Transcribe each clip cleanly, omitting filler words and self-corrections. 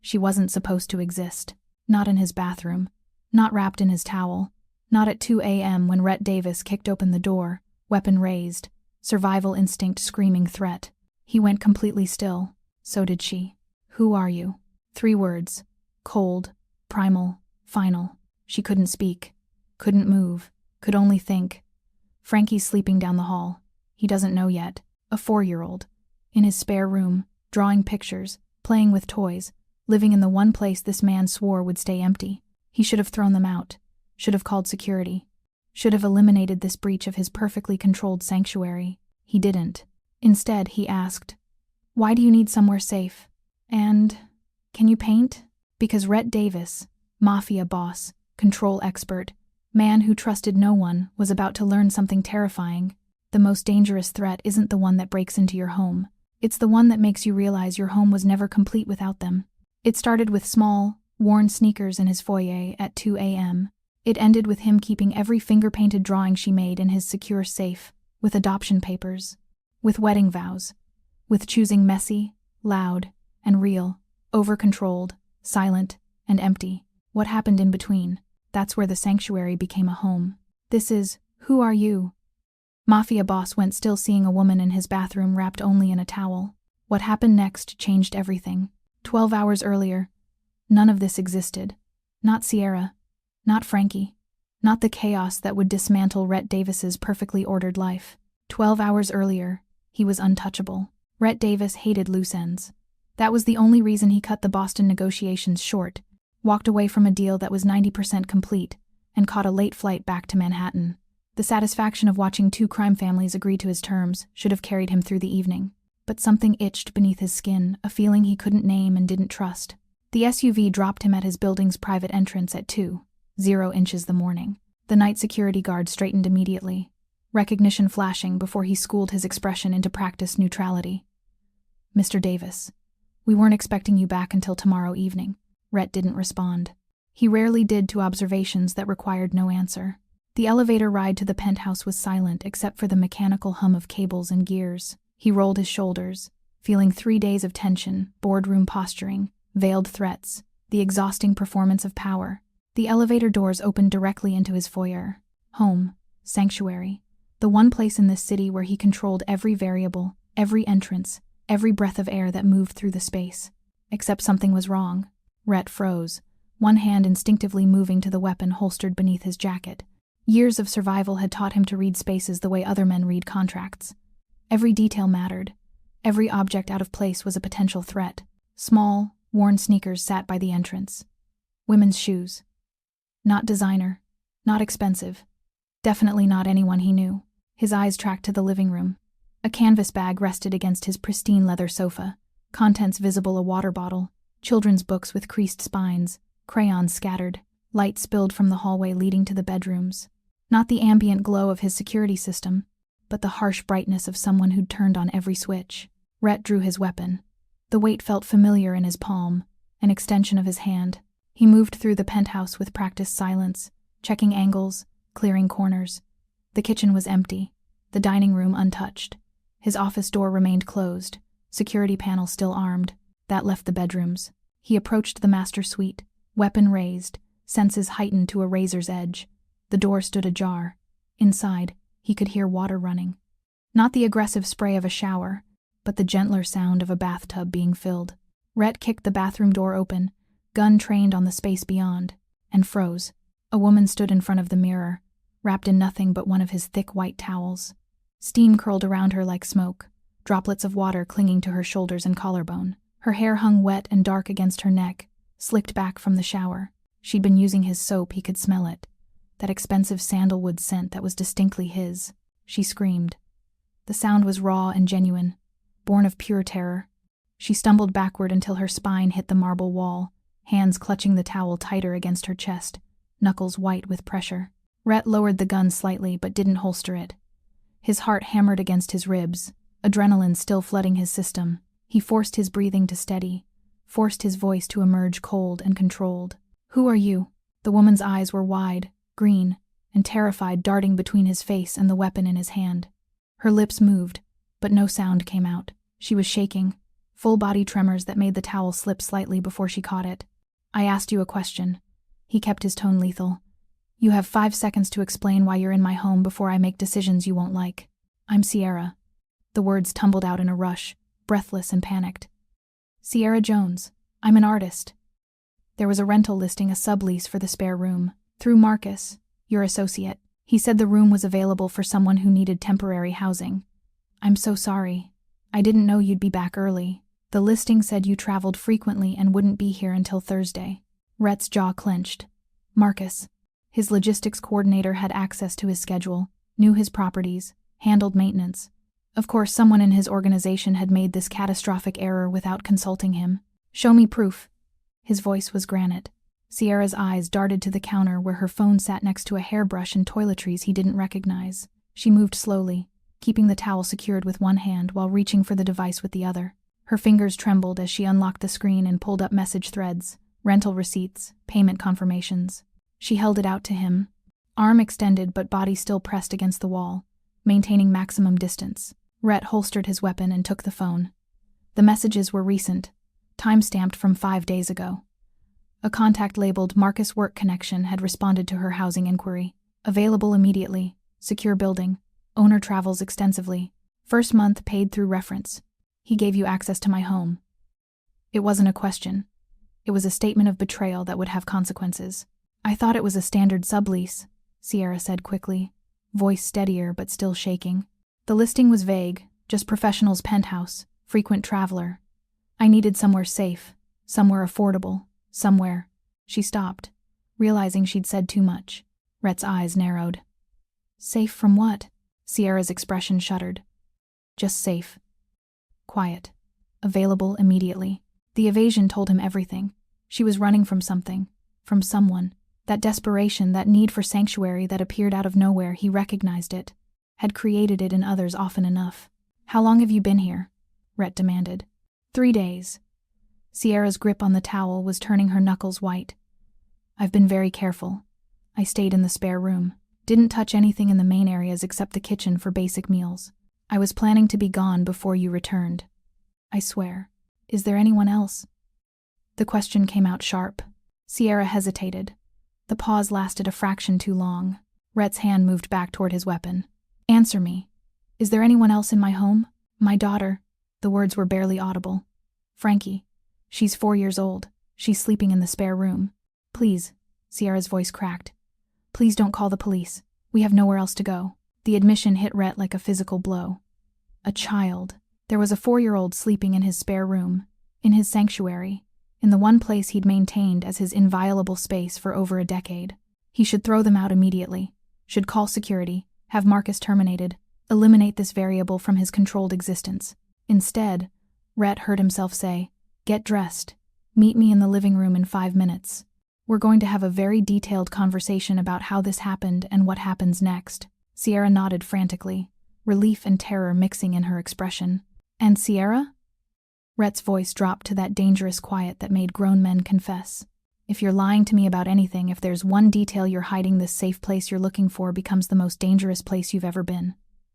She wasn't supposed to exist. Not in his bathroom. Not wrapped in his towel. Not at 2 a.m. when Rhett Davis kicked open the door, weapon raised, survival instinct screaming threat. He went completely still. So did she. Who are you? 3 words. Cold, primal, final. She couldn't speak. Couldn't move. Could only think. Frankie's sleeping down the hall. He doesn't know yet. A 4-year-old. In his spare room, drawing pictures, playing with toys, living in the one place this man swore would stay empty. He should have thrown them out. Should have called security. Should have eliminated this breach of his perfectly controlled sanctuary. He didn't. Instead, he asked, "Why do you need somewhere safe? And can you paint?" Because Rhett Davis, Mafia Boss, control expert, man who trusted no one, was about to learn something terrifying. The most dangerous threat isn't the one that breaks into your home. It's the one that makes you realize your home was never complete without them. It started with small, worn sneakers in his foyer at 2 a.m. It ended with him keeping every finger-painted drawing she made in his secure safe, with adoption papers, with wedding vows, with choosing messy, loud, and real, over-controlled, silent, and empty. What happened in between? That's where the sanctuary became a home. This is, who are you? Mafia Boss went still, seeing a woman in his bathroom wrapped only in a towel. What happened next changed everything. 12 hours earlier, none of this existed. Not Sierra. Not Frankie. Not the chaos that would dismantle Rhett Davis's perfectly ordered life. 12 hours earlier, he was untouchable. Rhett Davis hated loose ends. That was the only reason he cut the Boston negotiations short, walked away from a deal that was 90% complete, and caught a late flight back to Manhattan. The satisfaction of watching 2 crime families agree to his terms should have carried him through the evening. But something itched beneath his skin, a feeling he couldn't name and didn't trust. The SUV dropped him at his building's private entrance at 2:00 the morning. The night security guard straightened immediately, recognition flashing before he schooled his expression into practiced neutrality. "Mr. Davis, we weren't expecting you back until tomorrow evening." Rhett didn't respond. He rarely did to observations that required no answer. The elevator ride to the penthouse was silent except for the mechanical hum of cables and gears. He rolled his shoulders, feeling 3 days of tension, boardroom posturing, veiled threats, the exhausting performance of power. The elevator doors opened directly into his foyer. Home, sanctuary, the one place in this city where he controlled every variable, every entrance, every breath of air that moved through the space. Except something was wrong. Rhett froze, one hand instinctively moving to the weapon holstered beneath his jacket. Years of survival had taught him to read spaces the way other men read contracts. Every detail mattered. Every object out of place was a potential threat. Small, worn sneakers sat by the entrance. Women's shoes. Not designer. Not expensive. Definitely not anyone he knew. His eyes tracked to the living room. A canvas bag rested against his pristine leather sofa. Contents visible: a water bottle, children's books with creased spines, crayons scattered, light spilled from the hallway leading to the bedrooms. Not the ambient glow of his security system, but the harsh brightness of someone who'd turned on every switch. Rhett drew his weapon. The weight felt familiar in his palm, an extension of his hand. He moved through the penthouse with practiced silence, checking angles, clearing corners. The kitchen was empty, the dining room untouched. His office door remained closed, security panel still armed. That left the bedrooms. He approached the master suite, weapon raised, senses heightened to a razor's edge. The door stood ajar. Inside, he could hear water running. Not the aggressive spray of a shower, but the gentler sound of a bathtub being filled. Rhett kicked the bathroom door open, gun trained on the space beyond, and froze. A woman stood in front of the mirror, wrapped in nothing but one of his thick white towels. Steam curled around her like smoke, droplets of water clinging to her shoulders and collarbone. Her hair hung wet and dark against her neck, slicked back from the shower. She'd been using his soap, he could smell it. That expensive sandalwood scent that was distinctly his. She screamed. The sound was raw and genuine, born of pure terror. She stumbled backward until her spine hit the marble wall, hands clutching the towel tighter against her chest, knuckles white with pressure. Rhett lowered the gun slightly but didn't holster it. His heart hammered against his ribs, adrenaline still flooding his system. He forced his breathing to steady, forced his voice to emerge cold and controlled. "Who are you?" The woman's eyes were wide, green, and terrified, darting between his face and the weapon in his hand. Her lips moved, but no sound came out. She was shaking, full body tremors that made the towel slip slightly before she caught it. "I asked you a question." He kept his tone lethal. "You have 5 seconds to explain why you're in my home before I make decisions you won't like." "I'm Sierra." The words tumbled out in a rush, breathless and panicked. "Sierra Jones. I'm an artist." There was a rental listing a sublease for the spare room. "Through Marcus, your associate. He said the room was available for someone who needed temporary housing." "I'm so sorry. I didn't know you'd be back early. The listing said you traveled frequently and wouldn't be here until Thursday." Rhett's jaw clenched. Marcus. His logistics coordinator had access to his schedule, knew his properties, handled maintenance. Of course, someone in his organization had made this catastrophic error without consulting him. "Show me proof." His voice was granite. Sierra's eyes darted to the counter where her phone sat next to a hairbrush and toiletries he didn't recognize. She moved slowly, keeping the towel secured with one hand while reaching for the device with the other. Her fingers trembled as she unlocked the screen and pulled up message threads, rental receipts, payment confirmations. She held it out to him, arm extended but body still pressed against the wall, maintaining maximum distance. Rhett holstered his weapon and took the phone. The messages were recent, time-stamped from 5 days ago. A contact labeled Marcus Work Connection had responded to her housing inquiry. "Available immediately. Secure building. Owner travels extensively. First month paid through reference. He gave you access to my home." It wasn't a question. It was a statement of betrayal that would have consequences. "I thought it was a standard sublease," Sierra said quickly, voice steadier but still shaking. "The listing was vague, just professional's penthouse, frequent traveler. I needed somewhere safe, somewhere affordable, somewhere." She stopped, realizing she'd said too much. Rhett's eyes narrowed. "Safe from what?" Sierra's expression shuddered. "Just safe. Quiet. Available immediately." The evasion told him everything. She was running from something, from someone. That desperation, that need for sanctuary that appeared out of nowhere, he recognized it, had created it in others often enough. "How long have you been here?" Rhett demanded. 3 days. Sierra's grip on the towel was turning her knuckles white. "I've been very careful. I stayed in the spare room. Didn't touch anything in the main areas except the kitchen for basic meals. I was planning to be gone before you returned. I swear. Is there anyone else?" The question came out sharp. Sierra hesitated. The pause lasted a fraction too long. Rhett's hand moved back toward his weapon. "Answer me. Is there anyone else in my home? My daughter." The words were barely audible. "Frankie. She's 4 years old. She's sleeping in the spare room." "Please," Sierra's voice cracked. "Please don't call the police. We have nowhere else to go." The admission hit Rhett like a physical blow. A child. There was a 4-year-old sleeping in his spare room, in his sanctuary, in the one place he'd maintained as his inviolable space for over a decade. He should throw them out immediately, should call security, have Marcus terminated, eliminate this variable from his controlled existence. Instead, Rhett heard himself say, "Get dressed. Meet me in the living room in 5 minutes. We're going to have a very detailed conversation about how this happened and what happens next." Sierra nodded frantically, relief and terror mixing in her expression. "And Sierra?" Rhett's voice dropped to that dangerous quiet that made grown men confess. "If you're lying to me about anything, if there's one detail you're hiding, this safe place you're looking for becomes the most dangerous place you've ever been.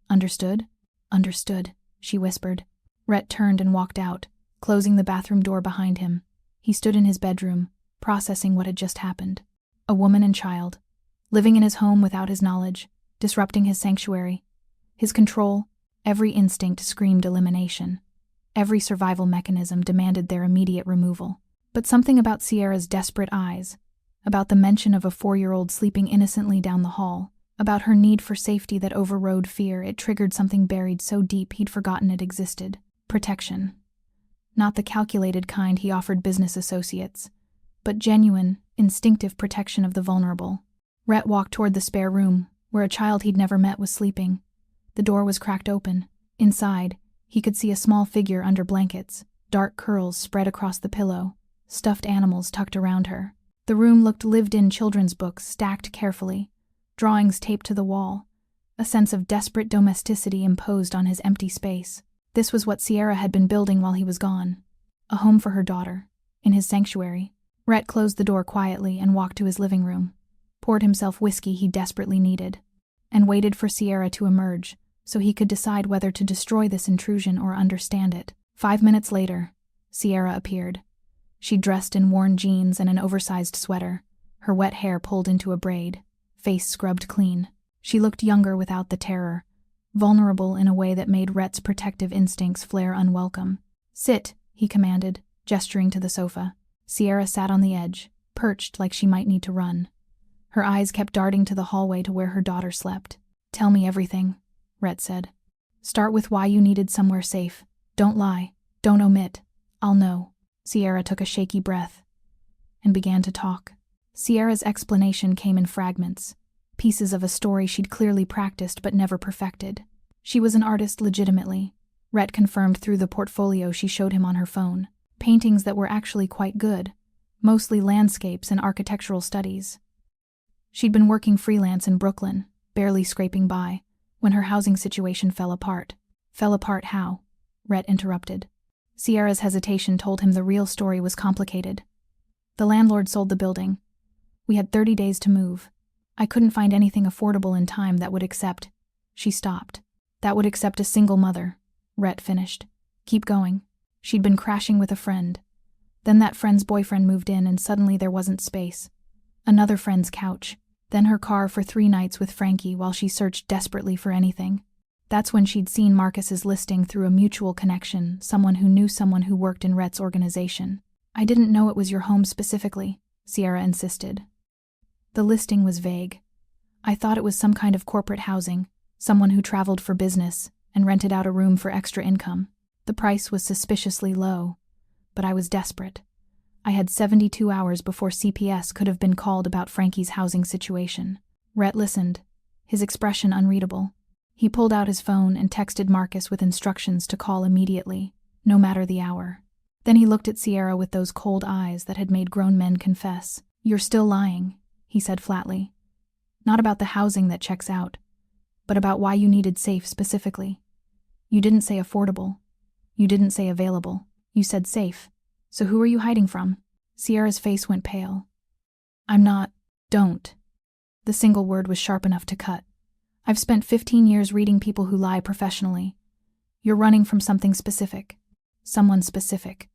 Understood?" "Understood," she whispered. Rhett turned and walked out, closing the bathroom door behind him. He stood in his bedroom, processing what had just happened. A woman and child, living in his home without his knowledge, disrupting his sanctuary. His control, every instinct screamed elimination. Every survival mechanism demanded their immediate removal. But something about Sierra's desperate eyes, about the mention of a 4-year-old sleeping innocently down the hall, about her need for safety that overrode fear, it triggered something buried so deep he'd forgotten it existed. Protection. Not the calculated kind he offered business associates, but genuine, instinctive protection of the vulnerable. Rhett walked toward the spare room, where a child he'd never met was sleeping. The door was cracked open. Inside, he could see a small figure under blankets, dark curls spread across the pillow, stuffed animals tucked around her. The room looked lived-in children's books stacked carefully, drawings taped to the wall, a sense of desperate domesticity imposed on his empty space. This was what Sierra had been building while he was gone. A home for her daughter, in his sanctuary. Rhett closed the door quietly and walked to his living room, poured himself whiskey he desperately needed, and waited for Sierra to emerge so he could decide whether to destroy this intrusion or understand it. 5 minutes later, Sierra appeared. She dressed in worn jeans and an oversized sweater, her wet hair pulled into a braid, face scrubbed clean. She looked younger without the terror, vulnerable in a way that made Rhett's protective instincts flare unwelcome. "Sit," he commanded, gesturing to the sofa. Sierra sat on the edge, perched like she might need to run. Her eyes kept darting to the hallway to where her daughter slept. "Tell me everything," Rhett said. "Start with why you needed somewhere safe. Don't lie. Don't omit. I'll know." Sierra took a shaky breath and began to talk. Sierra's explanation came in fragments, pieces of a story she'd clearly practiced but never perfected. She was an artist legitimately, Rhett confirmed through the portfolio she showed him on her phone. Paintings that were actually quite good, mostly landscapes and architectural studies. She'd been working freelance in Brooklyn, barely scraping by, when her housing situation fell apart. Fell apart how? Rhett interrupted. Sierra's hesitation told him the real story was complicated. The landlord sold the building. We had 30 days to move. I couldn't find anything affordable in time that would accept. She stopped. That would accept a single mother, Rhett finished. Keep going. She'd been crashing with a friend. Then that friend's boyfriend moved in and suddenly there wasn't space. Another friend's couch. Then her car for 3 nights with Frankie while she searched desperately for anything. That's when she'd seen Marcus's listing through a mutual connection, someone who knew someone who worked in Rhett's organization. "I didn't know it was your home specifically," Sierra insisted. "The listing was vague. I thought it was some kind of corporate housing, someone who traveled for business and rented out a room for extra income. The price was suspiciously low, but I was desperate. I had 72 hours before CPS could have been called about Frankie's housing situation." Rhett listened, his expression unreadable. He pulled out his phone and texted Marcus with instructions to call immediately, no matter the hour. Then he looked at Sierra with those cold eyes that had made grown men confess. "You're still lying," he said flatly. "Not about the housing that checks out, but about why you needed safe specifically. You didn't say affordable. You didn't say available. You said safe. So who are you hiding from?" Sierra's face went pale. "I'm not. Don't." The single word was sharp enough to cut. "I've spent 15 years reading people who lie professionally. You're running from something specific. Someone specific.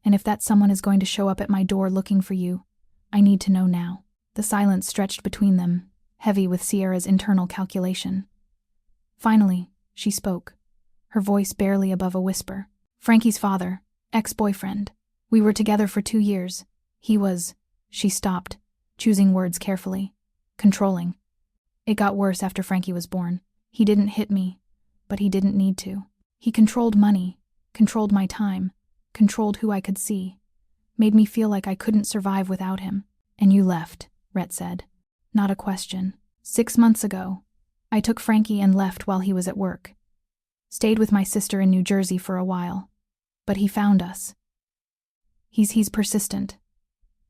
And if that someone is going to show up at my door looking for you, I need to know now." The silence stretched between them, heavy with Sierra's internal calculation. Finally, she spoke, her voice barely above a whisper. "Frankie's father, ex-boyfriend. We were together for 2 years. He was..." She stopped, choosing words carefully. "Controlling. It got worse after Frankie was born. He didn't hit me, but he didn't need to. He controlled money, controlled my time, controlled who I could see, made me feel like I couldn't survive without him." "And you left," Rhett said. "Not a question. 6 months ago, I took Frankie and left while he was at work. Stayed with my sister in New Jersey for a while. But he found us. He's persistent.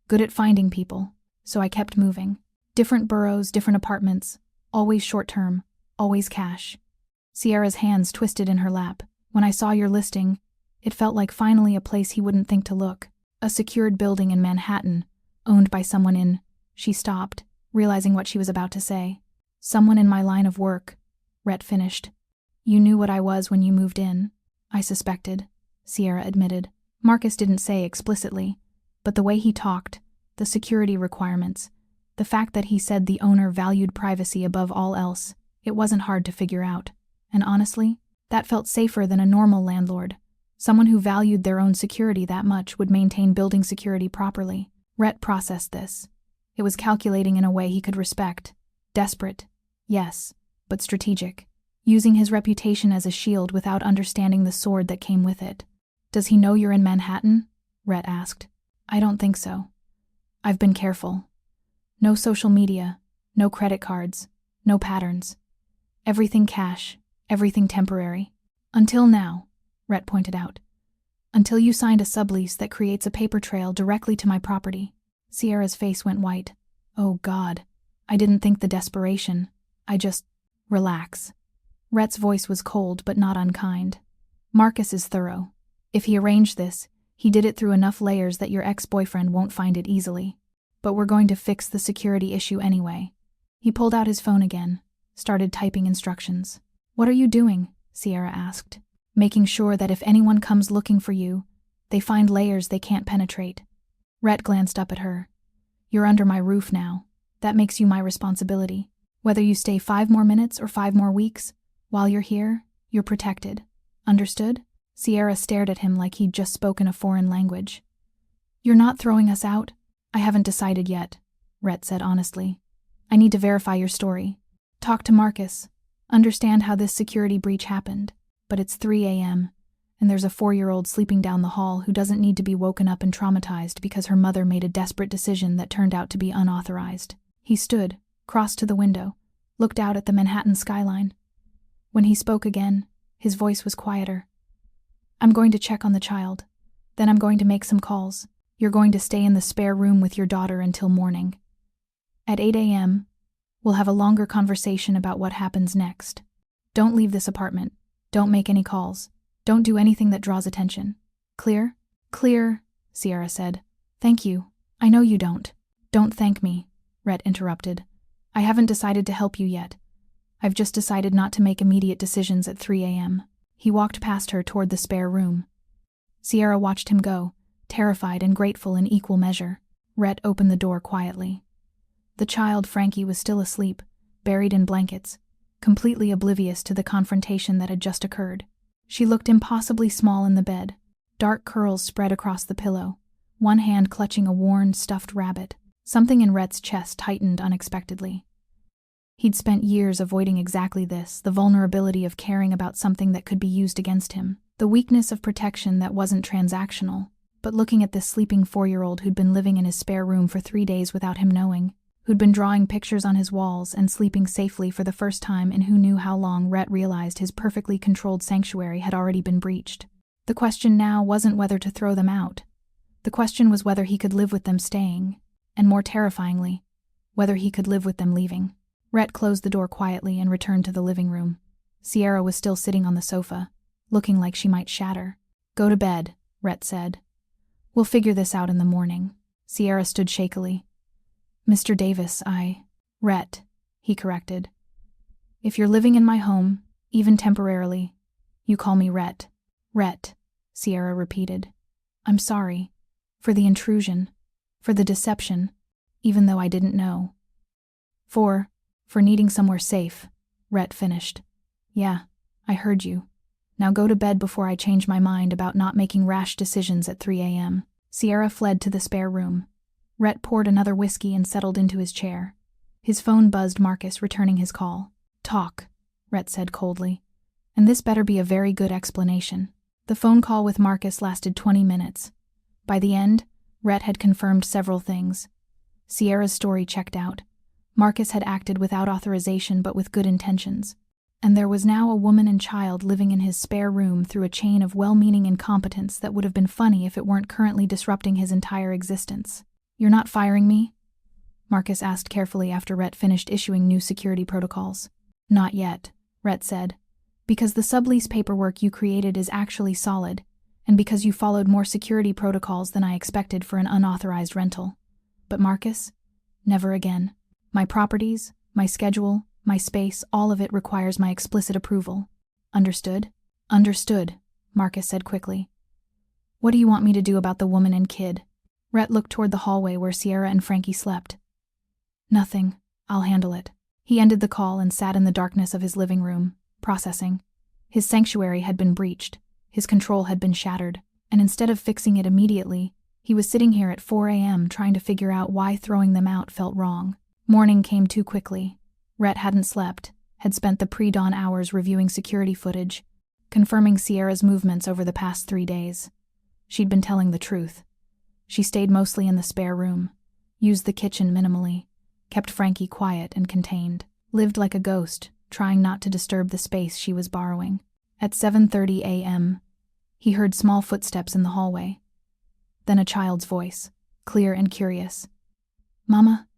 Good at finding people, so I kept moving. Different boroughs, different apartments, always short-term, always cash." Sierra's hands twisted in her lap. "When I saw your listing, it felt like finally a place he wouldn't think to look. A secured building in Manhattan, owned by someone in..." She stopped, realizing what she was about to say. "Someone in my line of work," Rhett finished. "You knew what I was when you moved in." "I suspected," Sierra admitted. Marcus didn't say explicitly, but the way he talked, the security requirements, the fact that he said the owner valued privacy above all else, it wasn't hard to figure out. And honestly, that felt safer than a normal landlord. Someone who valued their own security that much would maintain building security properly. Rhett processed this. It was calculating in a way he could respect. Desperate, yes, but strategic. Using his reputation as a shield without understanding the sword that came with it. "Does he know you're in Manhattan?" Rhett asked. "I don't think so. I've been careful. No social media, no credit cards, no patterns. Everything cash, everything temporary. Until now," Rhett pointed out. "Until you signed a sublease that creates a paper trail directly to my property." Sierra's face went white. "Oh God, I didn't think the desperation. I just..." "Relax." Rhett's voice was cold but not unkind. "Marcus is thorough. If he arranged this, he did it through enough layers that your ex-boyfriend won't find it easily. But we're going to fix the security issue anyway." He pulled out his phone again, started typing instructions. "What are you doing?" Sierra asked. making sure that if anyone comes looking for you, they find layers they can't penetrate. Rhett glanced up at her. You're under my roof now. That makes you my responsibility. Whether you stay 5 more minutes or 5 more weeks, while you're here, you're protected. Understood? Sierra stared at him like he'd just spoken a foreign language. You're not throwing us out? I haven't decided yet, Rhett said honestly. I need to verify your story. Talk to Marcus. Understand how this security breach happened. But it's 3 a.m., and there's a 4-year-old sleeping down the hall who doesn't need to be woken up and traumatized because her mother made a desperate decision that turned out to be unauthorized. He stood, crossed to the window, looked out at the Manhattan skyline. When he spoke again, his voice was quieter. I'm going to check on the child. Then I'm going to make some calls. You're going to stay in the spare room with your daughter until morning. At 8 a.m., we'll have a longer conversation about what happens next. Don't leave this apartment. Don't make any calls. Don't do anything that draws attention. Clear? Clear, Sierra said. Thank you. I know you don't. Don't thank me, Rhett interrupted. I haven't decided to help you yet. I've just decided not to make immediate decisions at 3 a.m. He walked past her toward the spare room. Sierra watched him go, terrified and grateful in equal measure. Rhett opened the door quietly. The child, Frankie, was still asleep, buried in blankets, completely oblivious to the confrontation that had just occurred. She looked impossibly small in the bed, dark curls spread across the pillow, one hand clutching a worn, stuffed rabbit. Something in Rhett's chest tightened unexpectedly. He'd spent years avoiding exactly this, the vulnerability of caring about something that could be used against him, the weakness of protection that wasn't transactional. But looking at this sleeping 4-year-old who'd been living in his spare room for 3 days without him knowing, who'd been drawing pictures on his walls and sleeping safely for the first time in who knew how long, Rhett realized his perfectly controlled sanctuary had already been breached. The question now wasn't whether to throw them out. The question was whether he could live with them staying, and more terrifyingly, whether he could live with them leaving. Rhett closed the door quietly and returned to the living room. Sierra was still sitting on the sofa, looking like she might shatter. Go to bed, Rhett said. We'll figure this out in the morning. Sierra stood shakily. Mr. Davis, Rhett, he corrected. If you're living in my home, even temporarily, you call me Rhett. Rhett, Sierra repeated. I'm sorry. For the intrusion. For the deception. Even though I didn't know. For needing somewhere safe, Rhett finished. Yeah, I heard you. Now go to bed before I change my mind about not making rash decisions at 3 a.m. Sierra fled to the spare room. Rhett poured another whiskey and settled into his chair. His phone buzzed Marcus, returning his call. Talk, Rhett said coldly. And this better be a very good explanation. The phone call with Marcus lasted 20 minutes. By the end, Rhett had confirmed several things. Sierra's story checked out. Marcus had acted without authorization but with good intentions. And there was now a woman and child living in his spare room through a chain of well-meaning incompetence that would have been funny if it weren't currently disrupting his entire existence. You're not firing me? Marcus asked carefully after Rhett finished issuing new security protocols. Not yet, Rhett said. Because the sublease paperwork you created is actually solid, and because you followed more security protocols than I expected for an unauthorized rental. But Marcus? Never again. My properties, my schedule, my space, all of it requires my explicit approval. Understood? Understood, Marcus said quickly. What do you want me to do about the woman and kid? Rhett looked toward the hallway where Sierra and Frankie slept. Nothing. I'll handle it. He ended the call and sat in the darkness of his living room, processing. His sanctuary had been breached. His control had been shattered. And instead of fixing it immediately, he was sitting here at 4 a.m. trying to figure out why throwing them out felt wrong. Morning came too quickly. Rhett hadn't slept, had spent the pre-dawn hours reviewing security footage, confirming Sierra's movements over the past 3 days. She'd been telling the truth. She stayed mostly in the spare room, used the kitchen minimally, kept Frankie quiet and contained, lived like a ghost, trying not to disturb the space she was borrowing. At 7:30 a.m., he heard small footsteps in the hallway. Then a child's voice, clear and curious. Mama?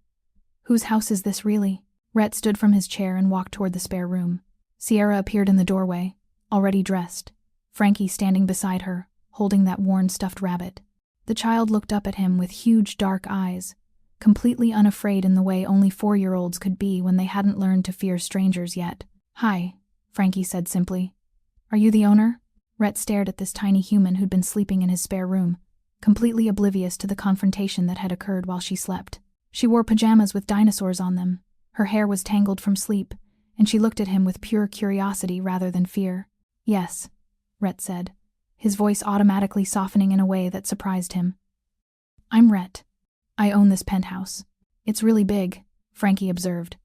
Whose house is this really? Rhett stood from his chair and walked toward the spare room. Sierra appeared in the doorway, already dressed, Frankie standing beside her, holding that worn stuffed rabbit. The child looked up at him with huge dark eyes, completely unafraid in the way only 4-year-olds could be when they hadn't learned to fear strangers yet. Hi, Frankie said simply. Are you the owner? Rhett stared at this tiny human who'd been sleeping in his spare room, completely oblivious to the confrontation that had occurred while she slept. She wore pajamas with dinosaurs on them. Her hair was tangled from sleep, and she looked at him with pure curiosity rather than fear. "Yes," Rhett said, his voice automatically softening in a way that surprised him. "I'm Rhett. I own this penthouse. It's really big," Frankie observed.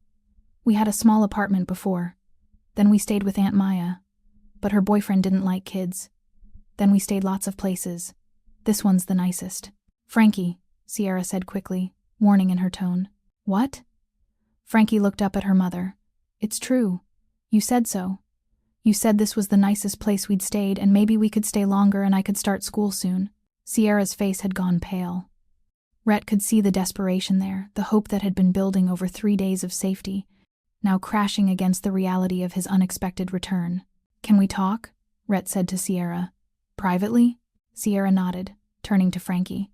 "We had a small apartment before. Then we stayed with Aunt Maya, but her boyfriend didn't like kids. Then we stayed lots of places. This one's the nicest." "Frankie," Sierra said quickly, warning in her tone. "What?" Frankie looked up at her mother. "It's true. You said so. You said this was the nicest place we'd stayed, and maybe we could stay longer and I could start school soon." Sierra's face had gone pale. Rhett could see the desperation there, the hope that had been building over 3 days of safety, now crashing against the reality of his unexpected return. "Can we talk?" Rhett said to Sierra. "Privately?" Sierra nodded, turning to Frankie.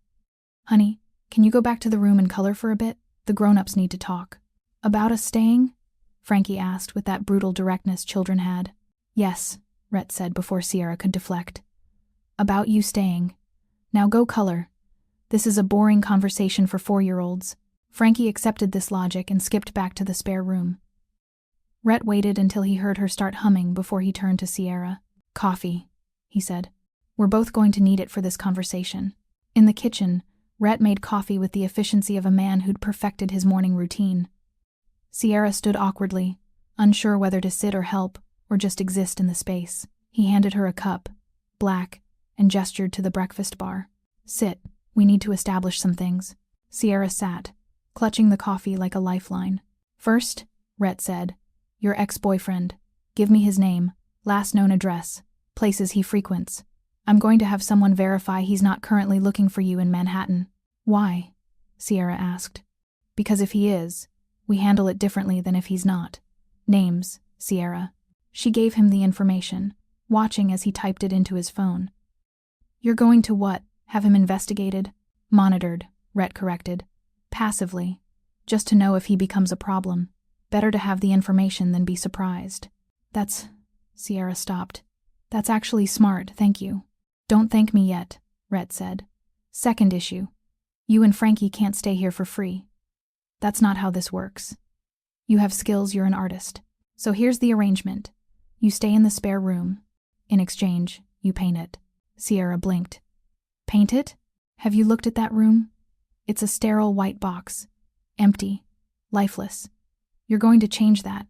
"Honey, can you go back to the room and color for a bit? The grown-ups need to talk." "About us staying?" Frankie asked with that brutal directness children had. "Yes," Rhett said before Sierra could deflect. "About you staying. Now go color. This is a boring conversation for 4-year-olds. Frankie accepted this logic and skipped back to the spare room. Rhett waited until he heard her start humming before he turned to Sierra. "Coffee," he said. "We're both going to need it for this conversation." In the kitchen, Rhett made coffee with the efficiency of a man who'd perfected his morning routine. Sierra stood awkwardly, unsure whether to sit or help, or just exist in the space. He handed her a cup, black, and gestured to the breakfast bar. "Sit, we need to establish some things." Sierra sat, clutching the coffee like a lifeline. "First," Rhett said, "your ex-boyfriend. Give me his name, last known address, places he frequents. I'm going to have someone verify he's not currently looking for you in Manhattan." "Why?" Sierra asked. "Because if he is, we handle it differently than if he's not. Names, Sierra." She gave him the information, watching as he typed it into his phone. "You're going to what? Have him investigated?" "Monitored," Rhett corrected. "Passively. Just to know if he becomes a problem. Better to have the information than be surprised." "That's..." Sierra stopped. "That's actually smart, thank you." "Don't thank me yet," Rhett said. "Second issue. You and Frankie can't stay here for free. That's not how this works. You have skills, you're an artist. So here's the arrangement. You stay in the spare room. In exchange, you paint it." Sierra blinked. "Paint it? Have you looked at that room? It's a sterile white box. Empty. Lifeless. You're going to change that.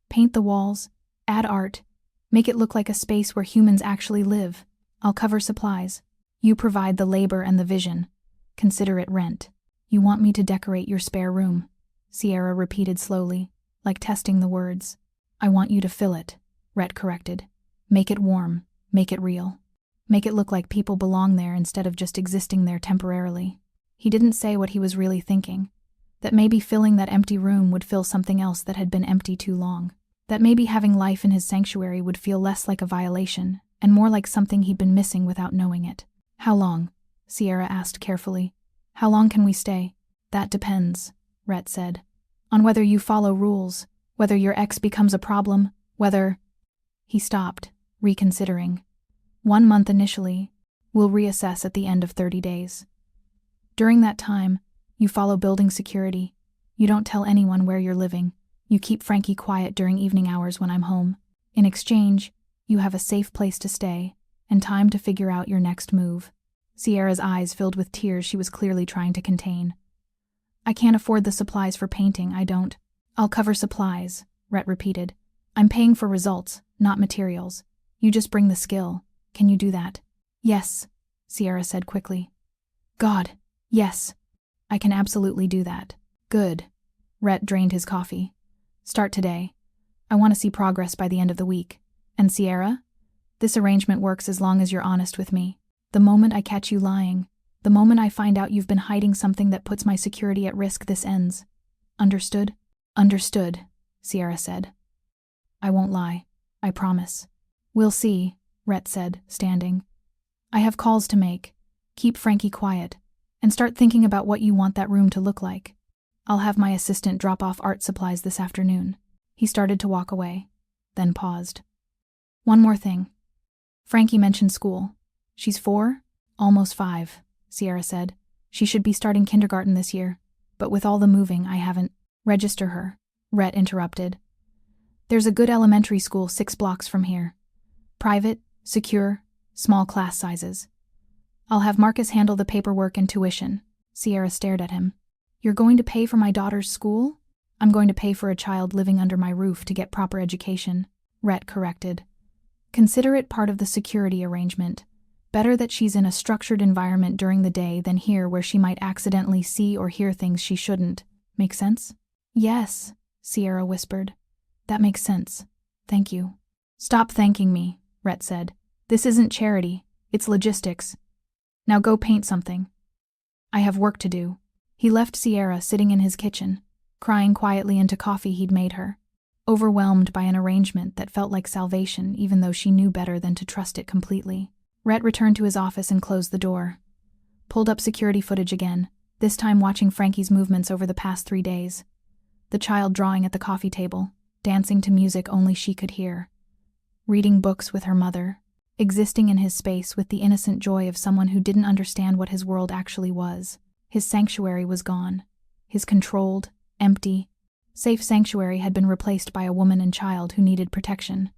Paint the walls. Add art. Make it look like a space where humans actually live. I'll cover supplies. You provide the labor and the vision. Consider it rent." "You want me to decorate your spare room," Sierra repeated slowly, like testing the words. "I want you to fill it," Rhett corrected. "Make it warm. Make it real. Make it look like people belong there instead of just existing there temporarily." He didn't say what he was really thinking. That maybe filling that empty room would fill something else that had been empty too long. That maybe having life in his sanctuary would feel less like a violation, and more like something he'd been missing without knowing it. "How long?" Sierra asked carefully. "How long can we stay?" "That depends," Rhett said. "On whether you follow rules, whether your ex becomes a problem, whether..." He stopped, reconsidering. "1 month initially. We'll reassess at the end of 30 days. During that time, you follow building security. You don't tell anyone where you're living. You keep Frankie quiet during evening hours when I'm home. In exchange, you have a safe place to stay, and time to figure out your next move." Sierra's eyes filled with tears she was clearly trying to contain. "I can't afford the supplies for painting, I don't." "I'll cover supplies," Rhett repeated. "I'm paying for results, not materials. You just bring the skill. Can you do that?" "Yes," Sierra said quickly. "God, yes. I can absolutely do that." "Good." Rhett drained his coffee. "Start today. I want to see progress by the end of the week. And Sierra? This arrangement works as long as you're honest with me. The moment I catch you lying, the moment I find out you've been hiding something that puts my security at risk, this ends. Understood?" "Understood," Sierra said. "I won't lie. I promise." "We'll see," Rhett said, standing. "I have calls to make. Keep Frankie quiet, and start thinking about what you want that room to look like. I'll have my assistant drop off art supplies this afternoon." He started to walk away, then paused. "One more thing. Frankie mentioned school. She's 4? Almost 5, Sierra said. She should be starting kindergarten this year, but with all the moving, I haven't. Register her, Rhett interrupted. There's a good elementary school 6 blocks from here. Private, secure, small class sizes. I'll have Marcus handle the paperwork and tuition. Sierra stared at him. You're going to pay for my daughter's school? I'm going to pay for a child living under my roof to get proper education, Rhett corrected. Consider it part of the security arrangement. Better that she's in a structured environment during the day than here where she might accidentally see or hear things she shouldn't. Make sense? Yes, Sierra whispered. That makes sense. Thank you. Stop thanking me, Rhett said. This isn't charity, it's logistics. Now go paint something. I have work to do. He left Sierra sitting in his kitchen, crying quietly into coffee he'd made her, overwhelmed by an arrangement that felt like salvation even though she knew better than to trust it completely. Rhett returned to his office and closed the door. Pulled up security footage again, this time watching Frankie's movements over the past 3 days. The child drawing at the coffee table, dancing to music only she could hear. Reading books with her mother, existing in his space with the innocent joy of someone who didn't understand what his world actually was. His sanctuary was gone. His controlled, empty, safe sanctuary had been replaced by a woman and child who needed protection.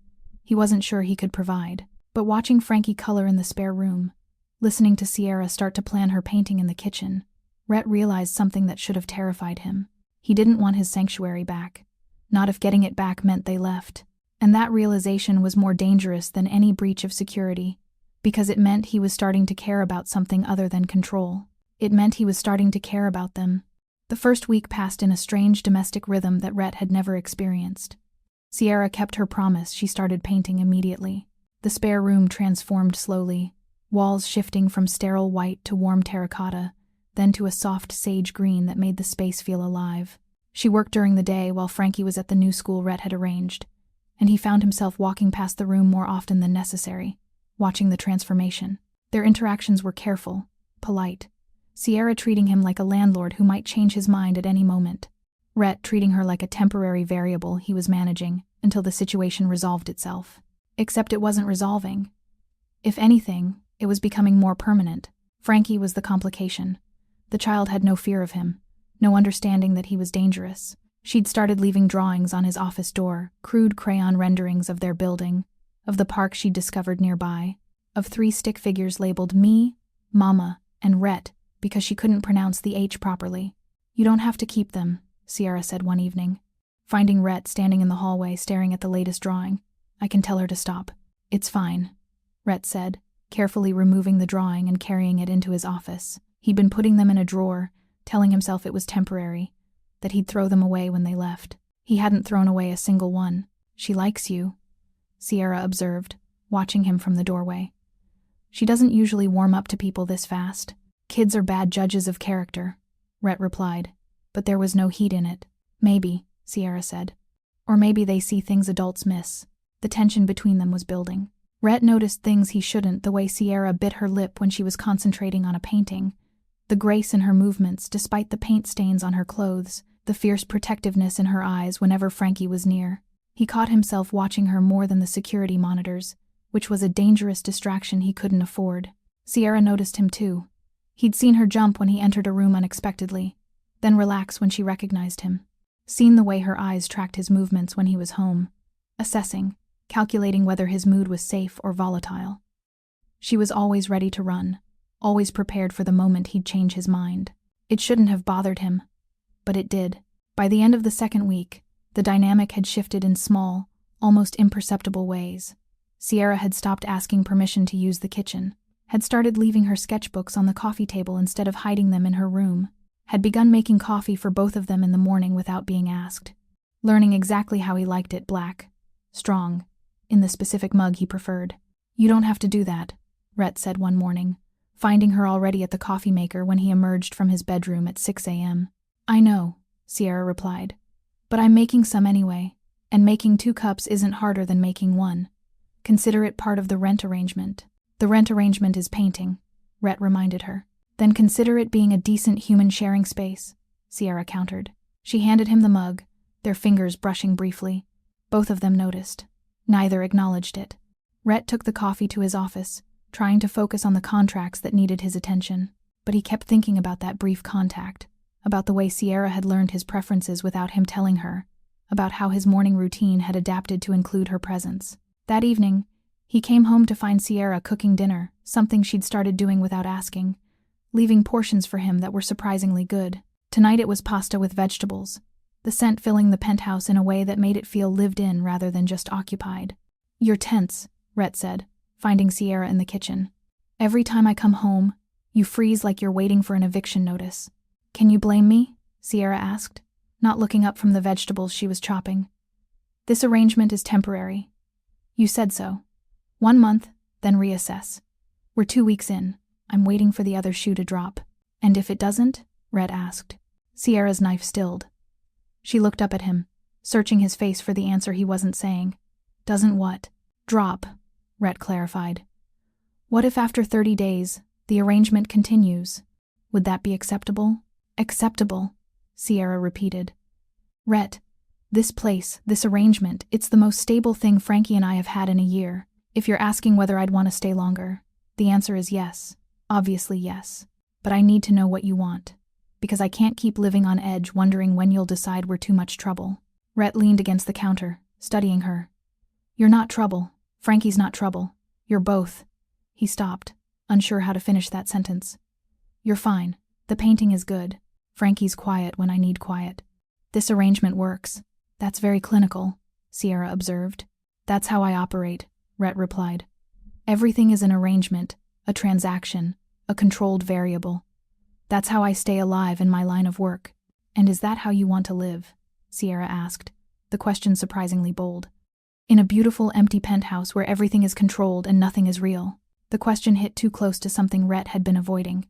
He wasn't sure he could provide. But watching Frankie color in the spare room, listening to Sierra start to plan her painting in the kitchen, Rhett realized something that should have terrified him. He didn't want his sanctuary back. Not if getting it back meant they left. And that realization was more dangerous than any breach of security, because it meant he was starting to care about something other than control. It meant he was starting to care about them. The first week passed in a strange domestic rhythm that Rhett had never experienced. Sierra kept her promise. She started painting immediately. The spare room transformed slowly, walls shifting from sterile white to warm terracotta, then to a soft sage green that made the space feel alive. She worked during the day while Frankie was at the new school Rhett had arranged, and he found himself walking past the room more often than necessary, watching the transformation. Their interactions were careful, polite, Sierra treating him like a landlord who might change his mind at any moment, Rhett treating her like a temporary variable he was managing until the situation resolved itself. Except it wasn't resolving. If anything, it was becoming more permanent. Frankie was the complication. The child had no fear of him, no understanding that he was dangerous. She'd started leaving drawings on his office door, crude crayon renderings of their building, of the park she'd discovered nearby, of 3 stick figures labeled me, Mama, and Rhett because she couldn't pronounce the H properly. You don't have to keep them, Sierra said one evening. Finding Rhett standing in the hallway staring at the latest drawing, I can tell her to stop. It's fine, Rhett said, carefully removing the drawing and carrying it into his office. He'd been putting them in a drawer, telling himself it was temporary, that he'd throw them away when they left. He hadn't thrown away a single one. She likes you, Sierra observed, watching him from the doorway. She doesn't usually warm up to people this fast. Kids are bad judges of character, Rhett replied, but there was no heat in it. Maybe, Sierra said. Or maybe they see things adults miss. The tension between them was building. Rhett noticed things he shouldn't, the way Sierra bit her lip when she was concentrating on a painting, the grace in her movements despite the paint stains on her clothes, the fierce protectiveness in her eyes whenever Frankie was near. He caught himself watching her more than the security monitors, which was a dangerous distraction he couldn't afford. Sierra noticed him too. He'd seen her jump when he entered a room unexpectedly, then relax when she recognized him. Seen the way her eyes tracked his movements when he was home, assessing, calculating whether his mood was safe or volatile. She was always ready to run, always prepared for the moment he'd change his mind. It shouldn't have bothered him, but it did. By the end of the second week, the dynamic had shifted in small, almost imperceptible ways. Sierra had stopped asking permission to use the kitchen, had started leaving her sketchbooks on the coffee table instead of hiding them in her room, had begun making coffee for both of them in the morning without being asked, learning exactly how he liked it, black, strong, in the specific mug he preferred. You don't have to do that, Rhett said one morning, finding her already at the coffee maker when he emerged from his bedroom at 6 a.m. I know, Sierra replied, but I'm making some anyway, and making 2 cups isn't harder than making 1. Consider it part of the rent arrangement. The rent arrangement is painting, Rhett reminded her. Then consider it being a decent human sharing space, Sierra countered. She handed him the mug, their fingers brushing briefly. Both of them noticed. Neither acknowledged it. Rhett took the coffee to his office, trying to focus on the contracts that needed his attention. But he kept thinking about that brief contact, about the way Sierra had learned his preferences without him telling her, about how his morning routine had adapted to include her presence. That evening, he came home to find Sierra cooking dinner, something she'd started doing without asking, leaving portions for him that were surprisingly good. Tonight it was pasta with vegetables, the scent filling the penthouse in a way that made it feel lived in rather than just occupied. "You're tense," Rhett said, finding Sierra in the kitchen. "Every time I come home, you freeze like you're waiting for an eviction notice." "Can you blame me?" Sierra asked, not looking up from the vegetables she was chopping. "This arrangement is temporary. You said so. 1 month, then reassess. We're 2 weeks in. I'm waiting for the other shoe to drop." "And if it doesn't?" Rhett asked. Sierra's knife stilled. She looked up at him, searching his face for the answer he wasn't saying. "Doesn't what?" "Drop," Rhett clarified. "What if after 30 days, the arrangement continues? Would that be acceptable?" "Acceptable," Sierra repeated. "Rhett, this place, this arrangement, it's the most stable thing Frankie and I have had in a year. If you're asking whether I'd want to stay longer, the answer is yes. Obviously yes. But I need to know what you want. Because I can't keep living on edge wondering when you'll decide we're too much trouble." Rhett leaned against the counter, studying her. "You're not trouble. Frankie's not trouble. You're both." He stopped, unsure how to finish that sentence. "You're fine. The painting is good. Frankie's quiet when I need quiet. This arrangement works. That's very clinical," Sierra observed. "That's how I operate," Rhett replied. "Everything is an arrangement, a transaction, a controlled variable. That's how I stay alive in my line of work." "And is that how you want to live?" Sierra asked, the question surprisingly bold. "In a beautiful empty penthouse where everything is controlled and nothing is real." The question hit too close to something Rhett had been avoiding.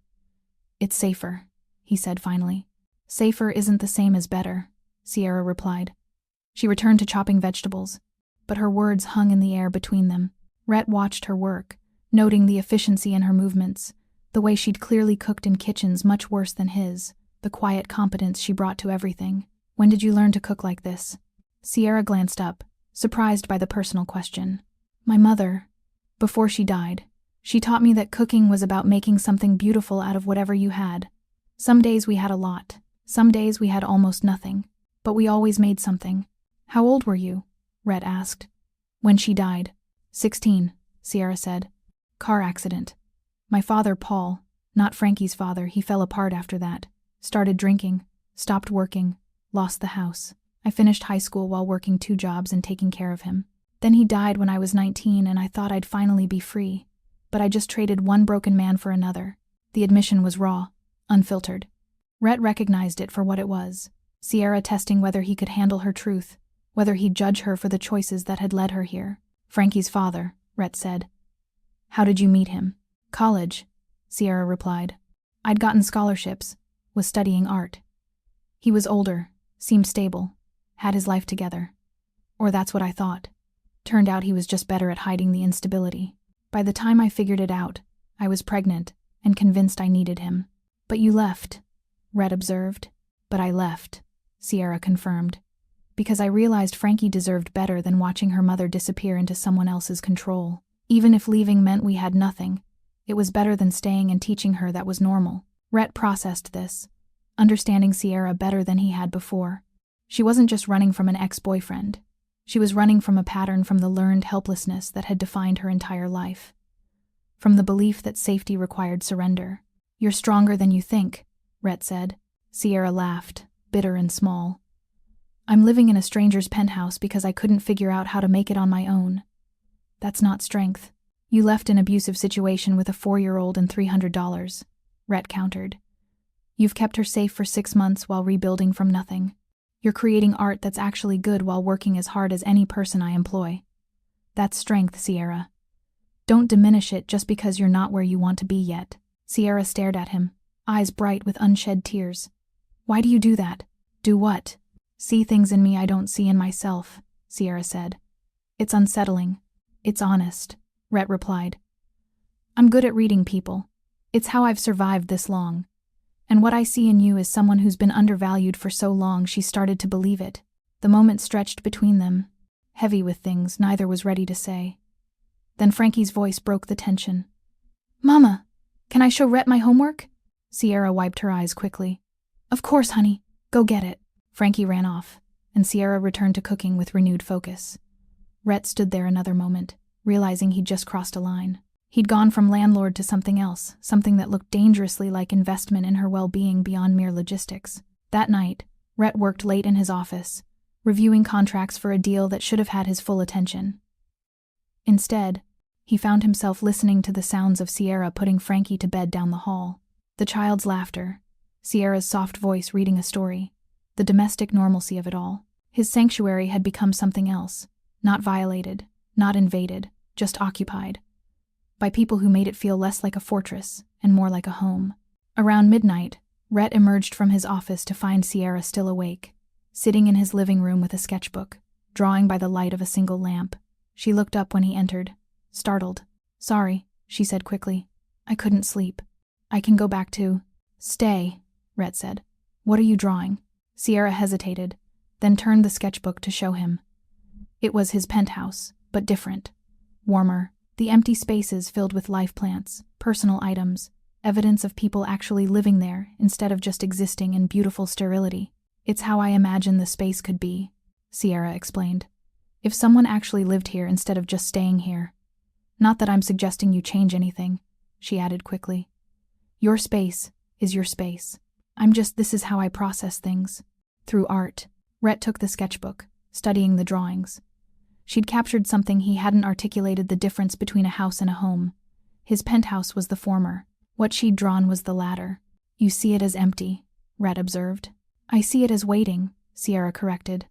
"It's safer," he said finally. "Safer isn't the same as better," Sierra replied. She returned to chopping vegetables, but her words hung in the air between them. Rhett watched her work, noting the efficiency in her movements, the way she'd clearly cooked in kitchens much worse than his, the quiet competence she brought to everything. "When did you learn to cook like this?" Sierra glanced up, surprised by the personal question. "My mother, before she died, she taught me that cooking was about making something beautiful out of whatever you had. Some days we had a lot, some days we had almost nothing, but we always made something." "How old were you?" Rhett asked. "When she died." 16, Sierra said. "Car accident. My father, Paul, not Frankie's father, he fell apart after that. Started drinking, stopped working, lost the house. I finished high school while working 2 jobs and taking care of him. Then he died when I was 19 and I thought I'd finally be free. But I just traded one broken man for another." The admission was raw, unfiltered. Rhett recognized it for what it was. Sierra testing whether he could handle her truth, whether he'd judge her for the choices that had led her here. "Frankie's father," Rhett said. "How did you meet him?" "College," Sierra replied. "I'd gotten scholarships, was studying art. He was older, seemed stable, had his life together. Or that's what I thought. Turned out he was just better at hiding the instability. By the time I figured it out, I was pregnant and convinced I needed him." "But you left," Rhett observed. "But I left," Sierra confirmed. "Because I realized Frankie deserved better than watching her mother disappear into someone else's control. Even if leaving meant we had nothing, it was better than staying and teaching her that was normal." Rhett processed this, understanding Sierra better than he had before. She wasn't just running from an ex-boyfriend. She was running from a pattern from the learned helplessness that had defined her entire life. From the belief that safety required surrender. "You're stronger than you think," Rhett said. Sierra laughed, bitter and small. "I'm living in a stranger's penthouse because I couldn't figure out how to make it on my own. That's not strength. You left an abusive situation with a 4-year-old and $300, Rhett countered. You've kept her safe for 6 months while rebuilding from nothing. You're creating art that's actually good while working as hard as any person I employ. That's strength, Sierra. Don't diminish it just because you're not where you want to be yet." Sierra stared at him, eyes bright with unshed tears. "Why do you do that?" "Do what?" "See things in me I don't see in myself," Sierra said. "It's unsettling. It's honest," Rhett replied. "I'm good at reading people. It's how I've survived this long. And what I see in you is someone who's been undervalued for so long she started to believe it." The moment stretched between them, heavy with things neither was ready to say. Then Frankie's voice broke the tension. "Mama, can I show Rhett my homework?" Sierra wiped her eyes quickly. "Of course, honey. Go get it." Frankie ran off, and Sierra returned to cooking with renewed focus. Rhett stood there another moment, realizing he'd just crossed a line. He'd gone from landlord to something else, something that looked dangerously like investment in her well-being beyond mere logistics. That night, Rhett worked late in his office, reviewing contracts for a deal that should have had his full attention. Instead, he found himself listening to the sounds of Sierra putting Frankie to bed down the hall. The child's laughter, Sierra's soft voice reading a story, the domestic normalcy of it all. His sanctuary had become something else, not violated, not invaded, just occupied, by people who made it feel less like a fortress and more like a home. Around midnight, Rhett emerged from his office to find Sierra still awake, sitting in his living room with a sketchbook, drawing by the light of a single lamp. She looked up when he entered, startled. "Sorry," she said quickly. "I couldn't sleep. I can go back to—" "Stay," Rhett said. "What are you drawing?" Sierra hesitated, then turned the sketchbook to show him. It was his penthouse, but different. Warmer, the empty spaces filled with life plants, personal items, evidence of people actually living there instead of just existing in beautiful sterility. "It's how I imagine the space could be," Sierra explained. "If someone actually lived here instead of just staying here. Not that I'm suggesting you change anything," she added quickly. "Your space is your space. This is how I process things. Through art." Rhett took the sketchbook, studying the drawings. She'd captured something he hadn't articulated: the difference between a house and a home. His penthouse was the former. What she'd drawn was the latter. "You see it as empty," Rhett observed. "I see it as waiting," Sierra corrected.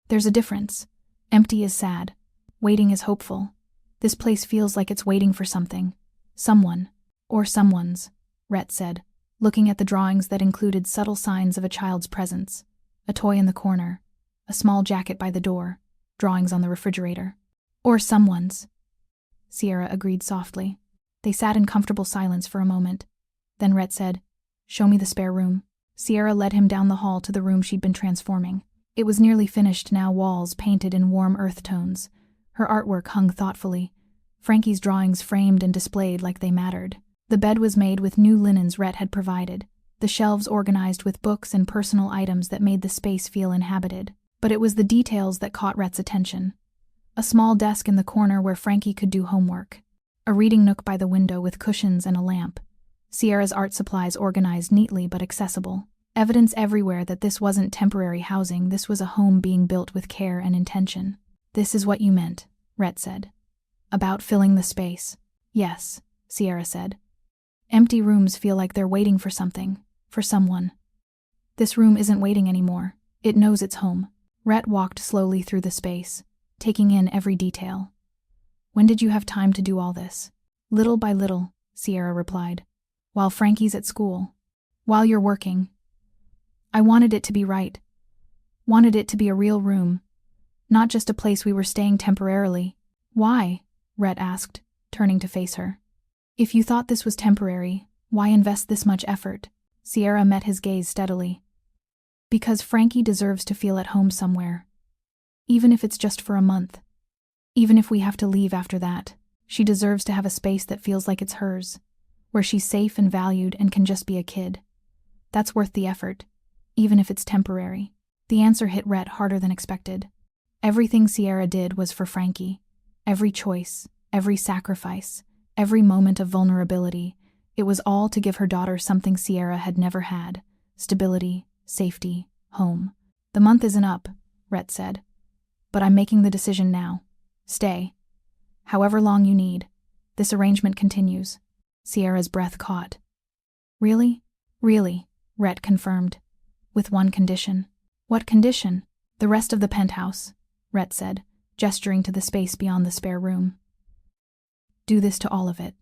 "There's a difference. Empty is sad. Waiting is hopeful. This place feels like it's waiting for something. Someone. Or someone's," Rhett said, looking at the drawings that included subtle signs of a child's presence. A toy in the corner, a small jacket by the door, drawings on the refrigerator. "Or someone's," Sierra agreed softly. They sat in comfortable silence for a moment. Then Rhett said, "Show me the spare room." Sierra led him down the hall to the room she'd been transforming. It was nearly finished now, walls painted in warm earth tones. Her artwork hung thoughtfully, Frankie's drawings framed and displayed like they mattered. The bed was made with new linens Rhett had provided, the shelves organized with books and personal items that made the space feel inhabited. But it was the details that caught Rhett's attention. A small desk in the corner where Frankie could do homework. A reading nook by the window with cushions and a lamp. Sierra's art supplies organized neatly but accessible. Evidence everywhere that this wasn't temporary housing, this was a home being built with care and intention. "This is what you meant," Rhett said. "About filling the space." "Yes," Sierra said. "Empty rooms feel like they're waiting for something, for someone. This room isn't waiting anymore. It knows it's home." Rhett walked slowly through the space, taking in every detail. "When did you have time to do all this?" "Little by little," Sierra replied. "While Frankie's at school. While you're working. I wanted it to be right. Wanted it to be a real room. Not just a place we were staying temporarily." "Why?" Rhett asked, turning to face her. "If you thought this was temporary, why invest this much effort?" Sierra met his gaze steadily. "Because Frankie deserves to feel at home somewhere. Even if it's just for a month. Even if we have to leave after that. She deserves to have a space that feels like it's hers, where she's safe and valued and can just be a kid. That's worth the effort, even if it's temporary." The answer hit Rhett harder than expected. Everything Sierra did was for Frankie. Every choice, every sacrifice, every moment of vulnerability, it was all to give her daughter something Sierra had never had: stability, safety, home. "The month isn't up," Rhett said. "But I'm making the decision now. Stay. However long you need. This arrangement continues." Sierra's breath caught. "Really?" "Really," Rhett confirmed. "With one condition." "What condition?" "The rest of the penthouse," Rhett said, gesturing to the space beyond the spare room. "Do this to all of it.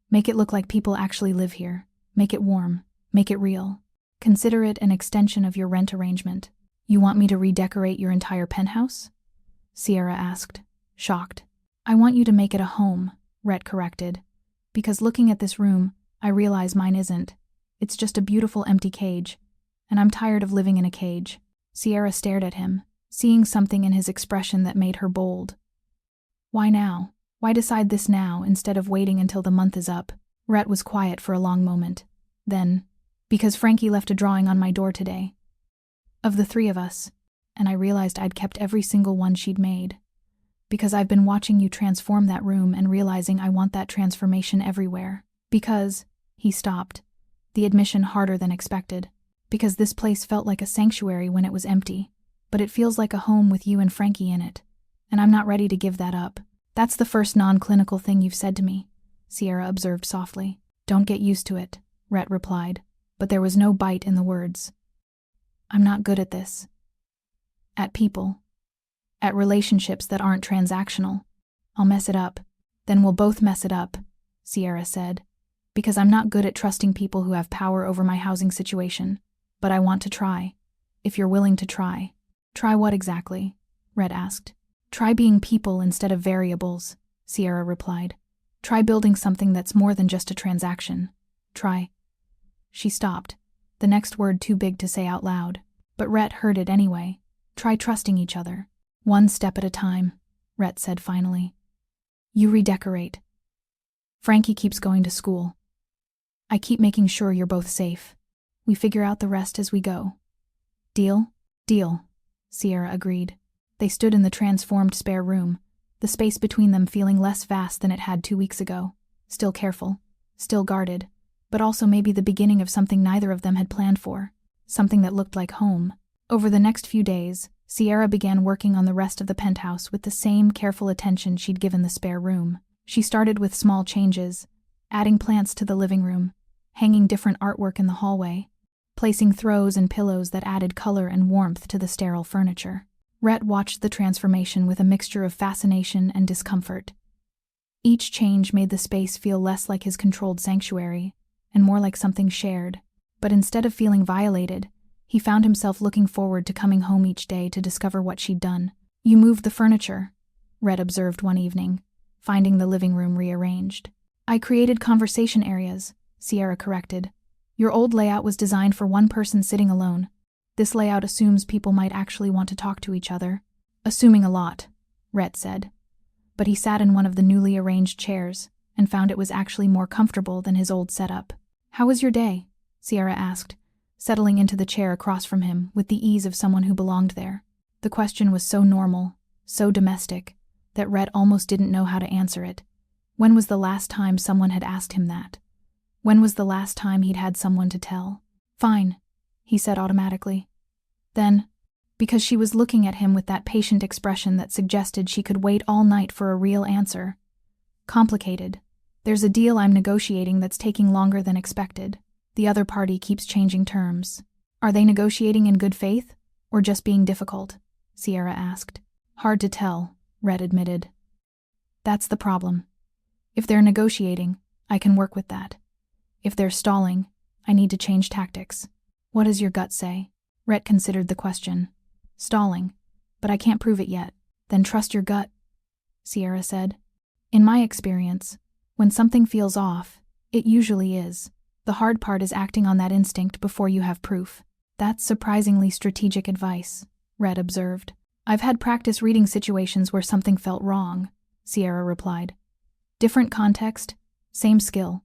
Make it look like people actually live here. Make it warm. Make it real. Consider it an extension of your rent arrangement." "You want me to redecorate your entire penthouse?" Sierra asked, shocked. "I want you to make it a home," Rhett corrected. "Because looking at this room, I realize mine isn't. It's just a beautiful empty cage, and I'm tired of living in a cage." Sierra stared at him, seeing something in his expression that made her bold. "Why now?" Why decide this now instead of waiting until the month is up? Rhett was quiet for a long moment. Then, because Frankie left a drawing on my door today. Of the three of us, and I realized I'd kept every single one she'd made. Because I've been watching you transform that room and realizing I want that transformation everywhere. Because, he stopped, the admission harder than expected. Because this place felt like a sanctuary when it was empty, but it feels like a home with you and Frankie in it. And I'm not ready to give that up. That's the first non-clinical thing you've said to me, Sierra observed softly. Don't get used to it, Rhett replied, but there was no bite in the words. I'm not good at this. At people. At relationships that aren't transactional. I'll mess it up. Then we'll both mess it up, Sierra said. Because I'm not good at trusting people who have power over my housing situation. But I want to try. If you're willing to try. Try what exactly? Rhett asked. Try being people instead of variables, Sierra replied. Try building something that's more than just a transaction. Try. She stopped, the next word too big to say out loud. But Rhett heard it anyway. Try trusting each other. One step at a time, Rhett said finally. You redecorate. Frankie keeps going to school. I keep making sure you're both safe. We figure out the rest as we go. Deal? Deal, Sierra agreed. They stood in the transformed spare room, the space between them feeling less vast than it had 2 weeks ago. Still careful, still guarded, but also maybe the beginning of something neither of them had planned for. Something that looked like home. Over the next few days, Sierra began working on the rest of the penthouse with the same careful attention she'd given the spare room. She started with small changes, adding plants to the living room, hanging different artwork in the hallway, placing throws and pillows that added color and warmth to the sterile furniture. Rhett watched the transformation with a mixture of fascination and discomfort. Each change made the space feel less like his controlled sanctuary, and more like something shared. But instead of feeling violated, he found himself looking forward to coming home each day to discover what she'd done. You moved the furniture, Rhett observed one evening, finding the living room rearranged. I created conversation areas, Sierra corrected. Your old layout was designed for one person sitting alone. This layout assumes people might actually want to talk to each other. Assuming a lot, Rhett said. But he sat in one of the newly arranged chairs and found it was actually more comfortable than his old setup. How was your day? Sierra asked, settling into the chair across from him with the ease of someone who belonged there. The question was so normal, so domestic, that Rhett almost didn't know how to answer it. When was the last time someone had asked him that? When was the last time he'd had someone to tell? Fine, he said automatically. Then, because she was looking at him with that patient expression that suggested she could wait all night for a real answer. Complicated. There's a deal I'm negotiating that's taking longer than expected. The other party keeps changing terms. Are they negotiating in good faith, or just being difficult? Sierra asked. Hard to tell, Rhett admitted. That's the problem. If they're negotiating, I can work with that. If they're stalling, I need to change tactics. What does your gut say? Rhett considered the question. Stalling, but I can't prove it yet. Then trust your gut, Sierra said. In my experience, when something feels off, it usually is. The hard part is acting on that instinct before you have proof. That's surprisingly strategic advice, Rhett observed. I've had practice reading situations where something felt wrong, Sierra replied. Different context, same skill.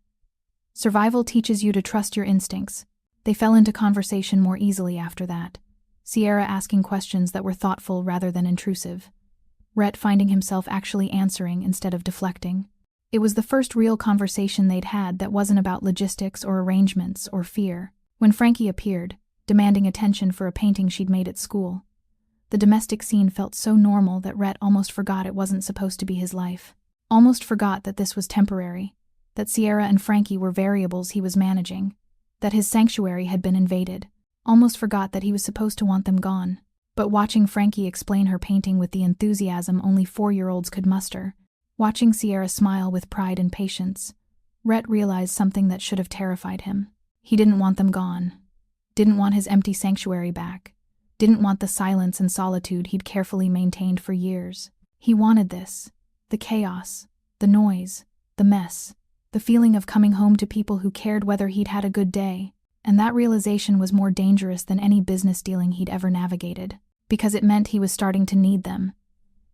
Survival teaches you to trust your instincts. They fell into conversation more easily after that, Sierra asking questions that were thoughtful rather than intrusive. Rhett finding himself actually answering instead of deflecting. It was the first real conversation they'd had that wasn't about logistics or arrangements or fear. When Frankie appeared, demanding attention for a painting she'd made at school, the domestic scene felt so normal that Rhett almost forgot it wasn't supposed to be his life. Almost forgot that this was temporary, that Sierra and Frankie were variables he was managing, that his sanctuary had been invaded. Almost forgot that he was supposed to want them gone. But watching Frankie explain her painting with the enthusiasm only 4-year-olds could muster, watching Sierra smile with pride and patience, Rhett realized something that should have terrified him. He didn't want them gone. Didn't want his empty sanctuary back. Didn't want the silence and solitude he'd carefully maintained for years. He wanted this. The chaos, the noise, the mess, the feeling of coming home to people who cared whether he'd had a good day. And that realization was more dangerous than any business dealing he'd ever navigated, because it meant he was starting to need them.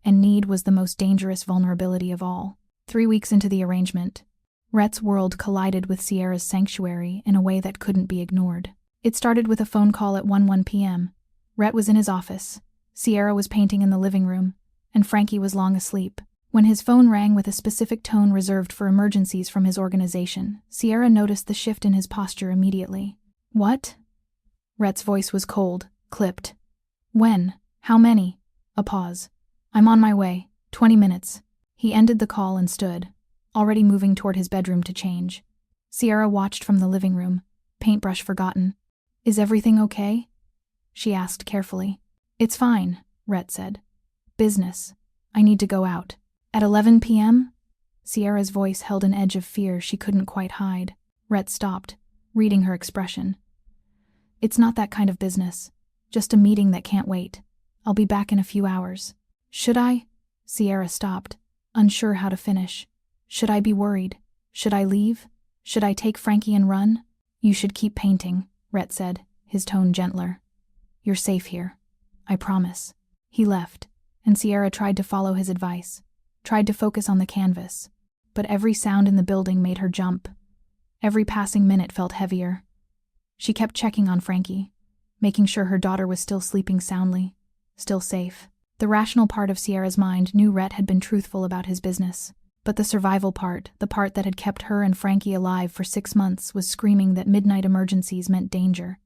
And need was the most dangerous vulnerability of all. 3 weeks into the arrangement, Rhett's world collided with Sierra's sanctuary in a way that couldn't be ignored. It started with a phone call at 1 p.m. Rhett was in his office, Sierra was painting in the living room, and Frankie was long asleep. When his phone rang with a specific tone reserved for emergencies from his organization, Sierra noticed the shift in his posture immediately. "What?" Rhett's voice was cold, clipped. "When? How many?" A pause. "I'm on my way. 20 minutes. He ended the call and stood, already moving toward his bedroom to change. Sierra watched from the living room, paintbrush forgotten. "Is everything okay?" she asked carefully. "It's fine," Rhett said. "Business. I need to go out." "At 11 p.m.? Sierra's voice held an edge of fear she couldn't quite hide. Rhett stopped, reading her expression. "It's not that kind of business. Just a meeting that can't wait. I'll be back in a few hours." "Should I?" Sierra stopped, unsure how to finish. "Should I be worried? Should I leave? Should I take Frankie and run?" "You should keep painting," Rhett said, his tone gentler. "You're safe here. I promise." He left, and Sierra tried to follow his advice, tried to focus on the canvas, but every sound in the building made her jump. Every passing minute felt heavier. She kept checking on Frankie, making sure her daughter was still sleeping soundly, still safe. The rational part of Sierra's mind knew Rhett had been truthful about his business, but the survival part, the part that had kept her and Frankie alive for 6 months, was screaming that midnight emergencies meant danger,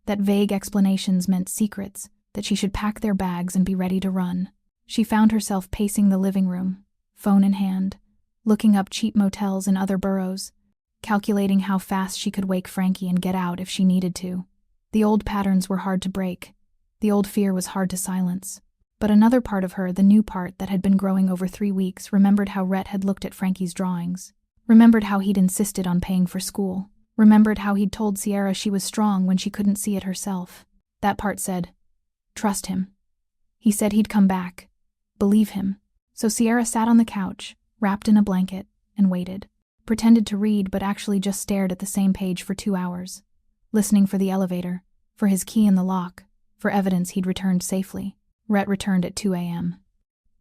that vague explanations meant secrets, that she should pack their bags and be ready to run. She found herself pacing the living room, phone in hand, looking up cheap motels in other boroughs, calculating how fast she could wake Frankie and get out if she needed to. The old patterns were hard to break. The old fear was hard to silence. But another part of her, the new part that had been growing over 3 weeks, remembered how Rhett had looked at Frankie's drawings, remembered how he'd insisted on paying for school, remembered how he'd told Sierra she was strong when she couldn't see it herself. That part said, "Trust him." He said he'd come back. Believe him. So Sierra sat on the couch, wrapped in a blanket, and waited. Pretended to read, but actually just stared at the same page for 2 hours, listening for the elevator, for his key in the lock, for evidence he'd returned safely. Rhett returned at 2 a.m.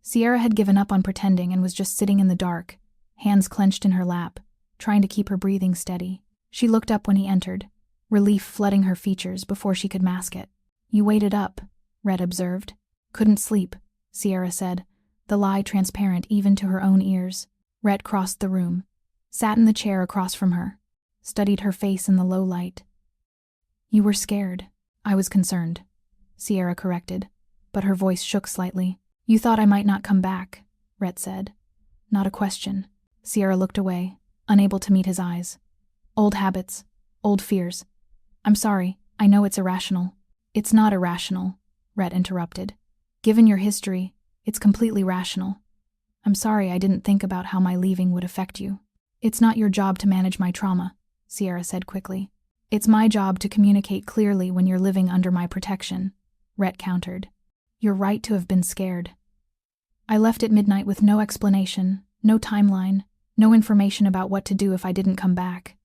Sierra had given up on pretending and was just sitting in the dark, hands clenched in her lap, trying to keep her breathing steady. She looked up when he entered, relief flooding her features before she could mask it. "You waited up," Rhett observed. "Couldn't sleep," Sierra said, the lie transparent even to her own ears. Rhett crossed the room, sat in the chair across from her, studied her face in the low light. "You were scared." "I was concerned," Sierra corrected, but her voice shook slightly. "You thought I might not come back," Rhett said. "Not a question." Sierra looked away, unable to meet his eyes. "Old habits, old fears. I'm sorry, I know it's irrational." "It's not irrational," Rhett interrupted. "Given your history, it's completely rational. I'm sorry I didn't think about how my leaving would affect you." "It's not your job to manage my trauma," Sierra said quickly. "It's my job to communicate clearly when you're living under my protection," Rhett countered. "You're right to have been scared. I left at midnight with no explanation, no timeline, no information about what to do if I didn't come back.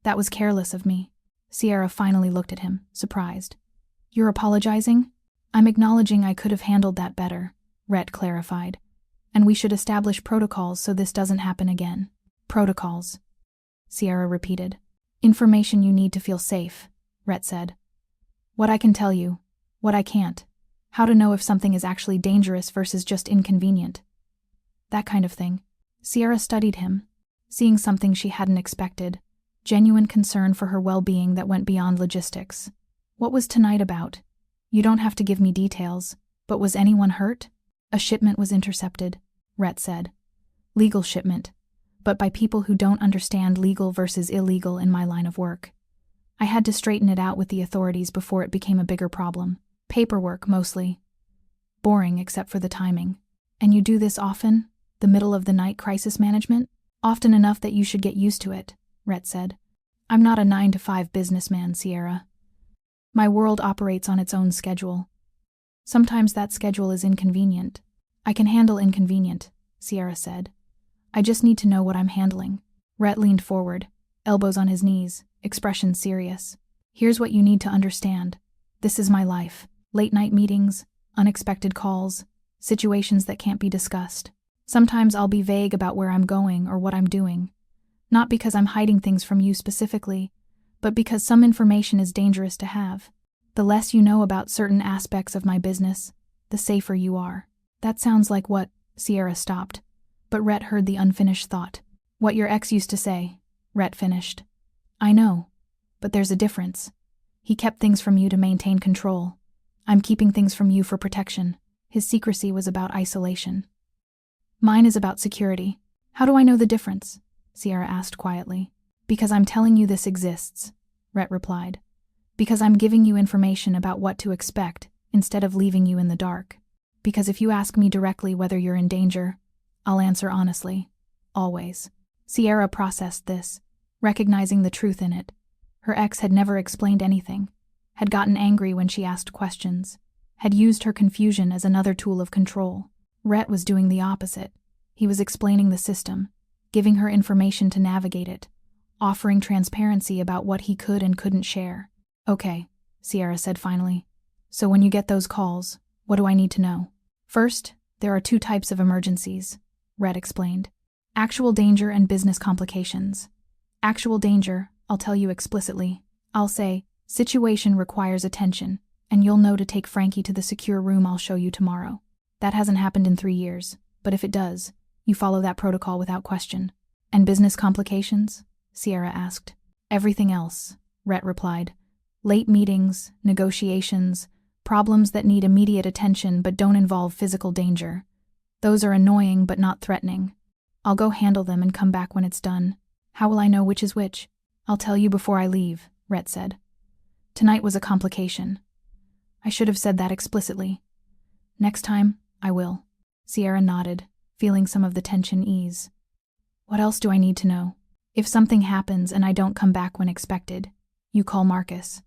That was careless of me." Sierra finally looked at him, surprised. "You're apologizing?" "I'm acknowledging I could have handled that better," Rhett clarified. "And we should establish protocols so this doesn't happen again." "Protocols," Sierra repeated. "Information you need to feel safe," Rhett said. "What I can tell you, what I can't. How to know if something is actually dangerous versus just inconvenient. That kind of thing." Sierra studied him, seeing something she hadn't expected, genuine concern for her well-being that went beyond logistics. "What was tonight about? You don't have to give me details, but was anyone hurt?" "A shipment was intercepted," Rhett said. "Legal shipment, but by people who don't understand legal versus illegal in my line of work. I had to straighten it out with the authorities before it became a bigger problem. Paperwork, mostly. Boring except for the timing." "And you do this often? The middle-of-the-night crisis management?" "Often enough that you should get used to it," Rhett said. "I'm not a 9-to-5 businessman, Sierra. My world operates on its own schedule. Sometimes that schedule is inconvenient." "I can handle inconvenient," Sierra said. "I just need to know what I'm handling." Rhett leaned forward, elbows on his knees, expression serious. "Here's what you need to understand. This is my life. Late-night meetings, unexpected calls, situations that can't be discussed. Sometimes I'll be vague about where I'm going or what I'm doing. Not because I'm hiding things from you specifically, but because some information is dangerous to have. The less you know about certain aspects of my business, the safer you are. That sounds like what, Sierra stopped, but Rhett heard the unfinished thought. What your ex used to say, Rhett finished. I know, but there's a difference. He kept things from you to maintain control. I'm keeping things from you for protection. His secrecy was about isolation. Mine is about security. How do I know the difference? Sierra asked quietly. Because I'm telling you this exists, Rhett replied. Because I'm giving you information about what to expect, instead of leaving you in the dark. Because if you ask me directly whether you're in danger, I'll answer honestly. Always. Sierra processed this, recognizing the truth in it. Her ex had never explained anything, had gotten angry when she asked questions, had used her confusion as another tool of control. Rhett was doing the opposite. He was explaining the system, giving her information to navigate it, offering transparency about what he could and couldn't share. Okay, Sierra said finally. So when you get those calls, what do I need to know? First, there are 2 types of emergencies, Rhett explained. Actual danger and business complications. Actual danger, I'll tell you explicitly. I'll say, situation requires attention, and you'll know to take Frankie to the secure room I'll show you tomorrow. That hasn't happened in 3 years, but if it does, you follow that protocol without question. And business complications? Sierra asked. Everything else, Rhett replied. Late meetings, negotiations, problems that need immediate attention but don't involve physical danger. Those are annoying but not threatening. I'll go handle them and come back when it's done. How will I know which is which? I'll tell you before I leave, Rhett said. Tonight was a complication. I should have said that explicitly. Next time, I will. Sierra nodded, feeling some of the tension ease. What else do I need to know? If something happens and I don't come back when expected, you call Marcus,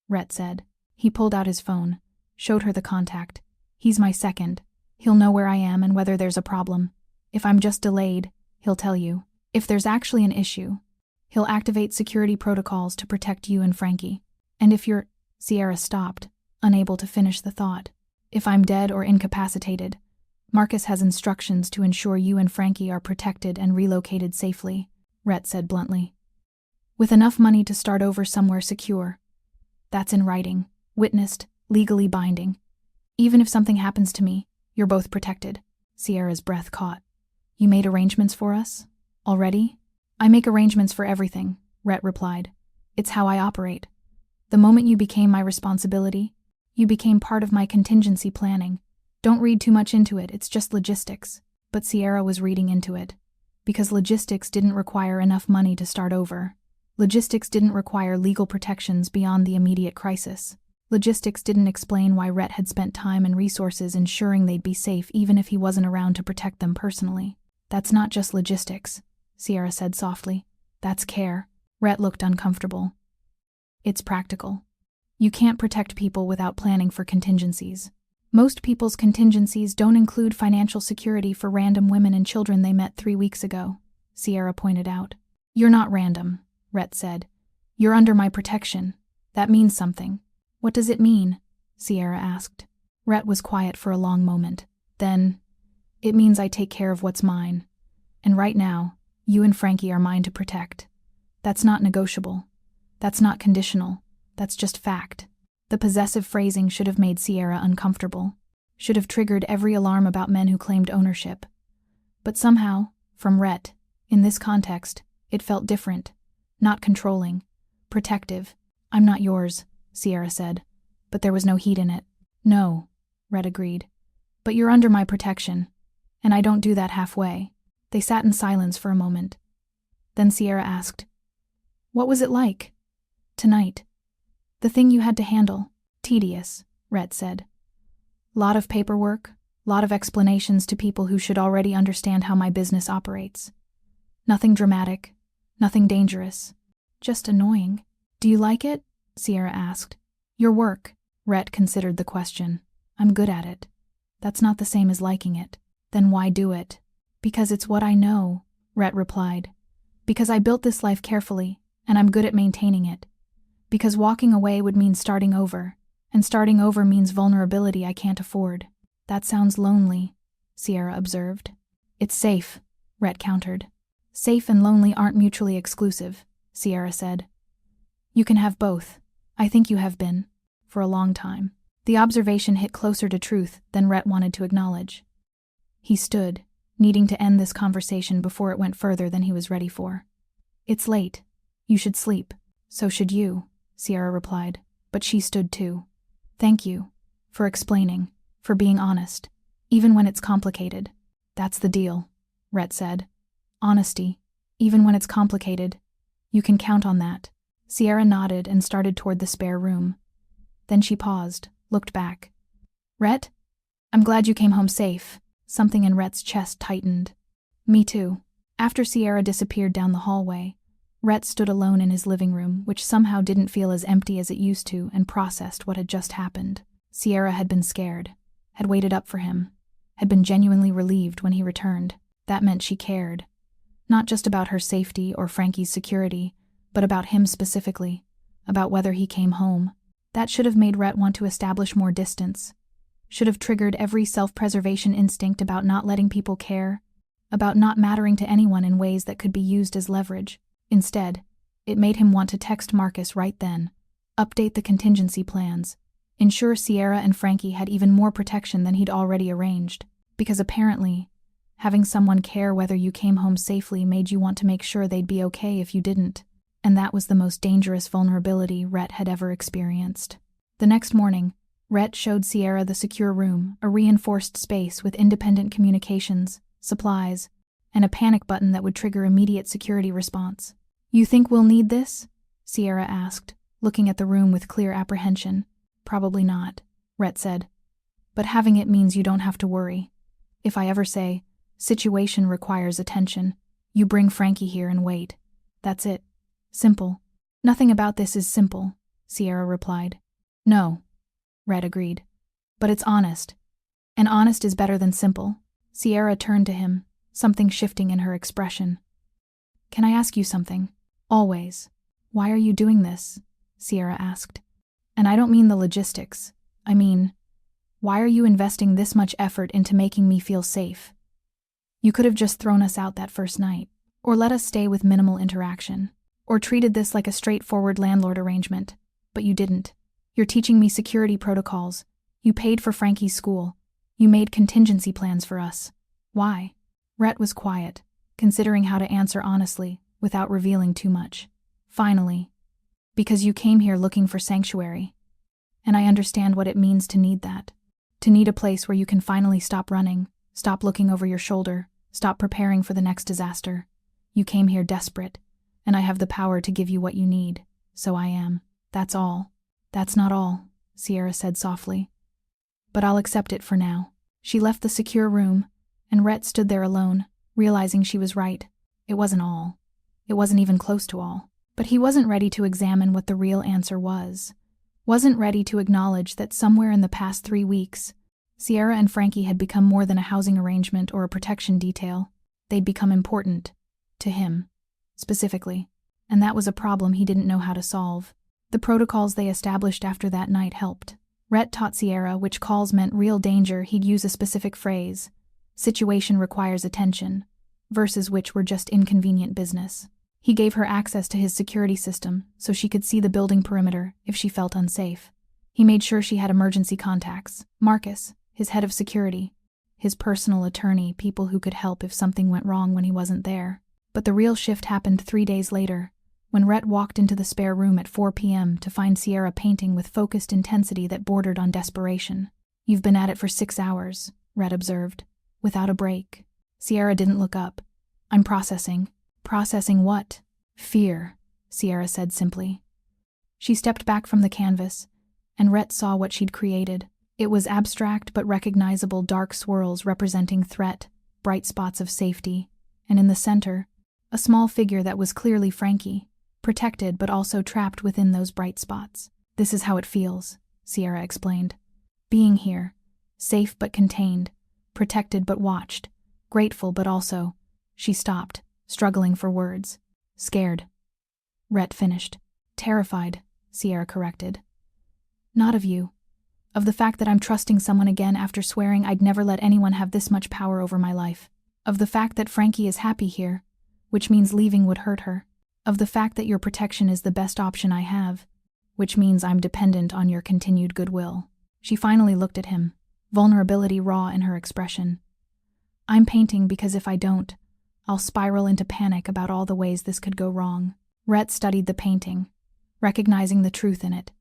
Rhett said. He pulled out his phone, showed her the contact. He's my second. He'll know where I am and whether there's a problem. If I'm just delayed, he'll tell you. If there's actually an issue, he'll activate security protocols to protect you and Frankie. And if you're... Sierra stopped, unable to finish the thought. If I'm dead or incapacitated, Marcus has instructions to ensure you and Frankie are protected and relocated safely, Rhett said bluntly. With enough money to start over somewhere secure. That's in writing, witnessed, legally binding. Even if something happens to me, you're both protected. Sierra's breath caught. You made arrangements for us? Already? I make arrangements for everything, Rhett replied. It's how I operate. The moment you became my responsibility, you became part of my contingency planning. Don't read too much into it, it's just logistics. But Sierra was reading into it. Because logistics didn't require enough money to start over. Logistics didn't require legal protections beyond the immediate crisis. Logistics didn't explain why Rhett had spent time and resources ensuring they'd be safe even if he wasn't around to protect them personally. That's not just logistics, Sierra said softly. That's care. Rhett looked uncomfortable. It's practical. You can't protect people without planning for contingencies. Most people's contingencies don't include financial security for random women and children they met 3 weeks ago, Sierra pointed out. You're not random, Rhett said. You're under my protection. That means something. What does it mean? Sierra asked. Rhett was quiet for a long moment. Then, it means I take care of what's mine. And right now, you and Frankie are mine to protect. That's not negotiable. That's not conditional. That's just fact. The possessive phrasing should have made Sierra uncomfortable, should have triggered every alarm about men who claimed ownership. But somehow, from Rhett, in this context, it felt different, not controlling, protective. I'm not yours, Sierra said, but there was no heat in it. No, Rhett agreed. But you're under my protection, and I don't do that halfway. They sat in silence for a moment. Then Sierra asked, What was it like? Tonight. The thing you had to handle. Tedious, Rhett said. Lot of paperwork, lot of explanations to people who should already understand how my business operates. Nothing dramatic, nothing dangerous. Just annoying. Do you like it? Sierra asked. Your work. Rhett considered the question. I'm good at it. That's not the same as liking it. Then why do it? Because it's what I know, Rhett replied. Because I built this life carefully, and I'm good at maintaining it. Because walking away would mean starting over, and starting over means vulnerability I can't afford. That sounds lonely, Sierra observed. It's safe, Rhett countered. Safe and lonely aren't mutually exclusive, Sierra said. You can have both. I think you have been. For a long time. The observation hit closer to truth than Rhett wanted to acknowledge. He stood, needing to end this conversation before it went further than he was ready for. It's late. You should sleep. So should you, Sierra replied, but she stood too. Thank you. For explaining. For being honest. Even when it's complicated. That's the deal, Rhett said. Honesty. Even when it's complicated. You can count on that. Sierra nodded and started toward the spare room. Then she paused, looked back. Rhett? I'm glad you came home safe. Something in Rhett's chest tightened. Me too. After Sierra disappeared down the hallway, Rhett stood alone in his living room, which somehow didn't feel as empty as it used to, and processed what had just happened. Sierra had been scared, had waited up for him, had been genuinely relieved when he returned. That meant she cared. Not just about her safety or Frankie's security, but about him specifically, about whether he came home. That should have made Rhett want to establish more distance. Should have triggered every self-preservation instinct about not letting people care, about not mattering to anyone in ways that could be used as leverage. Instead, it made him want to text Marcus right then, update the contingency plans, ensure Sierra and Frankie had even more protection than he'd already arranged, because apparently, having someone care whether you came home safely made you want to make sure they'd be okay if you didn't, and that was the most dangerous vulnerability Rhett had ever experienced. The next morning, Rhett showed Sierra the secure room, a reinforced space with independent communications, supplies, and a panic button that would trigger immediate security response. You think we'll need this? Sierra asked, looking at the room with clear apprehension. Probably not, Rhett said. But having it means you don't have to worry. If I ever say, situation requires attention, you bring Frankie here and wait. That's it. Simple. Nothing about this is simple, Sierra replied. No, Rhett agreed. But it's honest. And honest is better than simple. Sierra turned to him, something shifting in her expression. Can I ask you something? Always. Why are you doing this? Sierra asked. And I don't mean the logistics. I mean, why are you investing this much effort into making me feel safe? You could have just thrown us out that first night, or let us stay with minimal interaction, or treated this like a straightforward landlord arrangement, but you didn't. You're teaching me security protocols. You paid for Frankie's school. You made contingency plans for us. Why? Rhett was quiet, considering how to answer honestly, without revealing too much. Finally, because you came here looking for sanctuary. And I understand what it means to need that. To need a place where you can finally stop running, stop looking over your shoulder, stop preparing for the next disaster. You came here desperate, and I have the power to give you what you need, so I am. That's all. That's not all, Sierra said softly. But I'll accept it for now. She left the secure room, and Rhett stood there alone, realizing she was right. It wasn't all. It wasn't even close to all. But he wasn't ready to examine what the real answer was. Wasn't ready to acknowledge that somewhere in the past 3 weeks, Sierra and Frankie had become more than a housing arrangement or a protection detail. They'd become important. To him. Specifically. And that was a problem he didn't know how to solve. The protocols they established after that night helped. Rhett taught Sierra which calls meant real danger, he'd use a specific phrase. Situation requires attention. Versus which were just inconvenient business. He gave her access to his security system so she could see the building perimeter if she felt unsafe. He made sure she had emergency contacts. Marcus, his head of security. His personal attorney, people who could help if something went wrong when he wasn't there. But the real shift happened 3 days later, when Rhett walked into the spare room at 4 p.m. to find Sierra painting with focused intensity that bordered on desperation. You've been at it for 6 hours, Rhett observed, without a break. Sierra didn't look up. I'm processing. Processing what? Fear, Sierra said simply. She stepped back from the canvas, and Rhett saw what she'd created. It was abstract but recognizable dark swirls representing threat, bright spots of safety, and in the center, a small figure that was clearly Frankie, protected but also trapped within those bright spots. This is how it feels, Sierra explained. Being here, safe but contained, protected but watched, grateful but also. She stopped, struggling for words. Scared. Rhett finished. Terrified, Sierra corrected. Not of you. Of the fact that I'm trusting someone again after swearing I'd never let anyone have this much power over my life. Of the fact that Frankie is happy here, which means leaving would hurt her. Of the fact that your protection is the best option I have, which means I'm dependent on your continued goodwill. She finally looked at him, vulnerability raw in her expression. I'm painting because if I don't, I'll spiral into panic about all the ways this could go wrong. Rhett studied the painting, recognizing the truth in it,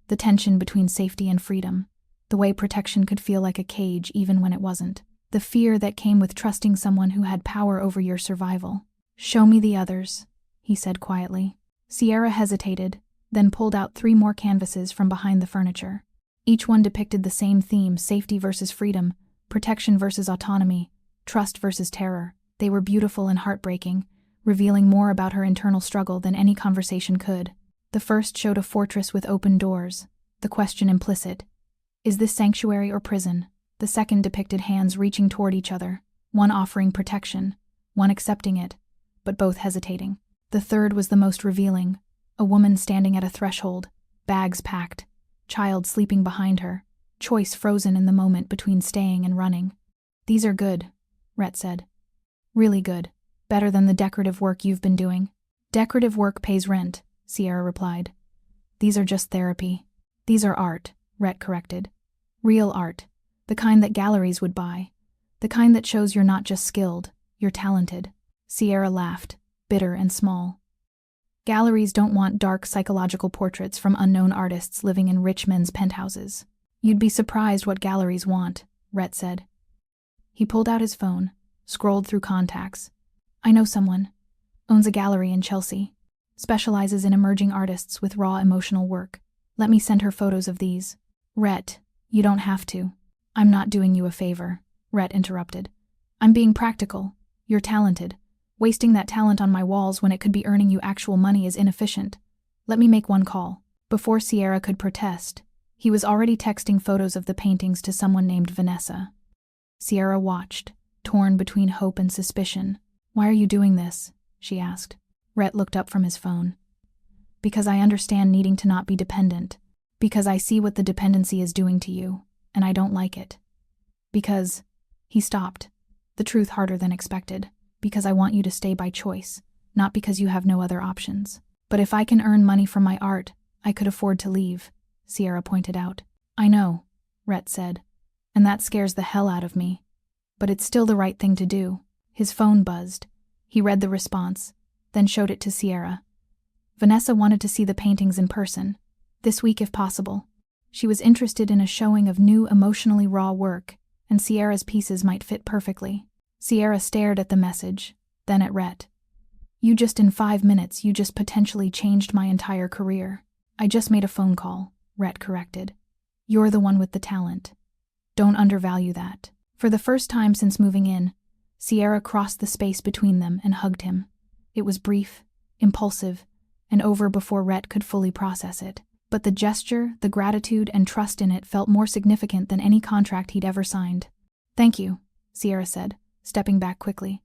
the tension between safety and freedom, the way protection could feel like a cage even when it wasn't, the fear that came with trusting someone who had power over your survival. Show me the others, he said quietly. Sierra hesitated, then pulled out 3 more canvases from behind the furniture. Each one depicted the same theme: safety versus freedom, protection versus autonomy, trust versus terror. They were beautiful and heartbreaking, revealing more about her internal struggle than any conversation could. The first showed a fortress with open doors, the question implicit: is this sanctuary or prison? The second depicted hands reaching toward each other, one offering protection, one accepting it, but both hesitating. The third was the most revealing: a woman standing at a threshold, bags packed, child sleeping behind her, choice frozen in the moment between staying and running. These are good, Rhett said. Really good. Better than the decorative work you've been doing. Decorative work pays rent, Sierra replied. These are just therapy. These are art, Rhett corrected. Real art. The kind that galleries would buy. The kind that shows you're not just skilled, you're talented. Sierra laughed, bitter and small. Galleries don't want dark psychological portraits from unknown artists living in rich men's penthouses. You'd be surprised what galleries want, Rhett said. He pulled out his phone, scrolled through contacts. I know someone. Owns a gallery in Chelsea. Specializes in emerging artists with raw emotional work. Let me send her photos of these. Rhett, you don't have to. I'm not doing you a favor, Rhett interrupted. I'm being practical. You're talented. Wasting that talent on my walls when it could be earning you actual money is inefficient. Let me make one call. Before Sierra could protest, he was already texting photos of the paintings to someone named Vanessa. Sierra watched, torn between hope and suspicion. Why are you doing this? She asked. Rhett looked up from his phone. Because I understand needing to not be dependent. Because I see what the dependency is doing to you, and I don't like it. Because... He stopped, the truth harder than expected. Because I want you to stay by choice, not because you have no other options. But if I can earn money from my art, I could afford to leave, Sierra pointed out. I know, Rhett said, and that scares the hell out of me. But it's still the right thing to do. His phone buzzed. He read the response, then showed it to Sierra. Vanessa wanted to see the paintings in person, this week if possible. She was interested in a showing of new emotionally raw work, and Sierra's pieces might fit perfectly. Sierra stared at the message, then at Rhett. In 5 minutes, you just potentially changed my entire career. I just made a phone call, Rhett corrected. You're the one with the talent. Don't undervalue that. For the first time since moving in, Sierra crossed the space between them and hugged him. It was brief, impulsive, and over before Rhett could fully process it. But the gesture, the gratitude, and trust in it felt more significant than any contract he'd ever signed. Thank you, Sierra said, stepping back quickly.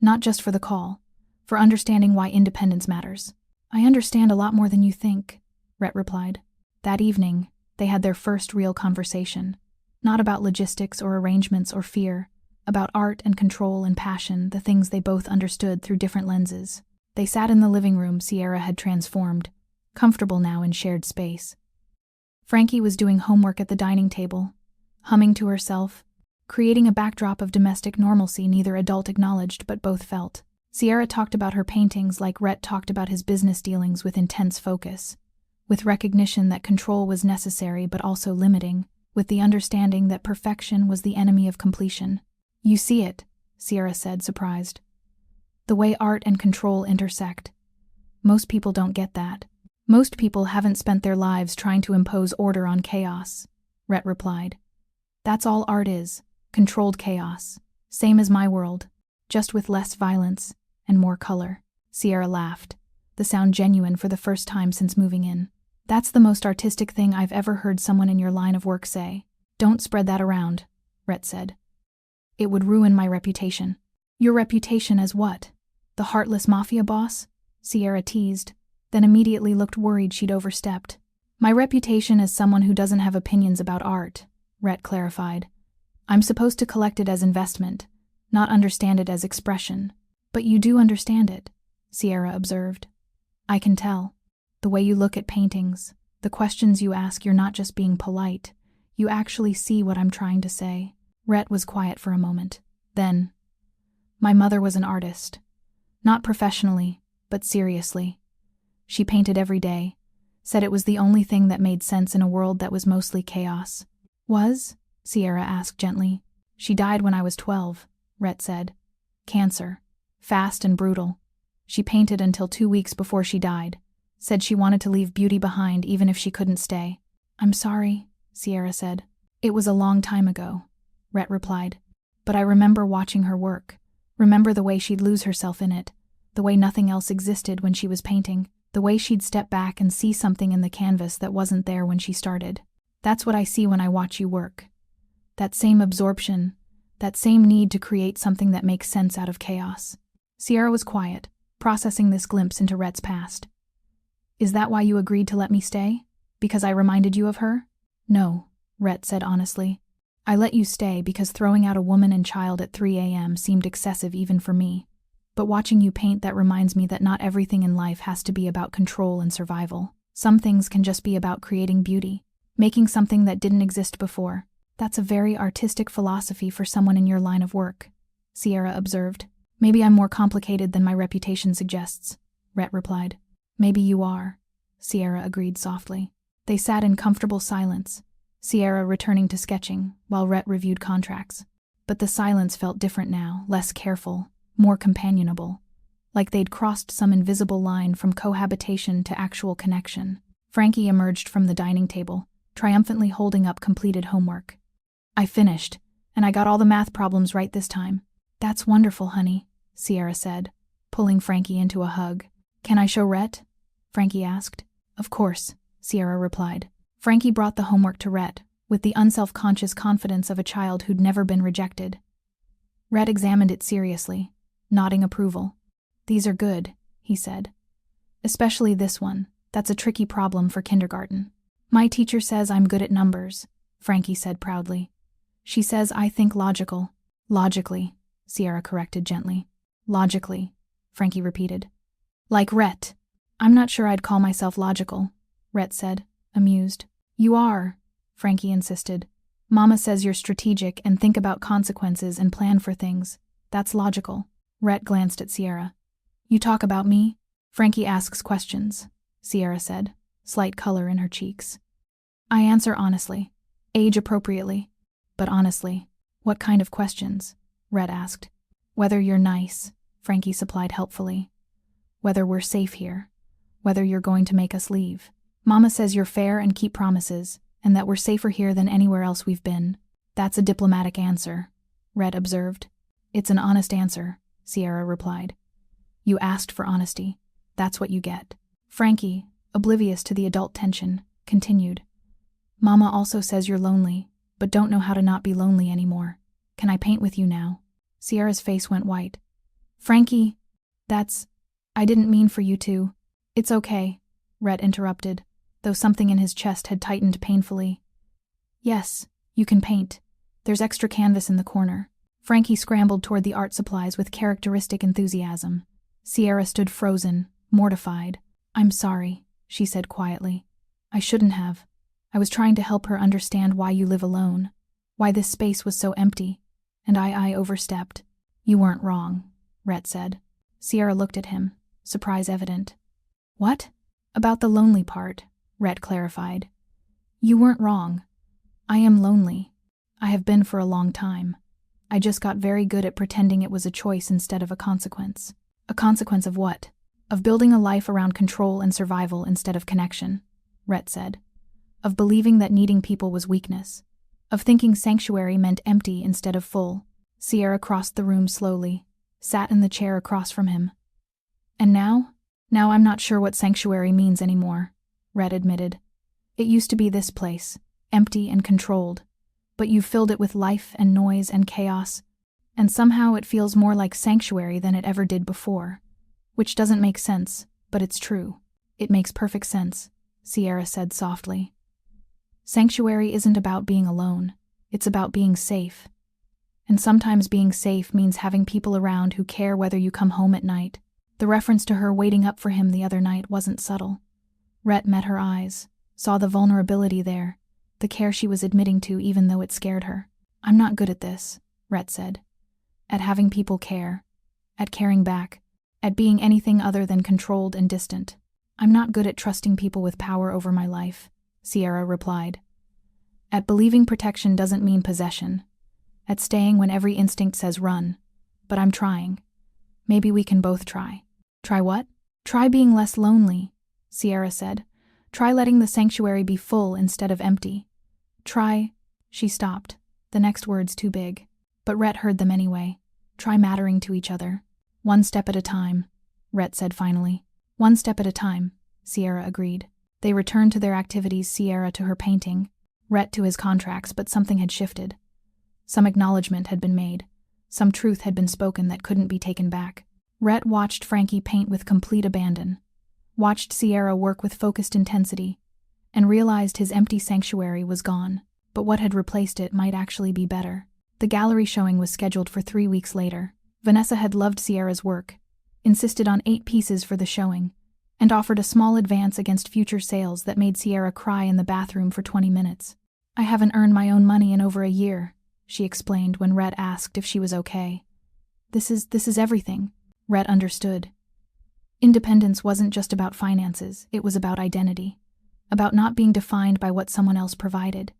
Not just for the call, for understanding why independence matters. I understand a lot more than you think, Rhett replied. That evening, they had their first real conversation. Not about logistics or arrangements or fear, about art and control and passion, the things they both understood through different lenses. They sat in the living room Sierra had transformed, comfortable now in shared space. Frankie was doing homework at the dining table, humming to herself, creating a backdrop of domestic normalcy neither adult acknowledged but both felt. Sierra talked about her paintings like Rhett talked about his business dealings with intense focus, with recognition that control was necessary but also limiting, with the understanding that perfection was the enemy of completion. You see it, Sierra said, surprised. The way art and control intersect. Most people don't get that. Most people haven't spent their lives trying to impose order on chaos, Rhett replied. That's all art is, controlled chaos. Same as my world, just with less violence and more color. Sierra laughed, the sound genuine for the first time since moving in. That's the most artistic thing I've ever heard someone in your line of work say. Don't spread that around, Rhett said. It would ruin my reputation. Your reputation as what? The heartless mafia boss? Sierra teased, then immediately looked worried she'd overstepped. My reputation as someone who doesn't have opinions about art, Rhett clarified. I'm supposed to collect it as investment, not understand it as expression. But you do understand it, Sierra observed. I can tell. The way you look at paintings, the questions you ask, you're not just being polite. You actually see what I'm trying to say. Rhett was quiet for a moment. Then, my mother was an artist. Not professionally, but seriously. She painted every day, said it was the only thing that made sense in a world that was mostly chaos. Was? Sierra asked gently. She died when I was 12, Rhett said. Cancer. Fast and brutal. She painted until 2 weeks before she died. Said she wanted to leave beauty behind even if she couldn't stay. I'm sorry, Sierra said. It was a long time ago, Rhett replied. But I remember watching her work. Remember the way she'd lose herself in it. The way nothing else existed when she was painting. The way she'd step back and see something in the canvas that wasn't there when she started. That's what I see when I watch you work. That same absorption, that same need to create something that makes sense out of chaos. Sierra was quiet, processing this glimpse into Rhett's past. Is that why you agreed to let me stay? Because I reminded you of her? No, Rhett said honestly. I let you stay because throwing out a woman and child at 3 a.m. seemed excessive even for me. But watching you paint, that reminds me that not everything in life has to be about control and survival. Some things can just be about creating beauty, making something that didn't exist before. That's a very artistic philosophy for someone in your line of work, Sierra observed. Maybe I'm more complicated than my reputation suggests, Rhett replied. Maybe you are, Sierra agreed softly. They sat in comfortable silence, Sierra returning to sketching while Rhett reviewed contracts. But the silence felt different now, less careful, more companionable, like they'd crossed some invisible line from cohabitation to actual connection. Frankie emerged from the dining table, triumphantly holding up completed homework. I finished, and I got all the math problems right this time. That's wonderful, honey, Sierra said, pulling Frankie into a hug. Can I show Rhett? Frankie asked. Of course, Sierra replied. Frankie brought the homework to Rhett, with the unself-conscious confidence of a child who'd never been rejected. Rhett examined it seriously, nodding approval. These are good, he said. Especially this one. That's a tricky problem for kindergarten. My teacher says I'm good at numbers, Frankie said proudly. She says I think logical. Logically, Sierra corrected gently. Logically, Frankie repeated. Like Rhett. I'm not sure I'd call myself logical, Rhett said, amused. You are, Frankie insisted. Mama says you're strategic and think about consequences and plan for things. That's logical. Rhett glanced at Sierra. You talk about me? Frankie asks questions, Sierra said, slight color in her cheeks. I answer honestly, age appropriately. But honestly, what kind of questions? Rhett asked. Whether you're nice, Frankie supplied helpfully. Whether we're safe here. Whether you're going to make us leave. Mama says you're fair and keep promises, and that we're safer here than anywhere else we've been. That's a diplomatic answer, Rhett observed. It's an honest answer, Sierra replied. You asked for honesty. That's what you get. Frankie, oblivious to the adult tension, continued. Mama also says you're lonely, but don't know how to not be lonely anymore. Can I paint with you now? Sierra's face went white. Frankie, I didn't mean for you to. It's okay, Rhett interrupted, though something in his chest had tightened painfully. Yes, you can paint. There's extra canvas in the corner. Frankie scrambled toward the art supplies with characteristic enthusiasm. Sierra stood frozen, mortified. I'm sorry, she said quietly. I shouldn't have. I was trying to help her understand why you live alone, why this space was so empty, and I overstepped. You weren't wrong, Rhett said. Sierra looked at him, surprise evident. What? About the lonely part, Rhett clarified. You weren't wrong. I am lonely. I have been for a long time. I just got very good at pretending it was a choice instead of a consequence. A consequence of what? Of building a life around control and survival instead of connection, Rhett said. Of believing that needing people was weakness. Of thinking sanctuary meant empty instead of full. Sierra crossed the room slowly, sat in the chair across from him. And now? Now I'm not sure what sanctuary means anymore, Rhett admitted. It used to be this place, empty and controlled. But you've filled it with life and noise and chaos, and somehow it feels more like sanctuary than it ever did before. Which doesn't make sense, but it's true. It makes perfect sense, Sierra said softly. Sanctuary isn't about being alone. It's about being safe. And sometimes being safe means having people around who care whether you come home at night. The reference to her waiting up for him the other night wasn't subtle. Rhett met her eyes, saw the vulnerability there, the care she was admitting to even though it scared her. "I'm not good at this," Rhett said. "At having people care. At caring back. At being anything other than controlled and distant. I'm not good at trusting people with power over my life," Sierra replied. "At believing protection doesn't mean possession. At staying when every instinct says run. But I'm trying. Maybe we can both try." "Try what?" "Try being less lonely," Sierra said. "Try letting the sanctuary be full instead of empty. Try—" She stopped, the next words too big. But Rhett heard them anyway. "Try mattering to each other. One step at a time," Rhett said finally. "One step at a time," Sierra agreed. They returned to their activities, Sierra to her painting, Rhett to his contracts, but something had shifted. Some acknowledgement had been made. Some truth had been spoken that couldn't be taken back. Rhett watched Frankie paint with complete abandon, watched Sierra work with focused intensity, and realized his empty sanctuary was gone. But what had replaced it might actually be better. The gallery showing was scheduled for 3 weeks later. Vanessa had loved Sierra's work, insisted on 8 pieces for the showing, and offered a small advance against future sales that made Sierra cry in the bathroom for 20 minutes. "I haven't earned my own money in over a year," she explained when Rhett asked if she was okay. This is everything." Rhett understood. Independence wasn't just about finances, it was about identity. About not being defined by what someone else provided.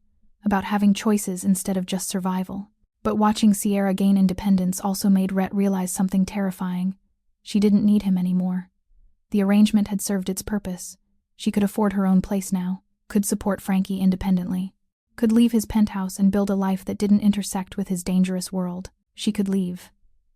About having choices instead of just survival. But watching Sierra gain independence also made Rhett realize something terrifying. She didn't need him anymore. The arrangement had served its purpose. She could afford her own place now, could support Frankie independently, could leave his penthouse and build a life that didn't intersect with his dangerous world. She could leave.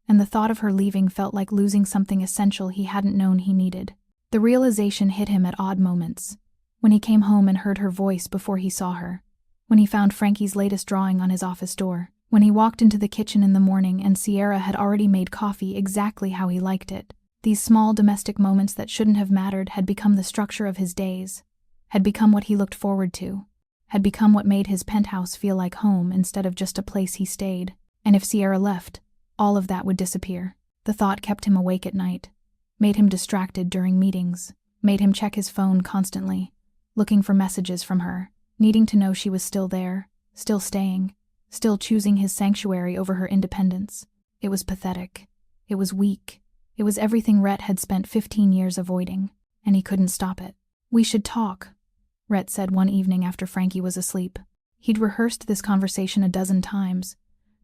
And the thought of her leaving felt like losing something essential he hadn't known he needed. The realization hit him at odd moments. When he came home and heard her voice before he saw her. When he found Frankie's latest drawing on his office door. When he walked into the kitchen in the morning and Sierra had already made coffee exactly how he liked it. These small domestic moments that shouldn't have mattered had become the structure of his days. Had become what he looked forward to. Had become what made his penthouse feel like home instead of just a place he stayed. And if Sierra left, all of that would disappear. The thought kept him awake at night, made him distracted during meetings, made him check his phone constantly, looking for messages from her, needing to know she was still there, still staying, still choosing his sanctuary over her independence. It was pathetic. It was weak. It was everything Rhett had spent 15 years avoiding, and he couldn't stop it. "We should talk," Rhett said one evening after Frankie was asleep. He'd rehearsed this conversation a dozen times,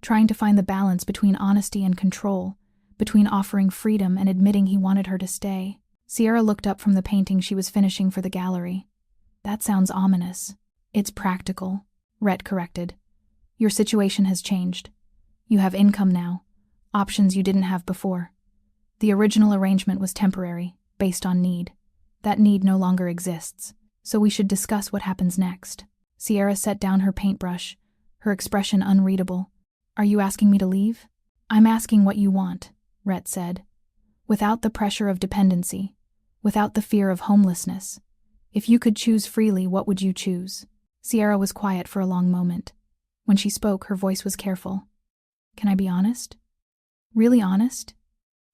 trying to find the balance between honesty and control, between offering freedom and admitting he wanted her to stay. Sierra looked up from the painting she was finishing for the gallery. "That sounds ominous." "It's practical," Rhett corrected. "Your situation has changed. You have income now, options you didn't have before. The original arrangement was temporary, based on need. That need no longer exists, so we should discuss what happens next." Sierra set down her paintbrush, her expression unreadable. "Are you asking me to leave?" "I'm asking what you want," Rhett said. "Without the pressure of dependency, without the fear of homelessness. If you could choose freely, what would you choose?" Sierra was quiet for a long moment. When she spoke, her voice was careful. "Can I be honest? Really honest?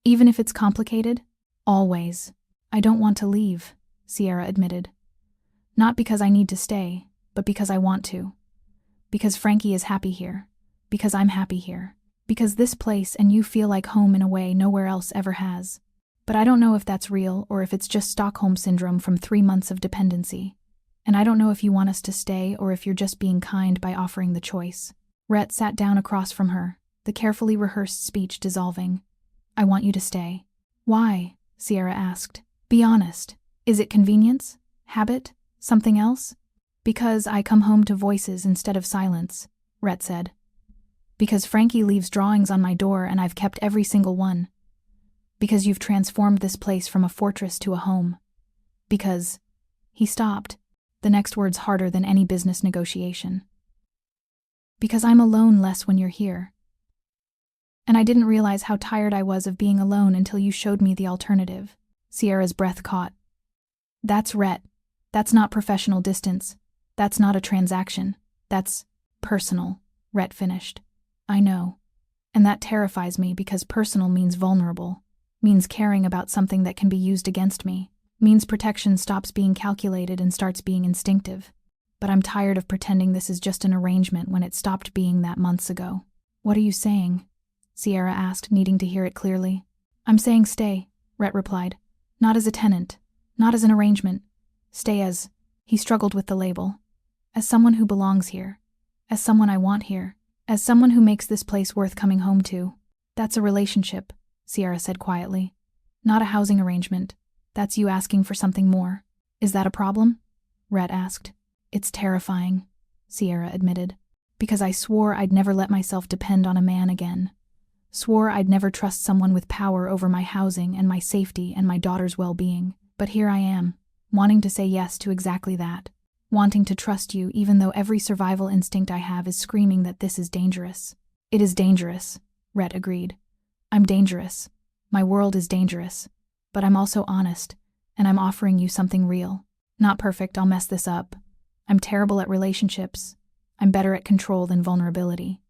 Even if it's complicated?" "Always. I don't want to leave," Sierra admitted. "Not because I need to stay, but because I want to. Because Frankie is happy here. Because I'm happy here. Because this place and you feel like home in a way nowhere else ever has. But I don't know if that's real or if it's just Stockholm Syndrome from 3 months of dependency. And I don't know if you want us to stay or if you're just being kind by offering the choice." Rhett sat down across from her, the carefully rehearsed speech dissolving. "I want you to stay." "Why?" Sierra asked. "Be honest. Is it convenience? Habit? Something else?" "Because I come home to voices instead of silence," Rhett said. "Because Frankie leaves drawings on my door and I've kept every single one. Because you've transformed this place from a fortress to a home. Because—" He stopped, the next words harder than any business negotiation. "Because I'm alone less when you're here. And I didn't realize how tired I was of being alone until you showed me the alternative." Sierra's breath caught. "That's Rhett. That's not professional distance. That's not a transaction. That's personal," Rhett finished. "I know. And that terrifies me because personal means vulnerable, means caring about something that can be used against me, means protection stops being calculated and starts being instinctive. But I'm tired of pretending this is just an arrangement when it stopped being that months ago. What are you saying? Sierra asked, needing to hear it clearly. I'm saying stay, Rhett replied. Not as a tenant, not as an arrangement. Stay as, he struggled with the label, as someone who belongs here, as someone I want here, as someone who makes this place worth coming home to. That's a relationship, Sierra said quietly. Not a housing arrangement. That's you asking for something more. Is that a problem? Rhett asked. It's terrifying, Sierra admitted, because I swore I'd never let myself depend on a man again. Swore I'd never trust someone with power over my housing and my safety and my daughter's well-being. But here I am, wanting to say yes to exactly that. Wanting to trust you even though every survival instinct I have is screaming that this is dangerous. It is dangerous, Rhett agreed. I'm dangerous. My world is dangerous. But I'm also honest, and I'm offering you something real. Not perfect, I'll mess this up. I'm terrible at relationships. I'm better at control than vulnerability.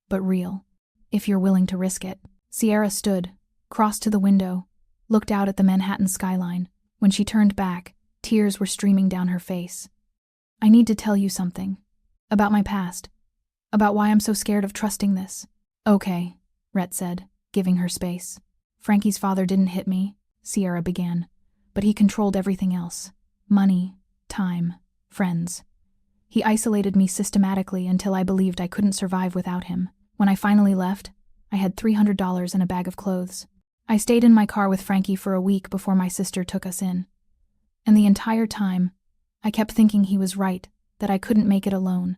But real. If you're willing to risk it. Sierra stood, crossed to the window, looked out at the Manhattan skyline. When she turned back, tears were streaming down her face. I need to tell you something. About my past. About why I'm so scared of trusting this. Okay, Rhett said, giving her space. Frankie's father didn't hit me, Sierra began, but he controlled everything else. Money, time, friends. He isolated me systematically until I believed I couldn't survive without him. When I finally left, I had $300 and a bag of clothes. I stayed in my car with Frankie for a week before my sister took us in. And the entire time, I kept thinking he was right, that I couldn't make it alone,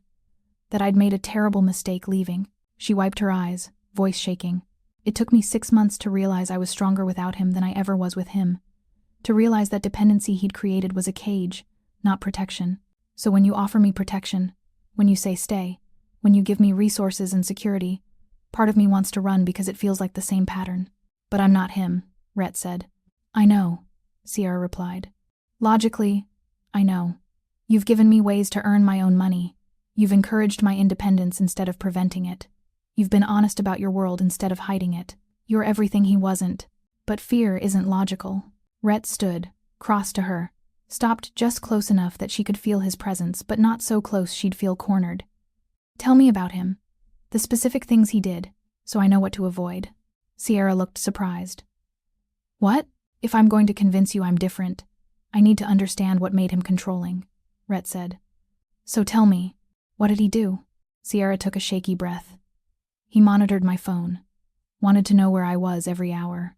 that I'd made a terrible mistake leaving. She wiped her eyes, voice shaking. It took me 6 months to realize I was stronger without him than I ever was with him, to realize that dependency he'd created was a cage, not protection. So when you offer me protection, when you say stay, when you give me resources and security, part of me wants to run because it feels like the same pattern. But I'm not him, Rhett said. I know, Sierra replied. Logically, I know. You've given me ways to earn my own money. You've encouraged my independence instead of preventing it. You've been honest about your world instead of hiding it. You're everything he wasn't. But fear isn't logical. Rhett stood, crossed to her, stopped just close enough that she could feel his presence, but not so close she'd feel cornered. Tell me about him. The specific things he did, so I know what to avoid. Sierra looked surprised. What? If I'm going to convince you I'm different, I need to understand what made him controlling, Rhett said. So tell me, what did he do? Sierra took a shaky breath. He monitored my phone, wanted to know where I was every hour.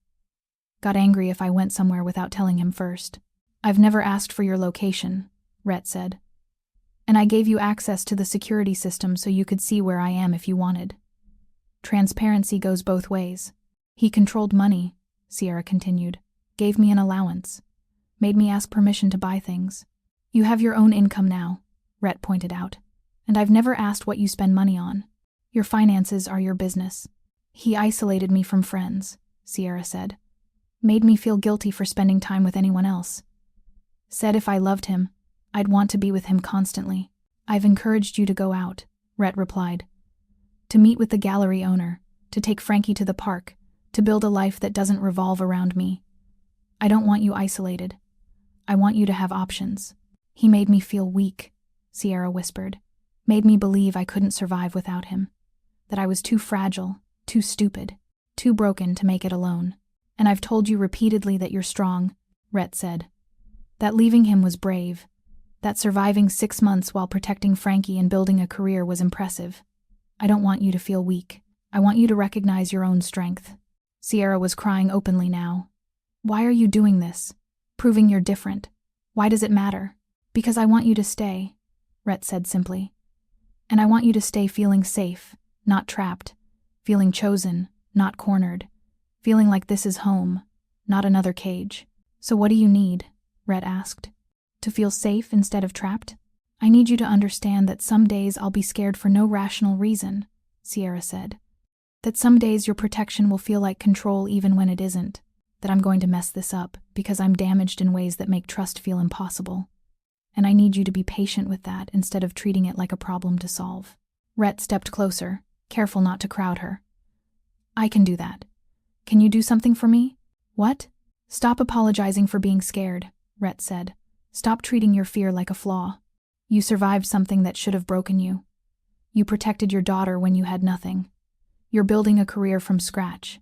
Got angry if I went somewhere without telling him first. I've never asked for your location, Rhett said. And I gave you access to the security system so you could see where I am if you wanted. Transparency goes both ways. He controlled money, Sierra continued, gave me an allowance, made me ask permission to buy things. You have your own income now, Rhett pointed out, and I've never asked what you spend money on. Your finances are your business. He isolated me from friends, Sierra said. Made me feel guilty for spending time with anyone else. Said if I loved him, I'd want to be with him constantly. I've encouraged you to go out, Rhett replied. To meet with the gallery owner, to take Frankie to the park, to build a life that doesn't revolve around me. I don't want you isolated. I want you to have options. He made me feel weak, Sierra whispered. Made me believe I couldn't survive without him. That I was too fragile, too stupid, too broken to make it alone. And I've told you repeatedly that you're strong, Rhett said. That leaving him was brave. That surviving 6 months while protecting Frankie and building a career was impressive. I don't want you to feel weak. I want you to recognize your own strength. Sierra was crying openly now. Why are you doing this? Proving you're different. Why does it matter? Because I want you to stay, Rhett said simply. And I want you to stay feeling safe, not trapped. Feeling chosen, not cornered. Feeling like this is home, not another cage. So what do you need? Rhett asked. To feel safe instead of trapped? I need you to understand that some days I'll be scared for no rational reason, Sierra said. That some days your protection will feel like control even when it isn't. That I'm going to mess this up because I'm damaged in ways that make trust feel impossible. And I need you to be patient with that instead of treating it like a problem to solve. Rhett stepped closer, careful not to crowd her. I can do that. Can you do something for me? What? Stop apologizing for being scared, Rhett said. Stop treating your fear like a flaw. You survived something that should have broken you. You protected your daughter when you had nothing. You're building a career from scratch.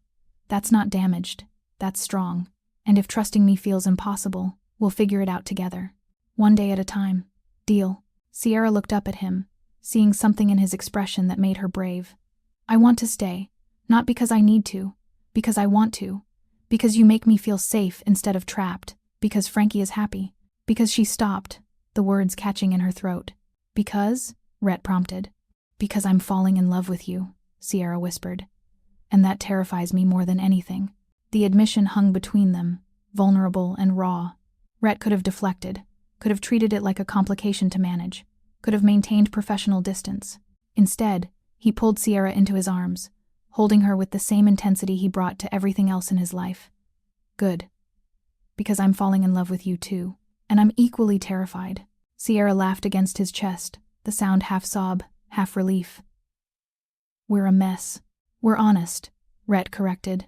That's not damaged. That's strong. And if trusting me feels impossible, we'll figure it out together. One day at a time. Deal. Sierra looked up at him, seeing something in his expression that made her brave. I want to stay, not because I need to, because I want to, because you make me feel safe instead of trapped, because Frankie is happy, because she stopped, the words catching in her throat. Because? Rhett prompted. Because I'm falling in love with you, Sierra whispered. And that terrifies me more than anything. The admission hung between them, vulnerable and raw. Rhett could have deflected, could have treated it like a complication to manage, could have maintained professional distance. Instead, he pulled Sierra into his arms, holding her with the same intensity he brought to everything else in his life. Good. Because I'm falling in love with you too, and I'm equally terrified. Sierra laughed against his chest, the sound half sob, half relief. We're a mess. We're honest, Rhett corrected.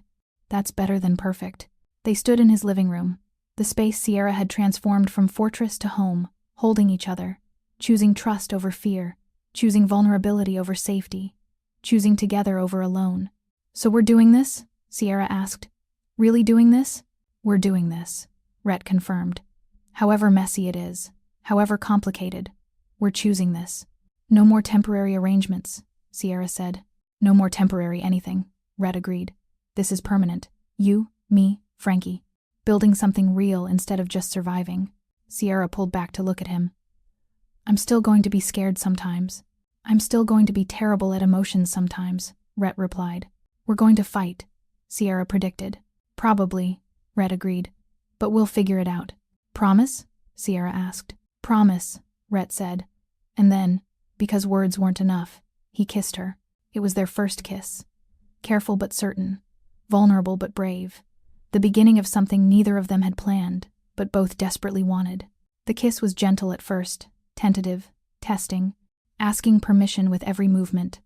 That's better than perfect. They stood in his living room, the space Sierra had transformed from fortress to home, holding each other, choosing trust over fear, choosing vulnerability over safety, choosing together over alone. So we're doing this? Sierra asked. Really doing this? We're doing this, Rhett confirmed. However messy it is, however complicated, we're choosing this. No more temporary arrangements, Sierra said. No more temporary anything, Rhett agreed. This is permanent. You, me, Frankie. Building something real instead of just surviving. Sierra pulled back to look at him. I'm still going to be scared sometimes. I'm still going to be terrible at emotions sometimes, Rhett replied. We're going to fight, Sierra predicted. Probably, Rhett agreed. But we'll figure it out. Promise? Sierra asked. Promise, Rhett said. And then, because words weren't enough, he kissed her. It was their first kiss. Careful but certain. Vulnerable but brave. The beginning of something neither of them had planned, but both desperately wanted. The kiss was gentle at first, tentative, testing, asking permission with every movement.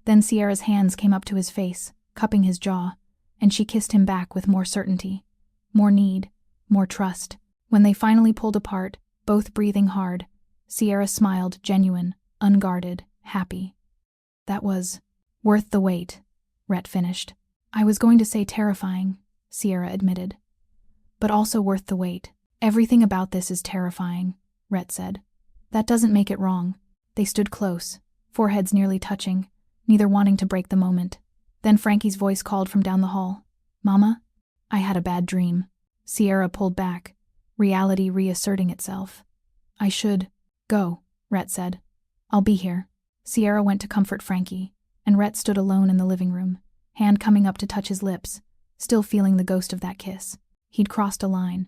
Then Sierra's hands came up to his face, cupping his jaw, and she kissed him back with more certainty, more need, more trust. When they finally pulled apart, both breathing hard, Sierra smiled, genuine, unguarded, happy. That was worth the wait, Rhett finished. I was going to say terrifying, Sierra admitted. But also worth the wait. Everything about this is terrifying, Rhett said. That doesn't make it wrong. They stood close, foreheads nearly touching, neither wanting to break the moment. Then Frankie's voice called from down the hall. Mama? I had a bad dream. Sierra pulled back, reality reasserting itself. I should go, Rhett said. I'll be here. Sierra went to comfort Frankie, and Rhett stood alone in the living room, hand coming up to touch his lips, still feeling the ghost of that kiss. He'd crossed a line,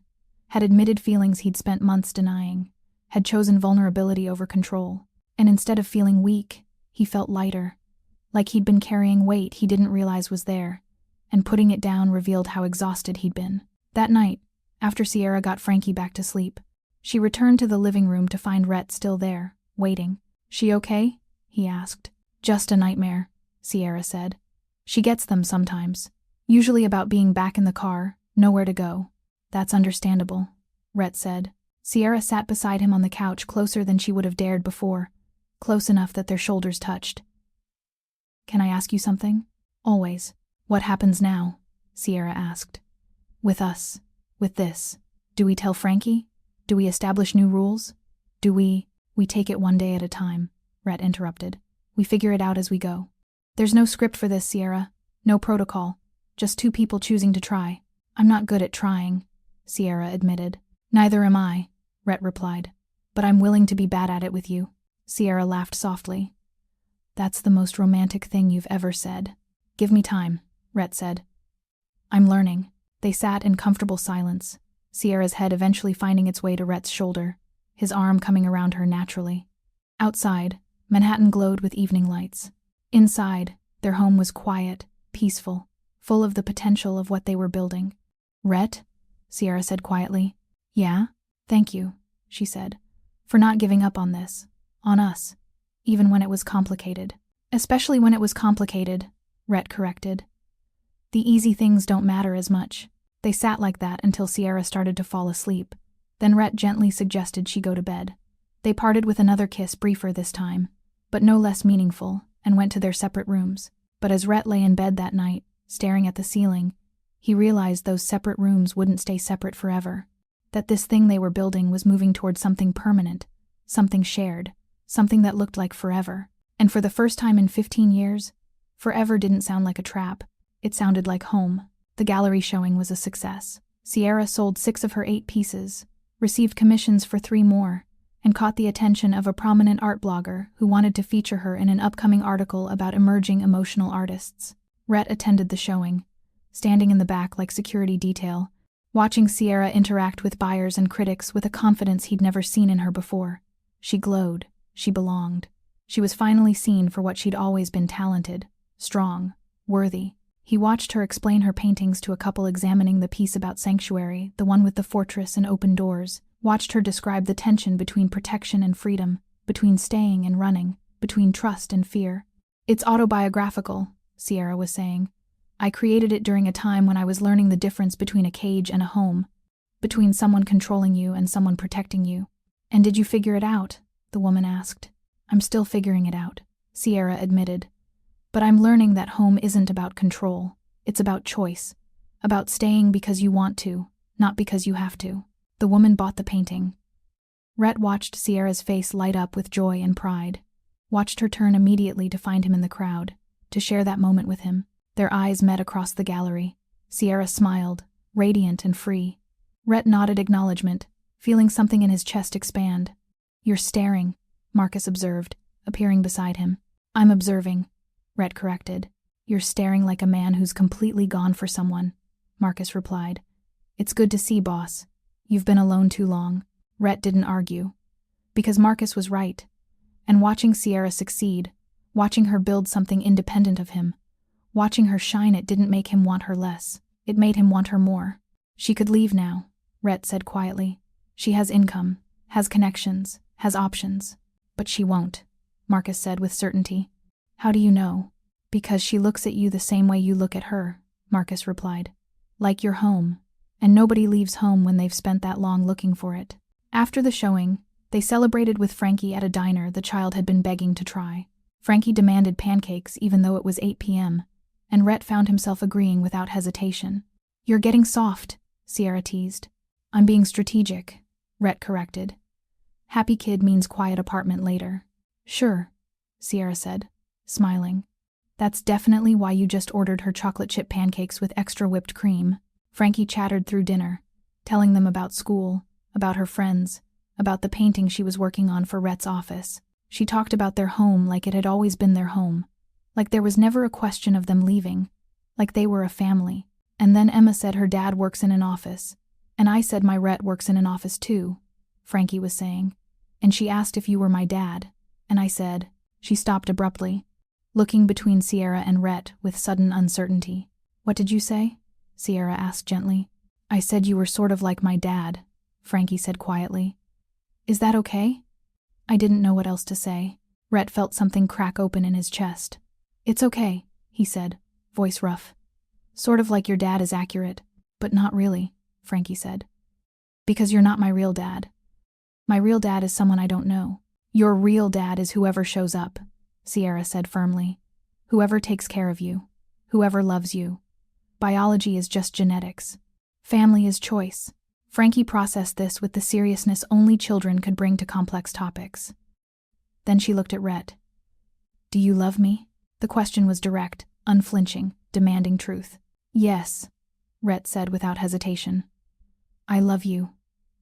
had admitted feelings he'd spent months denying, had chosen vulnerability over control, and instead of feeling weak, he felt lighter, like he'd been carrying weight he didn't realize was there, and putting it down revealed how exhausted he'd been. That night, after Sierra got Frankie back to sleep, she returned to the living room to find Rhett still there, waiting. She okay? He asked. Just a nightmare, Sierra said. She gets them sometimes, usually about being back in the car, nowhere to go. That's understandable, Rhett said. Sierra sat beside him on the couch closer than she would have dared before, close enough that their shoulders touched. Can I ask you something? Always. What happens now? Sierra asked. With us. With this. Do we tell Frankie? Do we establish new rules? Do we take it one day at a time, Rhett interrupted. We figure it out as we go. There's no script for this, Sierra. No protocol. Just two people choosing to try. I'm not good at trying, Sierra admitted. Neither am I, Rhett replied. But I'm willing to be bad at it with you. Sierra laughed softly. That's the most romantic thing you've ever said. Give me time, Rhett said. I'm learning. They sat in comfortable silence, Sierra's head eventually finding its way to Rhett's shoulder, his arm coming around her naturally. Outside, Manhattan glowed with evening lights. Inside, their home was quiet, peaceful, full of the potential of what they were building. Rhett? Sierra said quietly. Yeah? Thank you, she said, for not giving up on this, on us, even when it was complicated. Especially when it was complicated, Rhett corrected. The easy things don't matter as much. They sat like that until Sierra started to fall asleep. Then Rhett gently suggested she go to bed. They parted with another kiss, briefer this time, but no less meaningful, and went to their separate rooms. But as Rhett lay in bed that night, staring at the ceiling, he realized those separate rooms wouldn't stay separate forever. That this thing they were building was moving towards something permanent, something shared, something that looked like forever. And for the first time in 15 years, forever didn't sound like a trap. It sounded like home. The gallery showing was a success. Sierra sold 6 of her 8 pieces, received commissions for 3 more, and caught the attention of a prominent art blogger who wanted to feature her in an upcoming article about emerging emotional artists. Rhett attended the showing, standing in the back like security detail, watching Sierra interact with buyers and critics with a confidence he'd never seen in her before. She glowed. She belonged. She was finally seen for what she'd always been: talented, strong, worthy. He watched her explain her paintings to a couple examining the piece about Sanctuary, the one with the fortress and open doors. Watched her describe the tension between protection and freedom, between staying and running, between trust and fear. It's autobiographical, Sierra was saying. I created it during a time when I was learning the difference between a cage and a home, between someone controlling you and someone protecting you. And did you figure it out? The woman asked. I'm still figuring it out, Sierra admitted. But I'm learning that home isn't about control. It's about choice, about staying because you want to, not because you have to. The woman bought the painting. Rhett watched Sierra's face light up with joy and pride, watched her turn immediately to find him in the crowd, to share that moment with him. Their eyes met across the gallery. Sierra smiled, radiant and free. Rhett nodded acknowledgement, feeling something in his chest expand. You're staring, Marcus observed, appearing beside him. I'm observing, Rhett corrected. You're staring like a man who's completely gone for someone, Marcus replied. It's good to see, boss. You've been alone too long. Rhett didn't argue, because Marcus was right. And watching Sierra succeed, watching her build something independent of him, watching her shine, it didn't make him want her less. It made him want her more. She could leave now, Rhett said quietly. She has income, has connections, has options. But she won't, Marcus said with certainty. How do you know? Because she looks at you the same way you look at her, Marcus replied. Like your home. And nobody leaves home when they've spent that long looking for it. After the showing, they celebrated with Frankie at a diner the child had been begging to try. Frankie demanded pancakes even though it was 8 p.m., and Rhett found himself agreeing without hesitation. You're getting soft, Sierra teased. I'm being strategic, Rhett corrected. Happy kid means quiet apartment later. Sure, Sierra said, smiling. That's definitely why you just ordered her chocolate chip pancakes with extra whipped cream. Frankie chattered through dinner, telling them about school, about her friends, about the painting she was working on for Rhett's office. She talked about their home like it had always been their home, like there was never a question of them leaving, like they were a family. And then Emma said her dad works in an office, and I said my Rhett works in an office too, Frankie was saying. And she asked if you were my dad, and I said. She stopped abruptly, looking between Sierra and Rhett with sudden uncertainty. What did you say? Sierra asked gently. I said you were sort of like my dad, Frankie said quietly. Is that okay? I didn't know what else to say. Rhett felt something crack open in his chest. It's okay, he said, voice rough. Sort of like your dad is accurate, but not really, Frankie said. Because you're not my real dad. My real dad is someone I don't know. Your real dad is whoever shows up, Sierra said firmly. Whoever takes care of you. Whoever loves you. Biology is just genetics. Family is choice. Frankie processed this with the seriousness only children could bring to complex topics. Then she looked at Rhett. Do you love me? The question was direct, unflinching, demanding truth. Yes, Rhett said without hesitation. I love you.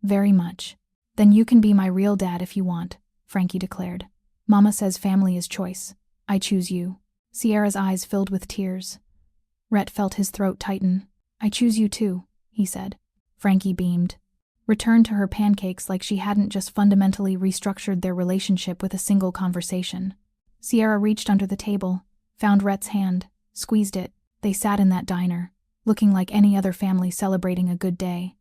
Very much. Then you can be my real dad if you want, Frankie declared. Mama says family is choice. I choose you. Sierra's eyes filled with tears. Rhett felt his throat tighten. I choose you too, he said. Frankie beamed. Returned to her pancakes like she hadn't just fundamentally restructured their relationship with a single conversation. Sierra reached under the table, found Rhett's hand, squeezed it. They sat in that diner, looking like any other family celebrating a good day.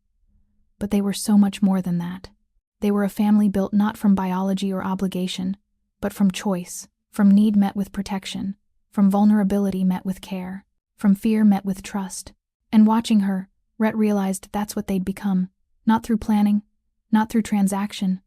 But they were so much more than that. They were a family built not from biology or obligation, but from choice, from need met with protection, from vulnerability met with care. from fear met with trust. And watching her, Rhett realized that's what they'd become. Not through planning, not through transaction,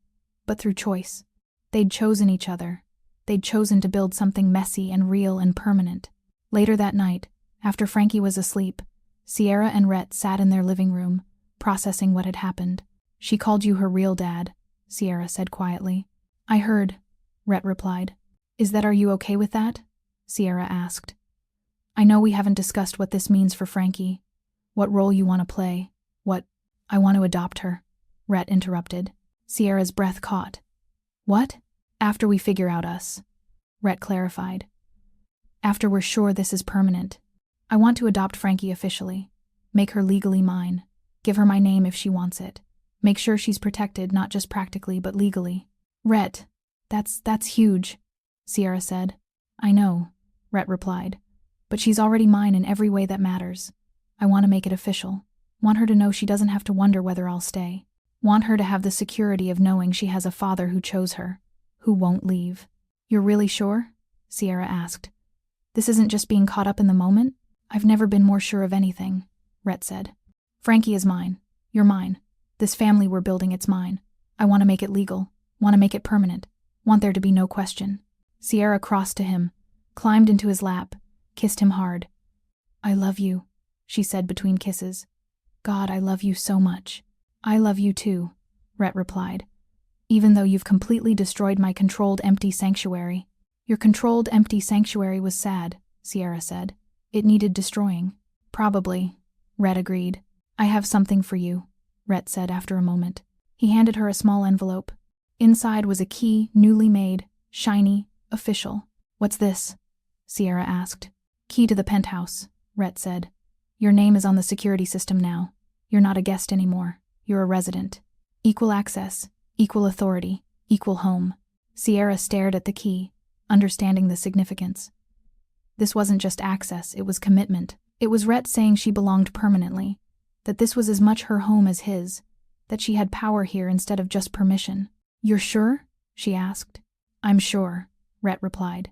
but through choice. They'd chosen each other. They'd chosen to build something messy and real and permanent. Later that night, after Frankie was asleep, Sierra and Rhett sat in their living room, processing what had happened. "She called you her real dad," Sierra said quietly. "I heard," Rhett replied. Are you okay with that?" Sierra asked. "I know we haven't discussed what this means for Frankie. What role you want to play. I want to adopt her," Rhett interrupted. Sierra's breath caught. "What?" "After we figure out us," Rhett clarified. "After we're sure this is permanent. I want to adopt Frankie officially. Make her legally mine. Give her my name if she wants it. Make sure she's protected not just practically but legally." "Rhett, that's huge," Sierra said. "I know," Rhett replied. "But she's already mine in every way that matters. I want to make it official. Want her to know she doesn't have to wonder whether I'll stay. Want her to have the security of knowing she has a father who chose her, who won't leave." "You're really sure?" Sierra asked. "This isn't just being caught up in the moment?" "I've never been more sure of anything," Rhett said. "Frankie is mine. You're mine. This family we're building, it's mine. I want to make it legal. Want to make it permanent. Want there to be no question." Sierra crossed to him, climbed into his lap, kissed him hard. "I love you," she said between kisses. "God, I love you so much." "I love you too," Rhett replied. "Even though you've completely destroyed my controlled empty sanctuary." "Your controlled empty sanctuary was sad," Sierra said. "It needed destroying." "Probably," Rhett agreed. "I have something for you," Rhett said after a moment. He handed her a small envelope. Inside was a key, newly made, shiny, official. "What's this?" Sierra asked. "Key to the penthouse," Rhett said. "Your name is on the security system now. You're not a guest anymore. You're a resident. Equal access, equal authority, equal home." Sierra stared at the key, understanding the significance. This wasn't just access, it was commitment. It was Rhett saying she belonged permanently, that this was as much her home as his, that she had power here instead of just permission. "You're sure?" she asked. "I'm sure," Rhett replied.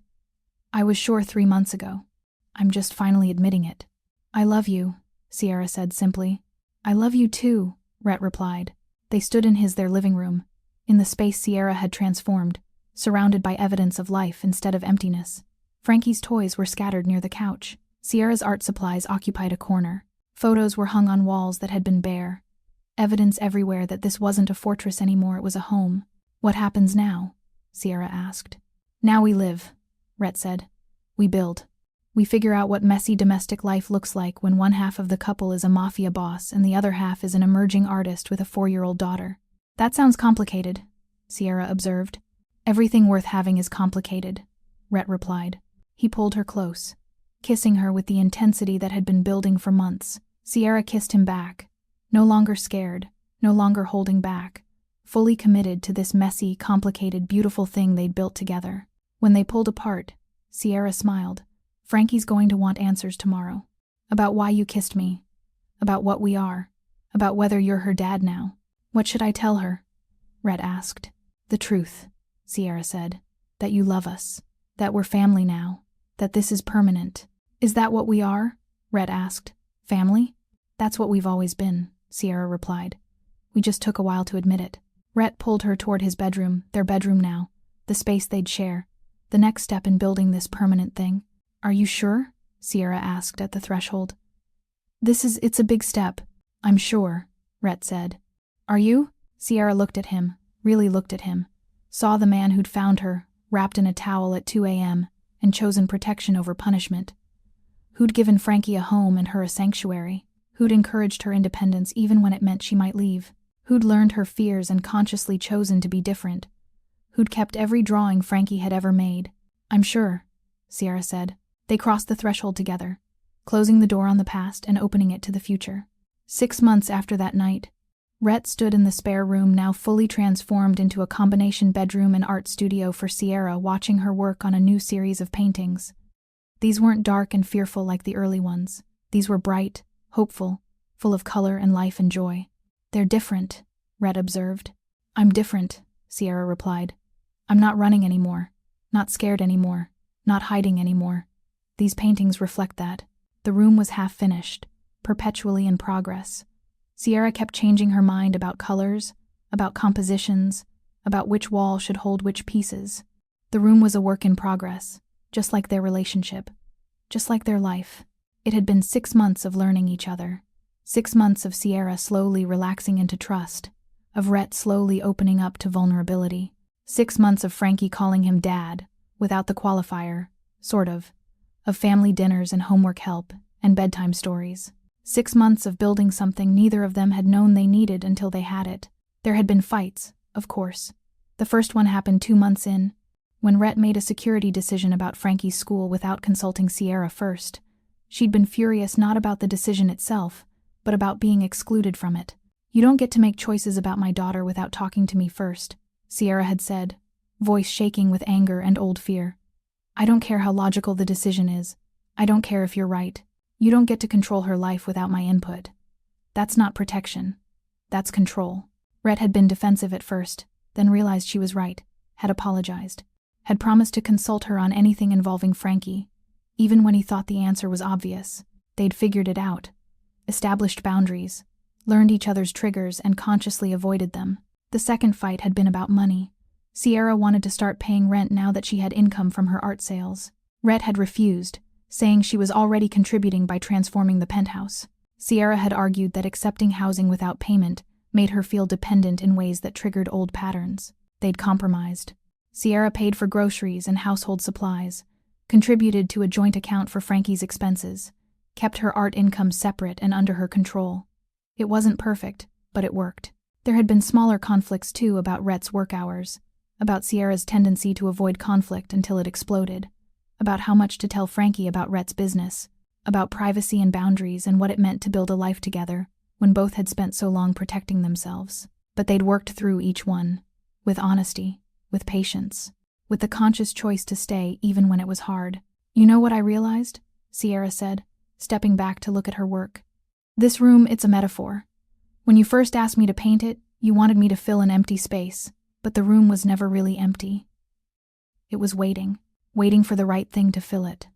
"I was sure 3 months ago. I'm just finally admitting it." "I love you," Sierra said simply. "I love you too," Rhett replied. They stood in their living room, in the space Sierra had transformed, surrounded by evidence of life instead of emptiness. Frankie's toys were scattered near the couch. Sierra's art supplies occupied a corner. Photos were hung on walls that had been bare. Evidence everywhere that this wasn't a fortress anymore, it was a home. "What happens now?" Sierra asked. "Now we live," Rhett said. "We build. We figure out what messy domestic life looks like when one half of the couple is a mafia boss and the other half is an emerging artist with a 4-year-old daughter." "That sounds complicated," Sierra observed. "Everything worth having is complicated," Rhett replied. He pulled her close, kissing her with the intensity that had been building for months. Sierra kissed him back, no longer scared, no longer holding back, fully committed to this messy, complicated, beautiful thing they'd built together. When they pulled apart, Sierra smiled. "Frankie's going to want answers tomorrow. About why you kissed me. About what we are. About whether you're her dad now." "What should I tell her?" Rhett asked. "The truth," Sierra said. "That you love us. That we're family now. That this is permanent." "Is that what we are?" Rhett asked. "Family?" "That's what we've always been," Sierra replied. "We just took a while to admit it." Rhett pulled her toward his bedroom, their bedroom now, the space they'd share, the next step in building this permanent thing. "Are you sure?" Sierra asked at the threshold. It's a big step." "I'm sure," Rhett said. "Are you?" Sierra looked at him, really looked at him, saw the man who'd found her, wrapped in a towel at 2 a.m., and chosen protection over punishment. Who'd given Frankie a home and her a sanctuary. Who'd encouraged her independence even when it meant she might leave. Who'd learned her fears and consciously chosen to be different. Who'd kept every drawing Frankie had ever made. "I'm sure," Sierra said. They crossed the threshold together, closing the door on the past and opening it to the future. 6 months after that night, Rhett stood in the spare room, now fully transformed into a combination bedroom and art studio for Sierra, watching her work on a new series of paintings. These weren't dark and fearful like the early ones. These were bright, hopeful, full of color and life and joy. "They're different," Rhett observed. "I'm different," Sierra replied. "I'm not running anymore, not scared anymore, not hiding anymore. These paintings reflect that." The room was half-finished, perpetually in progress. Sierra kept changing her mind about colors, about compositions, about which wall should hold which pieces. The room was a work in progress, just like their relationship, just like their life. It had been 6 months of learning each other, 6 months of Sierra slowly relaxing into trust, of Rhett slowly opening up to vulnerability, 6 months of Frankie calling him dad, without the qualifier, sort of family dinners and homework help, and bedtime stories. 6 months of building something neither of them had known they needed until they had it. There had been fights, of course. The first one happened 2 months in, when Rhett made a security decision about Frankie's school without consulting Sierra first. She'd been furious not about the decision itself, but about being excluded from it. "You don't get to make choices about my daughter without talking to me first," Sierra had said, voice shaking with anger and old fear. "I don't care how logical the decision is. I don't care if you're right. You don't get to control her life without my input. That's not protection. That's control." Rhett had been defensive at first, then realized she was right, had apologized, had promised to consult her on anything involving Frankie, even when he thought the answer was obvious. They'd figured it out, established boundaries, learned each other's triggers and consciously avoided them. The second fight had been about money. Sierra wanted to start paying rent now that she had income from her art sales. Rhett had refused, saying she was already contributing by transforming the penthouse. Sierra had argued that accepting housing without payment made her feel dependent in ways that triggered old patterns. They'd compromised. Sierra paid for groceries and household supplies, contributed to a joint account for Frankie's expenses, kept her art income separate and under her control. It wasn't perfect, but it worked. There had been smaller conflicts too about Rhett's work hours, about Sierra's tendency to avoid conflict until it exploded, about how much to tell Frankie about Rhett's business, about privacy and boundaries and what it meant to build a life together when both had spent so long protecting themselves. But they'd worked through each one, with honesty, with patience, with the conscious choice to stay even when it was hard. "You know what I realized?" Sierra said, stepping back to look at her work. "This room, it's a metaphor. When you first asked me to paint it, you wanted me to fill an empty space, but the room was never really empty. It was waiting for the right thing to fill it,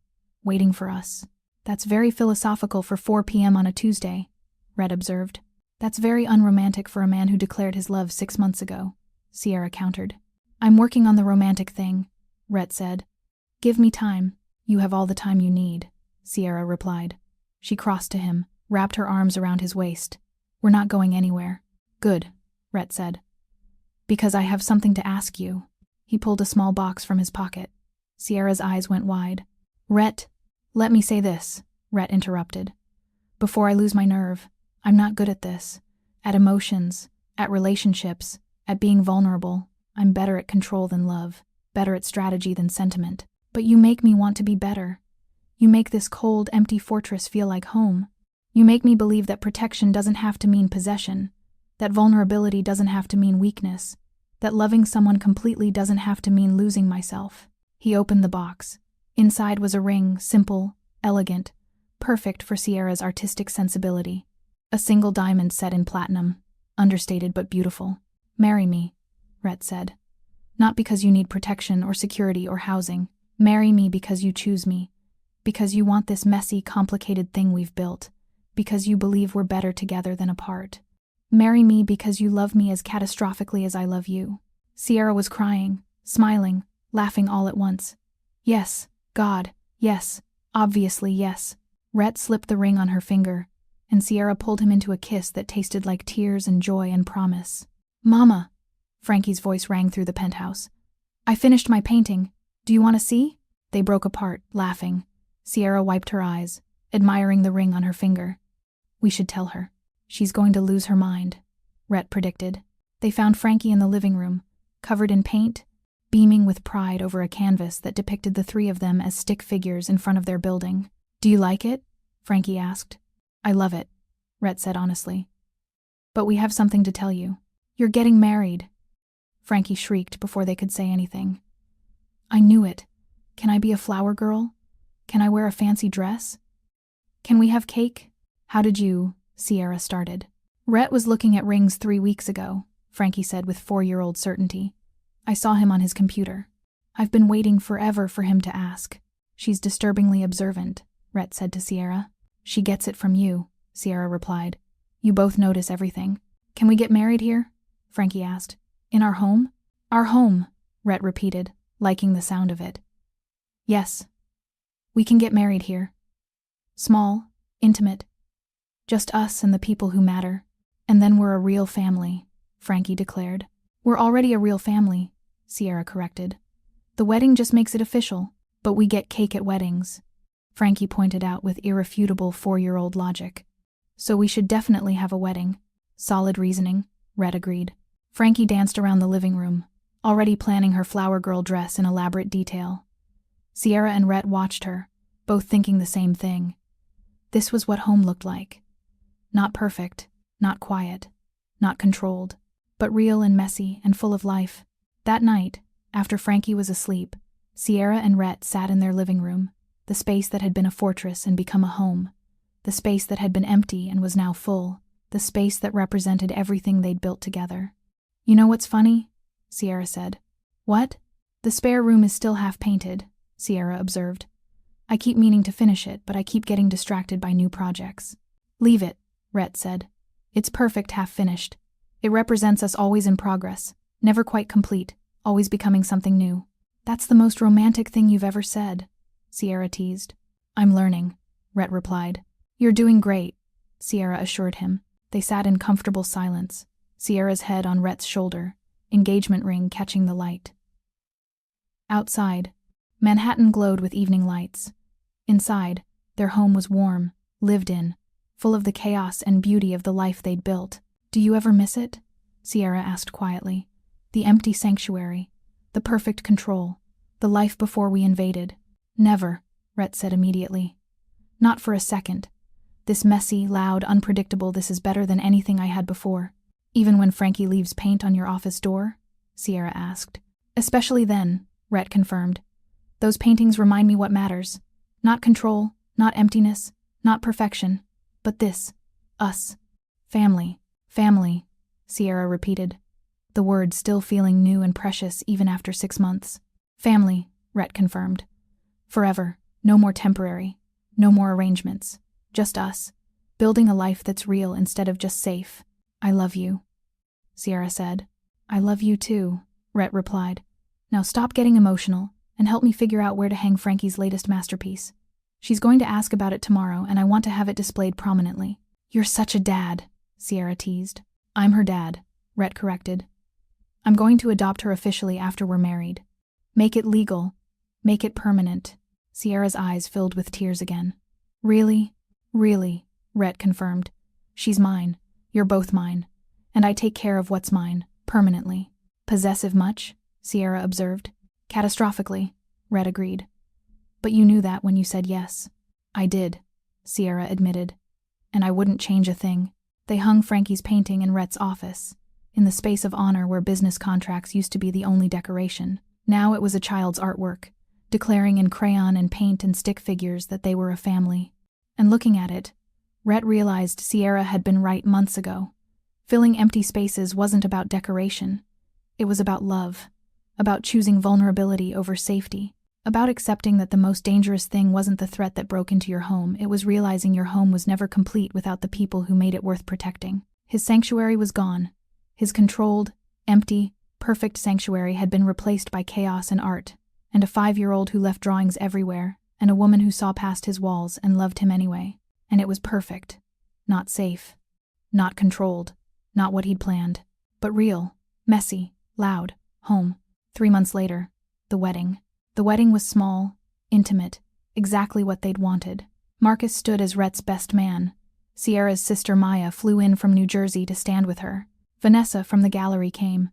waiting for us." "That's very philosophical for 4 p.m. on a Tuesday," Rhett observed. "That's very unromantic for a man who declared his love 6 months ago," Sierra countered. "I'm working on the romantic thing," Rhett said. "Give me time." "You have all the time you need," Sierra replied. She crossed to him, wrapped her arms around his waist. "We're not going anywhere." "Good," Rhett said. "Because I have something to ask you." He pulled a small box from his pocket. Sierra's eyes went wide. "Rhett, let me say this," Rhett interrupted. "Before I lose my nerve, I'm not good at this. At emotions, at relationships, at being vulnerable. I'm better at control than love, better at strategy than sentiment. But you make me want to be better. You make this cold, empty fortress feel like home. You make me believe that protection doesn't have to mean possession, that vulnerability doesn't have to mean weakness, that loving someone completely doesn't have to mean losing myself." He opened the box. Inside was a ring, simple, elegant, perfect for Sierra's artistic sensibility. A single diamond set in platinum, understated but beautiful. "Marry me," Rhett said. "Not because you need protection or security or housing. Marry me because you choose me, because you want this messy, complicated thing we've built, because you believe we're better together than apart. Marry me because you love me as catastrophically as I love you." Sierra was crying, smiling, laughing all at once. "Yes, God, yes, obviously yes." Rhett slipped the ring on her finger, and Sierra pulled him into a kiss that tasted like tears and joy and promise. "Mama," Frankie's voice rang through the penthouse. "I finished my painting. Do you want to see?" They broke apart, laughing. Sierra wiped her eyes, admiring the ring on her finger. "We should tell her. She's going to lose her mind," Rhett predicted. They found Frankie in the living room, covered in paint, beaming with pride over a canvas that depicted the three of them as stick figures in front of their building. "Do you like it?" Frankie asked. "I love it," Rhett said honestly. "But we have something to tell you. You're getting married." Frankie shrieked before they could say anything. "I knew it. Can I be a flower girl? Can I wear a fancy dress? Can we have cake?" "How did you?" Sierra started. "Rhett was looking at rings 3 weeks ago," Frankie said with 4-year-old certainty. "I saw him on his computer. I've been waiting forever for him to ask." "She's disturbingly observant," Rhett said to Sierra. She gets it from you, Sierra replied. You both notice everything. Can we get married here? Frankie asked. In our home? Our home, Rhett repeated, liking the sound of it. Yes. We can get married here. Small, intimate. Just us and the people who matter. And then we're a real family, Frankie declared. We're already a real family, Sierra corrected. The wedding just makes it official, but we get cake at weddings, Frankie pointed out with irrefutable 4-year-old logic. So we should definitely have a wedding. Solid reasoning, Rhett agreed. Frankie danced around the living room, already planning her flower girl dress in elaborate detail. Sierra and Rhett watched her, both thinking the same thing. This was what home looked like. Not perfect, not quiet, not controlled, but real and messy and full of life. That night, after Frankie was asleep, Sierra and Rhett sat in their living room, the space that had been a fortress and become a home, the space that had been empty and was now full, the space that represented everything they'd built together. You know what's funny? Sierra said. What? The spare room is still half painted, Sierra observed. I keep meaning to finish it, but I keep getting distracted by new projects. Leave it, Rhett said. It's perfect half finished. It represents us always in progress, never quite complete, always becoming something new. That's the most romantic thing you've ever said, Sierra teased. I'm learning, Rhett replied. You're doing great, Sierra assured him. They sat in comfortable silence, Sierra's head on Rhett's shoulder, engagement ring catching the light. Outside, Manhattan glowed with evening lights. Inside, their home was warm, lived in, full of the chaos and beauty of the life they'd built. Do you ever miss it? Sierra asked quietly. The empty sanctuary, the perfect control, the life before we invaded. Never, Rhett said immediately. Not for a second. This messy, loud, unpredictable, this is better than anything I had before. Even when Frankie leaves paint on your office door? Sierra asked. Especially then, Rhett confirmed. Those paintings remind me what matters. Not control, not emptiness, not perfection, but this, us. Family, family, Sierra repeated, the word still feeling new and precious even after 6 months. Family, Rhett confirmed. Forever, no more temporary, no more arrangements, just us, building a life that's real instead of just safe. I love you, Sierra said. I love you too, Rhett replied. Now stop getting emotional and help me figure out where to hang Frankie's latest masterpiece. She's going to ask about it tomorrow and I want to have it displayed prominently. You're such a dad, Sierra teased. I'm her dad, Rhett corrected. I'm going to adopt her officially after we're married. Make it legal. Make it permanent. Sierra's eyes filled with tears again. Really? Really, Rhett confirmed. She's mine. You're both mine. And I take care of what's mine, permanently. Possessive much? Sierra observed. Catastrophically, Rhett agreed. But you knew that when you said yes. I did, Sierra admitted. And I wouldn't change a thing. They hung Frankie's painting in Rhett's office, in the space of honor where business contracts used to be the only decoration. Now it was a child's artwork, declaring in crayon and paint and stick figures that they were a family. And looking at it, Rhett realized Sierra had been right months ago. Filling empty spaces wasn't about decoration. It was about love, about choosing vulnerability over safety, about accepting that the most dangerous thing wasn't the threat that broke into your home, it was realizing your home was never complete without the people who made it worth protecting. His sanctuary was gone. His controlled, empty, perfect sanctuary had been replaced by chaos and art, and a 5-year-old who left drawings everywhere, and a woman who saw past his walls and loved him anyway. And it was perfect. Not safe. Not controlled. Not what he'd planned. But real. Messy. Loud. Home. 3 months later. The wedding. The wedding was small. Intimate. Exactly what they'd wanted. Marcus stood as Rhett's best man. Sierra's sister Maya flew in from New Jersey to stand with her. Vanessa from the gallery came,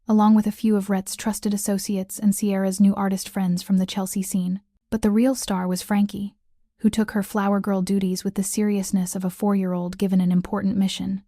along with a few of Rhett's trusted associates and Sierra's new artist friends from the Chelsea scene. But the real star was Frankie, who took her flower girl duties with the seriousness of a 4-year-old given an important mission.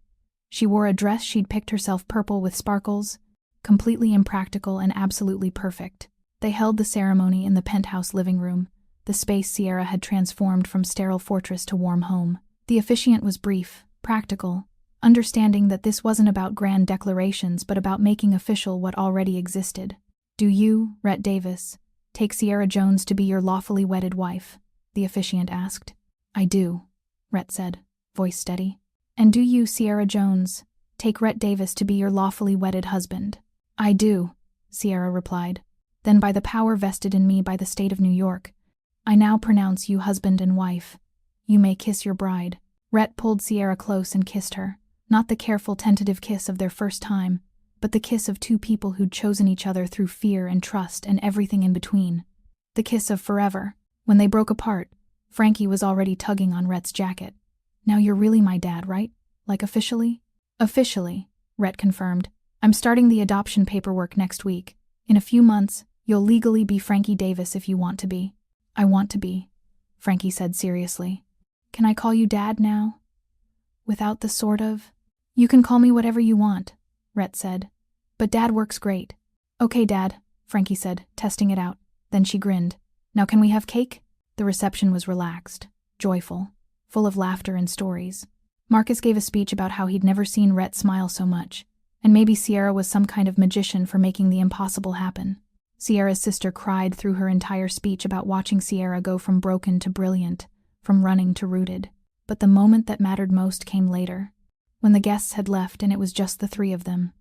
She wore a dress she'd picked herself purple with sparkles, completely impractical and absolutely perfect. They held the ceremony in the penthouse living room, the space Sierra had transformed from sterile fortress to warm home. The officiant was brief, practical, understanding that this wasn't about grand declarations but about making official what already existed. Do you, Rhett Davis, take Sierra Jones to be your lawfully wedded wife? The officiant asked. I do, Rhett said, voice steady. And do you, Sierra Jones, take Rhett Davis to be your lawfully wedded husband? I do, Sierra replied. Then by the power vested in me by the state of New York, I now pronounce you husband and wife. You may kiss your bride. Rhett pulled Sierra close and kissed her, not the careful, tentative kiss of their first time, but the kiss of two people who'd chosen each other through fear and trust and everything in between. The kiss of forever. When they broke apart, Frankie was already tugging on Rhett's jacket. Now you're really my dad, right? Like officially? Officially, Rhett confirmed. I'm starting the adoption paperwork next week. In a few months, you'll legally be Frankie Davis if you want to be. I want to be, Frankie said seriously. Can I call you Dad now? Without the sort of... You can call me whatever you want, Rhett said. But Dad works great. Okay, Dad, Frankie said, testing it out. Then she grinned. Now can we have cake? The reception was relaxed, joyful, full of laughter and stories. Marcus gave a speech about how he'd never seen Rhett smile so much, and maybe Sierra was some kind of magician for making the impossible happen. Sierra's sister cried through her entire speech about watching Sierra go from broken to brilliant, from running to rooted. But the moment that mattered most came later, when the guests had left and it was just the three of them.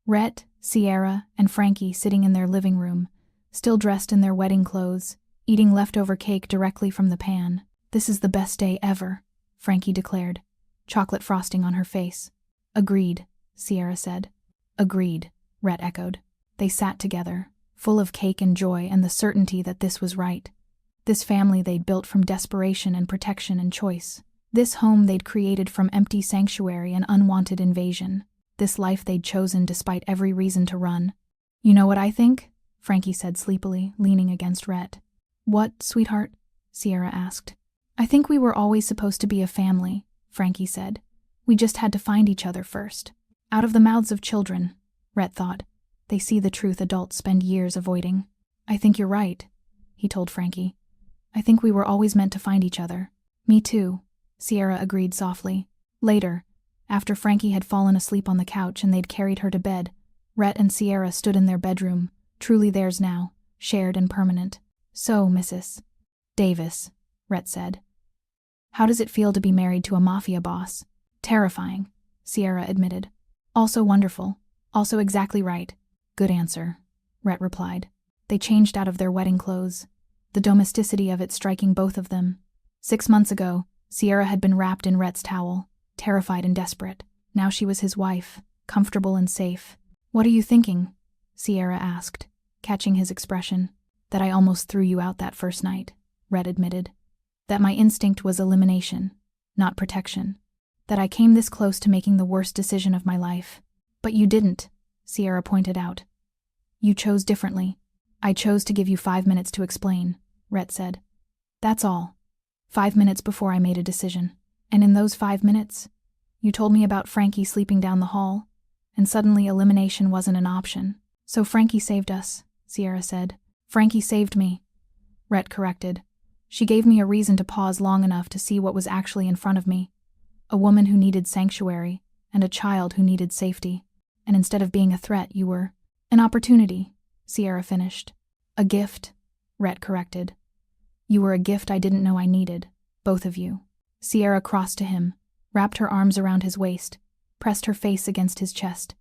Rhett, Sierra, and Frankie sitting in their living room, still dressed in their wedding clothes, eating leftover cake directly from the pan. This is the best day ever, Frankie declared, chocolate frosting on her face. Agreed, Sierra said. Agreed, Rhett echoed. They sat together, full of cake and joy and the certainty that this was right. This family they'd built from desperation and protection and choice. This home they'd created from empty sanctuary and unwanted invasion. This life they'd chosen despite every reason to run. You know what I think? Frankie said sleepily, leaning against Rhett. What, sweetheart? Sierra asked. I think we were always supposed to be a family, Frankie said. We just had to find each other first. Out of the mouths of children, Rhett thought. They see the truth adults spend years avoiding. I think you're right, he told Frankie. I think we were always meant to find each other. Me too, Sierra agreed softly. Later, after Frankie had fallen asleep on the couch and they'd carried her to bed, Rhett and Sierra stood in their bedroom, truly theirs now, shared and permanent. So, Mrs. Davis, Rhett said. How does it feel to be married to a mafia boss? Terrifying, Sierra admitted. Also wonderful. Also exactly right. Good answer, Rhett replied. They changed out of their wedding clothes, the domesticity of it striking both of them. 6 months ago, Sierra had been wrapped in Rhett's towel, terrified and desperate. Now she was his wife, comfortable and safe. What are you thinking? Sierra asked, catching his expression. That I almost threw you out that first night, Rhett admitted. That my instinct was elimination, not protection. That I came this close to making the worst decision of my life. But you didn't, Sierra pointed out. You chose differently. I chose to give you 5 minutes to explain, Rhett said. That's all. 5 minutes before I made a decision. And in those 5 minutes, you told me about Frankie sleeping down the hall, and suddenly elimination wasn't an option. So Frankie saved us, Sierra said. Frankie saved me, Rhett corrected. She gave me a reason to pause long enough to see what was actually in front of me. A woman who needed sanctuary, and a child who needed safety. And instead of being a threat, you were an opportunity, Sierra finished. A gift, Rhett corrected. You were a gift I didn't know I needed, both of you. Sierra crossed to him, wrapped her arms around his waist, pressed her face against his chest.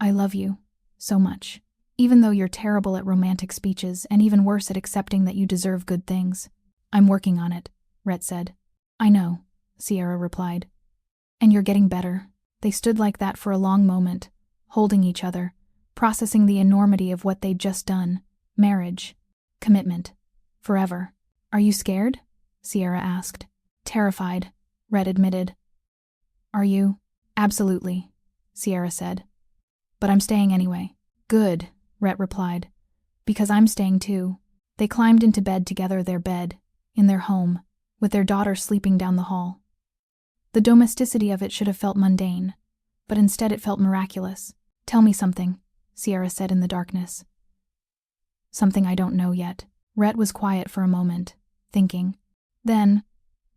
I love you, so much. Even though you're terrible at romantic speeches and even worse at accepting that you deserve good things. I'm working on it, Rhett said. I know, Sierra replied. And you're getting better. They stood like that for a long moment, holding each other, processing the enormity of what they'd just done. Marriage. Commitment. Forever. Are you scared? Sierra asked. Terrified, Rhett admitted. Are you? Absolutely, Sierra said. But I'm staying anyway. Good, Rhett replied. Because I'm staying too. They climbed into bed together, their bed, in their home, with their daughter sleeping down the hall. The domesticity of it should have felt mundane, but instead it felt miraculous. Tell me something, Sierra said in the darkness. Something I don't know yet. Rhett was quiet for a moment, thinking. Then,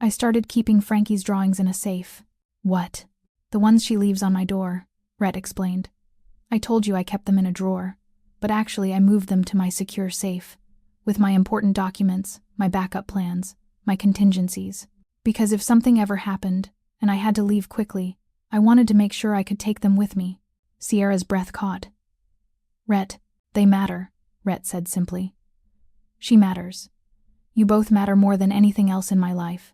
I started keeping Frankie's drawings in a safe. What? The ones she leaves on my door, Rhett explained. I told you I kept them in a drawer, but actually I moved them to my secure safe, with my important documents, my backup plans, my contingencies. Because if something ever happened, and I had to leave quickly, I wanted to make sure I could take them with me. Sierra's breath caught. Rhett, they matter, Rhett said simply. She matters. You both matter more than anything else in my life.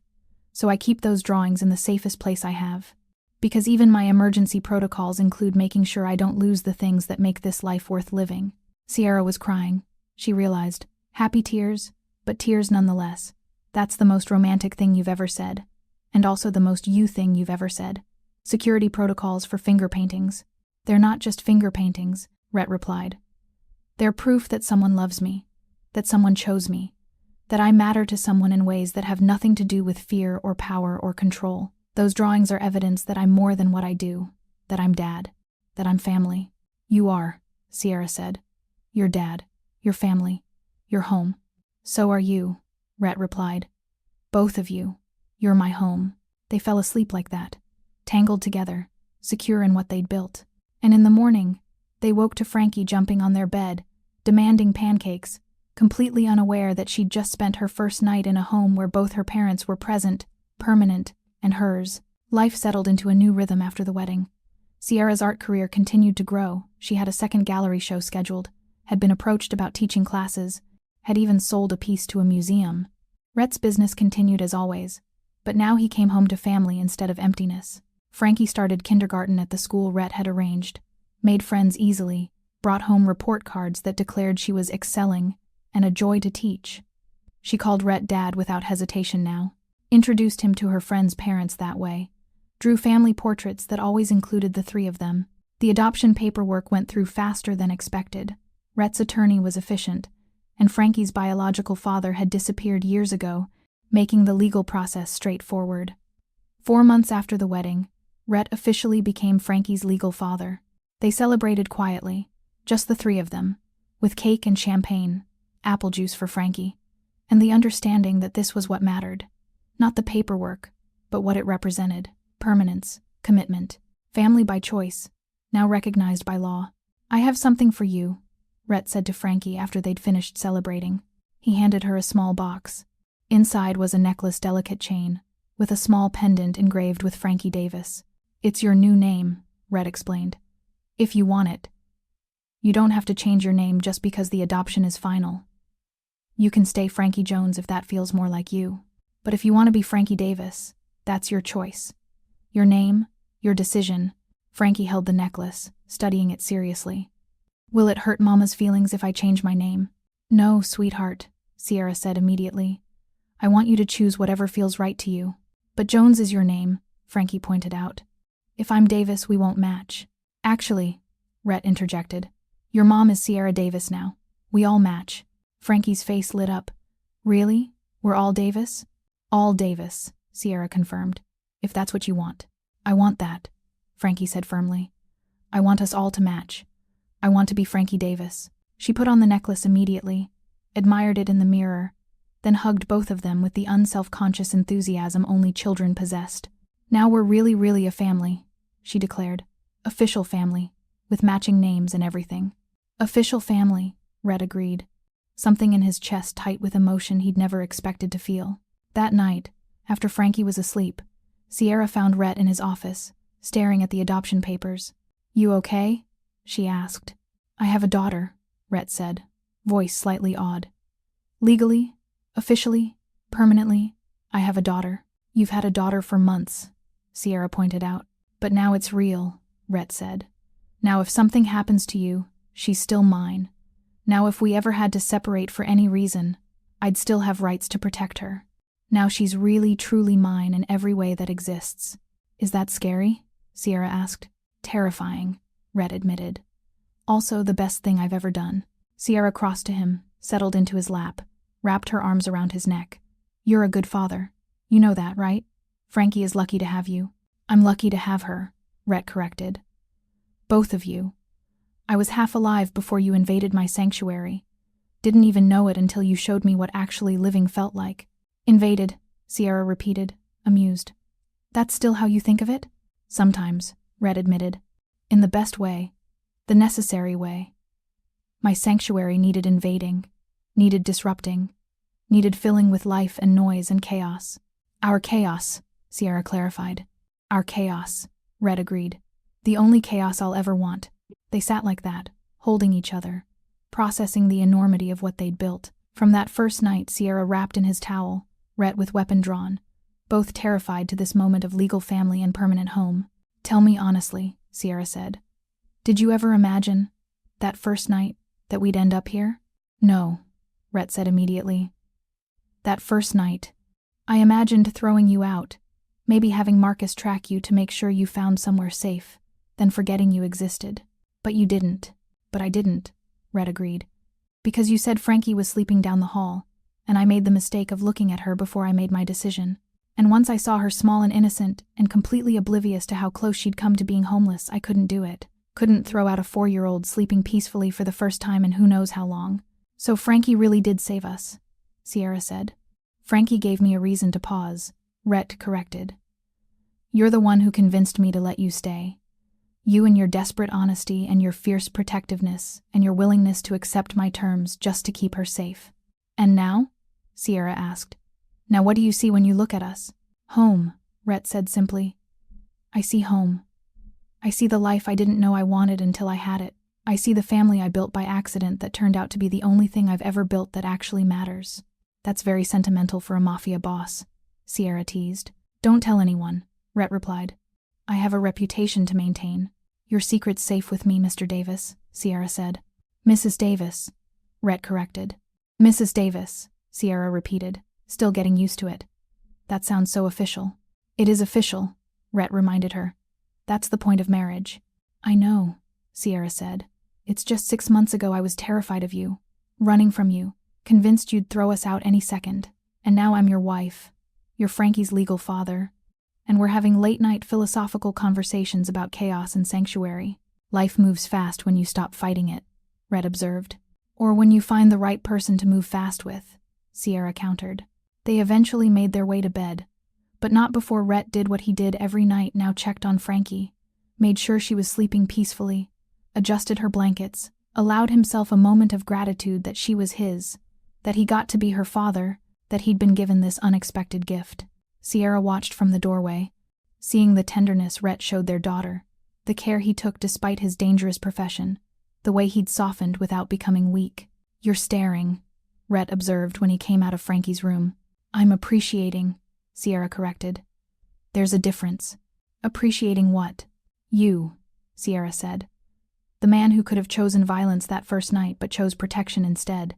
So I keep those drawings in the safest place I have. Because even my emergency protocols include making sure I don't lose the things that make this life worth living. Sierra was crying. She realized. Happy tears, but tears nonetheless. That's the most romantic thing you've ever said. And also the most you thing you've ever said. Security protocols for finger paintings. They're not just finger paintings, Rhett replied. They're proof that someone loves me, that someone chose me, that I matter to someone in ways that have nothing to do with fear or power or control. Those drawings are evidence that I'm more than what I do, that I'm dad, that I'm family. You are, Sierra said. You're dad, your family, your home. So are you, Rhett replied. Both of you. You're my home. They fell asleep like that, tangled together, secure in what they'd built. And in the morning, they woke to Frankie jumping on their bed, demanding pancakes, completely unaware that she'd just spent her first night in a home where both her parents were present, permanent, and hers. Life settled into a new rhythm after the wedding. Sierra's art career continued to grow. She had a second gallery show scheduled, had been approached about teaching classes, had even sold a piece to a museum. Rhett's business continued as always, but now he came home to family instead of emptiness. Frankie started kindergarten at the school Rhett had arranged, made friends easily, brought home report cards that declared she was excelling and a joy to teach. She called Rhett Dad without hesitation now, introduced him to her friends' parents that way, drew family portraits that always included the three of them. The adoption paperwork went through faster than expected. Rhett's attorney was efficient, and Frankie's biological father had disappeared years ago, making the legal process straightforward. 4 months after the wedding, Rhett officially became Frankie's legal father. They celebrated quietly, just the three of them, with cake and champagne, apple juice for Frankie, and the understanding that this was what mattered. Not the paperwork, but what it represented. Permanence, commitment, family by choice, now recognized by law. I have something for you, Rhett said to Frankie after they'd finished celebrating. He handed her a small box. Inside was a necklace delicate chain, with a small pendant engraved with Frankie Davis. It's your new name, Rhett explained. If you want it. You don't have to change your name just because the adoption is final. You can stay Frankie Jones if that feels more like you. But if you want to be Frankie Davis, that's your choice. Your name, your decision. Frankie held the necklace, studying it seriously. Will it hurt Mama's feelings if I change my name? No, sweetheart, Sierra said immediately. I want you to choose whatever feels right to you. But Jones is your name, Frankie pointed out. If I'm Davis, we won't match. Actually, Rhett interjected, your mom is Sierra Davis now. We all match. Frankie's face lit up. Really? We're all Davis? All Davis, Sierra confirmed. If that's what you want. I want that, Frankie said firmly. I want us all to match. I want to be Frankie Davis. She put on the necklace immediately, admired it in the mirror, then hugged both of them with the unself-conscious enthusiasm only children possessed. Now we're really a family, she declared. Official family, with matching names and everything. Official family, Rhett agreed, something in his chest tight with emotion he'd never expected to feel. That night, after Frankie was asleep, Sierra found Rhett in his office, staring at the adoption papers. You okay? She asked. I have a daughter, Rhett said, voice slightly awed. Legally, officially, permanently, I have a daughter. You've had a daughter for months, Sierra pointed out. But now it's real, Rhett said. Now if something happens to you, she's still mine. Now if we ever had to separate for any reason, I'd still have rights to protect her. Now she's really, truly mine in every way that exists. Is that scary? Sierra asked. Terrifying, Rhett admitted. Also the best thing I've ever done. Sierra crossed to him, settled into his lap, wrapped her arms around his neck. You're a good father. You know that, right? Frankie is lucky to have you. I'm lucky to have her, Rhett corrected. Both of you. I was half alive before you invaded my sanctuary. Didn't even know it until you showed me what actually living felt like. Invaded, Sierra repeated, amused. That's still how you think of it? Sometimes, Rhett admitted. In the best way. The necessary way. My sanctuary needed invading, needed disrupting, needed filling with life and noise and chaos. Our chaos, Sierra clarified. Our chaos, Rhett agreed. The only chaos I'll ever want. They sat like that, holding each other, processing the enormity of what they'd built. From that first night, Sierra wrapped in his towel, Rhett with weapon drawn, both terrified to this moment of legal family and permanent home. Tell me honestly, Sierra said. Did you ever imagine, that first night, that we'd end up here? No, Rhett said immediately. That first night, I imagined throwing you out, maybe having Marcus track you to make sure you found somewhere safe, then forgetting you existed. But you didn't. But I didn't, Rhett agreed. Because you said Frankie was sleeping down the hall, and I made the mistake of looking at her before I made my decision. And once I saw her small and innocent and completely oblivious to how close she'd come to being homeless, I couldn't do it. Couldn't throw out a 4-year-old sleeping peacefully for the first time in who knows how long. So Frankie really did save us, Sierra said. Frankie gave me a reason to pause, Rhett corrected. You're the one who convinced me to let you stay. You and your desperate honesty and your fierce protectiveness and your willingness to accept my terms just to keep her safe. And now? Sierra asked. Now what do you see when you look at us? Home, Rhett said simply. I see home. I see the life I didn't know I wanted until I had it. I see the family I built by accident that turned out to be the only thing I've ever built that actually matters. That's very sentimental for a mafia boss, Sierra teased. Don't tell anyone, Rhett replied. I have a reputation to maintain. Your secret's safe with me, Mr. Davis, Sierra said. Mrs. Davis, Rhett corrected. Mrs. Davis, Sierra repeated, still getting used to it. That sounds so official. It is official, Rhett reminded her. That's the point of marriage. I know, Sierra said. It's just 6 months ago I was terrified of you, running from you, convinced you'd throw us out any second. And now I'm your wife, you're Frankie's legal father, and we're having late-night philosophical conversations about chaos and sanctuary. Life moves fast when you stop fighting it, Rhett observed. Or when you find the right person to move fast with, Sierra countered. They eventually made their way to bed, but not before Rhett did what he did every night now, checked on Frankie, made sure she was sleeping peacefully, adjusted her blankets, allowed himself a moment of gratitude that she was his, that he got to be her father, that he'd been given this unexpected gift. Sierra watched from the doorway, seeing the tenderness Rhett showed their daughter, the care he took despite his dangerous profession, the way he'd softened without becoming weak. You're staring, Rhett observed when he came out of Frankie's room. I'm appreciating, Sierra corrected. There's a difference. Appreciating what? You, Sierra said. The man who could have chosen violence that first night but chose protection instead.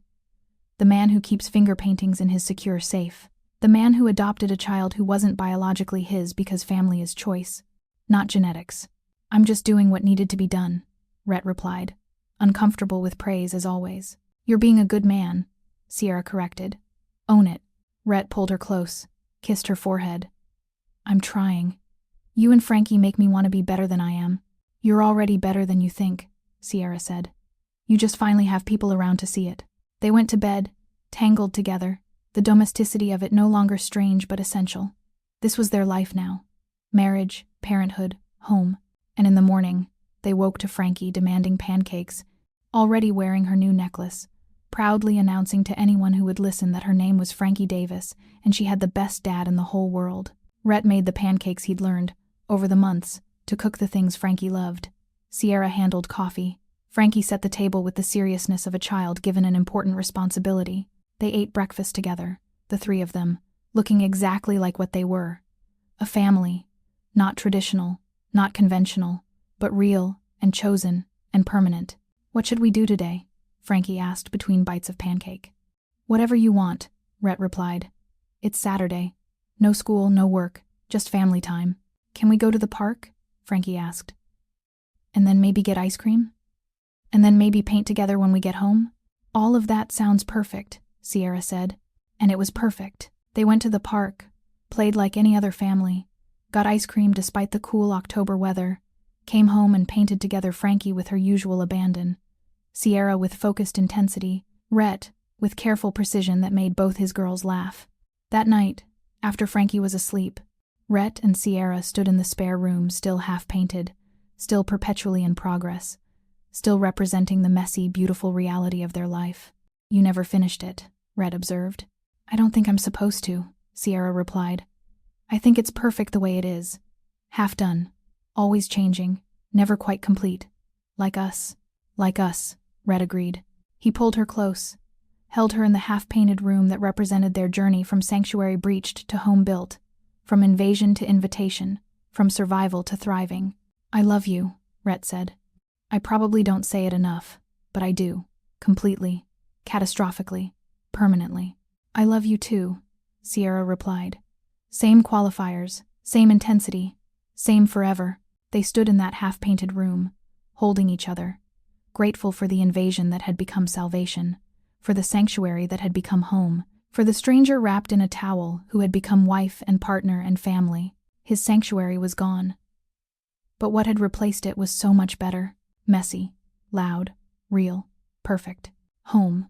The man who keeps finger paintings in his secure safe. The man who adopted a child who wasn't biologically his because family is choice, not genetics. I'm just doing what needed to be done, Rhett replied, uncomfortable with praise as always. You're being a good man, Sierra corrected. Own it. Rhett pulled her close, kissed her forehead. I'm trying. You and Frankie make me want to be better than I am. You're already better than you think, Sierra said. You just finally have people around to see it. They went to bed, tangled together, the domesticity of it no longer strange but essential. This was their life now. Marriage, parenthood, home. And in the morning, they woke to Frankie demanding pancakes, already wearing her new necklace, proudly announcing to anyone who would listen that her name was Frankie Davis and she had the best dad in the whole world. Rhett made the pancakes he'd learned, over the months, to cook the things Frankie loved. Sierra handled coffee. Frankie set the table with the seriousness of a child given an important responsibility. They ate breakfast together, the three of them, looking exactly like what they were. A family, not traditional, not conventional, but real and chosen and permanent. What should we do today? Frankie asked between bites of pancake. Whatever you want, Rhett replied. It's Saturday. No school, no work, just family time. Can we go to the park? Frankie asked. And then maybe get ice cream? And then maybe paint together when we get home? All of that sounds perfect, Sierra said. And it was perfect. They went to the park, played like any other family, got ice cream despite the cool October weather, came home and painted together, Frankie with her usual abandon, Sierra with focused intensity, Rhett with careful precision that made both his girls laugh. That night, after Frankie was asleep, Rhett and Sierra stood in the spare room, still half-painted, still perpetually in progress, still representing the messy, beautiful reality of their life. You never finished it, Rhett observed. I don't think I'm supposed to, Sierra replied. I think it's perfect the way it is. Half done. Always changing. Never quite complete. Like us. Like us, Red agreed. He pulled her close, held her in the half-painted room that represented their journey from sanctuary breached to home built, from invasion to invitation, from survival to thriving. I love you, Rhett said. I probably don't say it enough, but I do. Completely. Catastrophically. Permanently. I love you too, Sierra replied. Same qualifiers, same intensity, same forever. They stood in that half-painted room, holding each other, grateful for the invasion that had become salvation, for the sanctuary that had become home, for the stranger wrapped in a towel who had become wife and partner and family. His sanctuary was gone. But what had replaced it was so much better. Messy, loud, real, perfect. Home.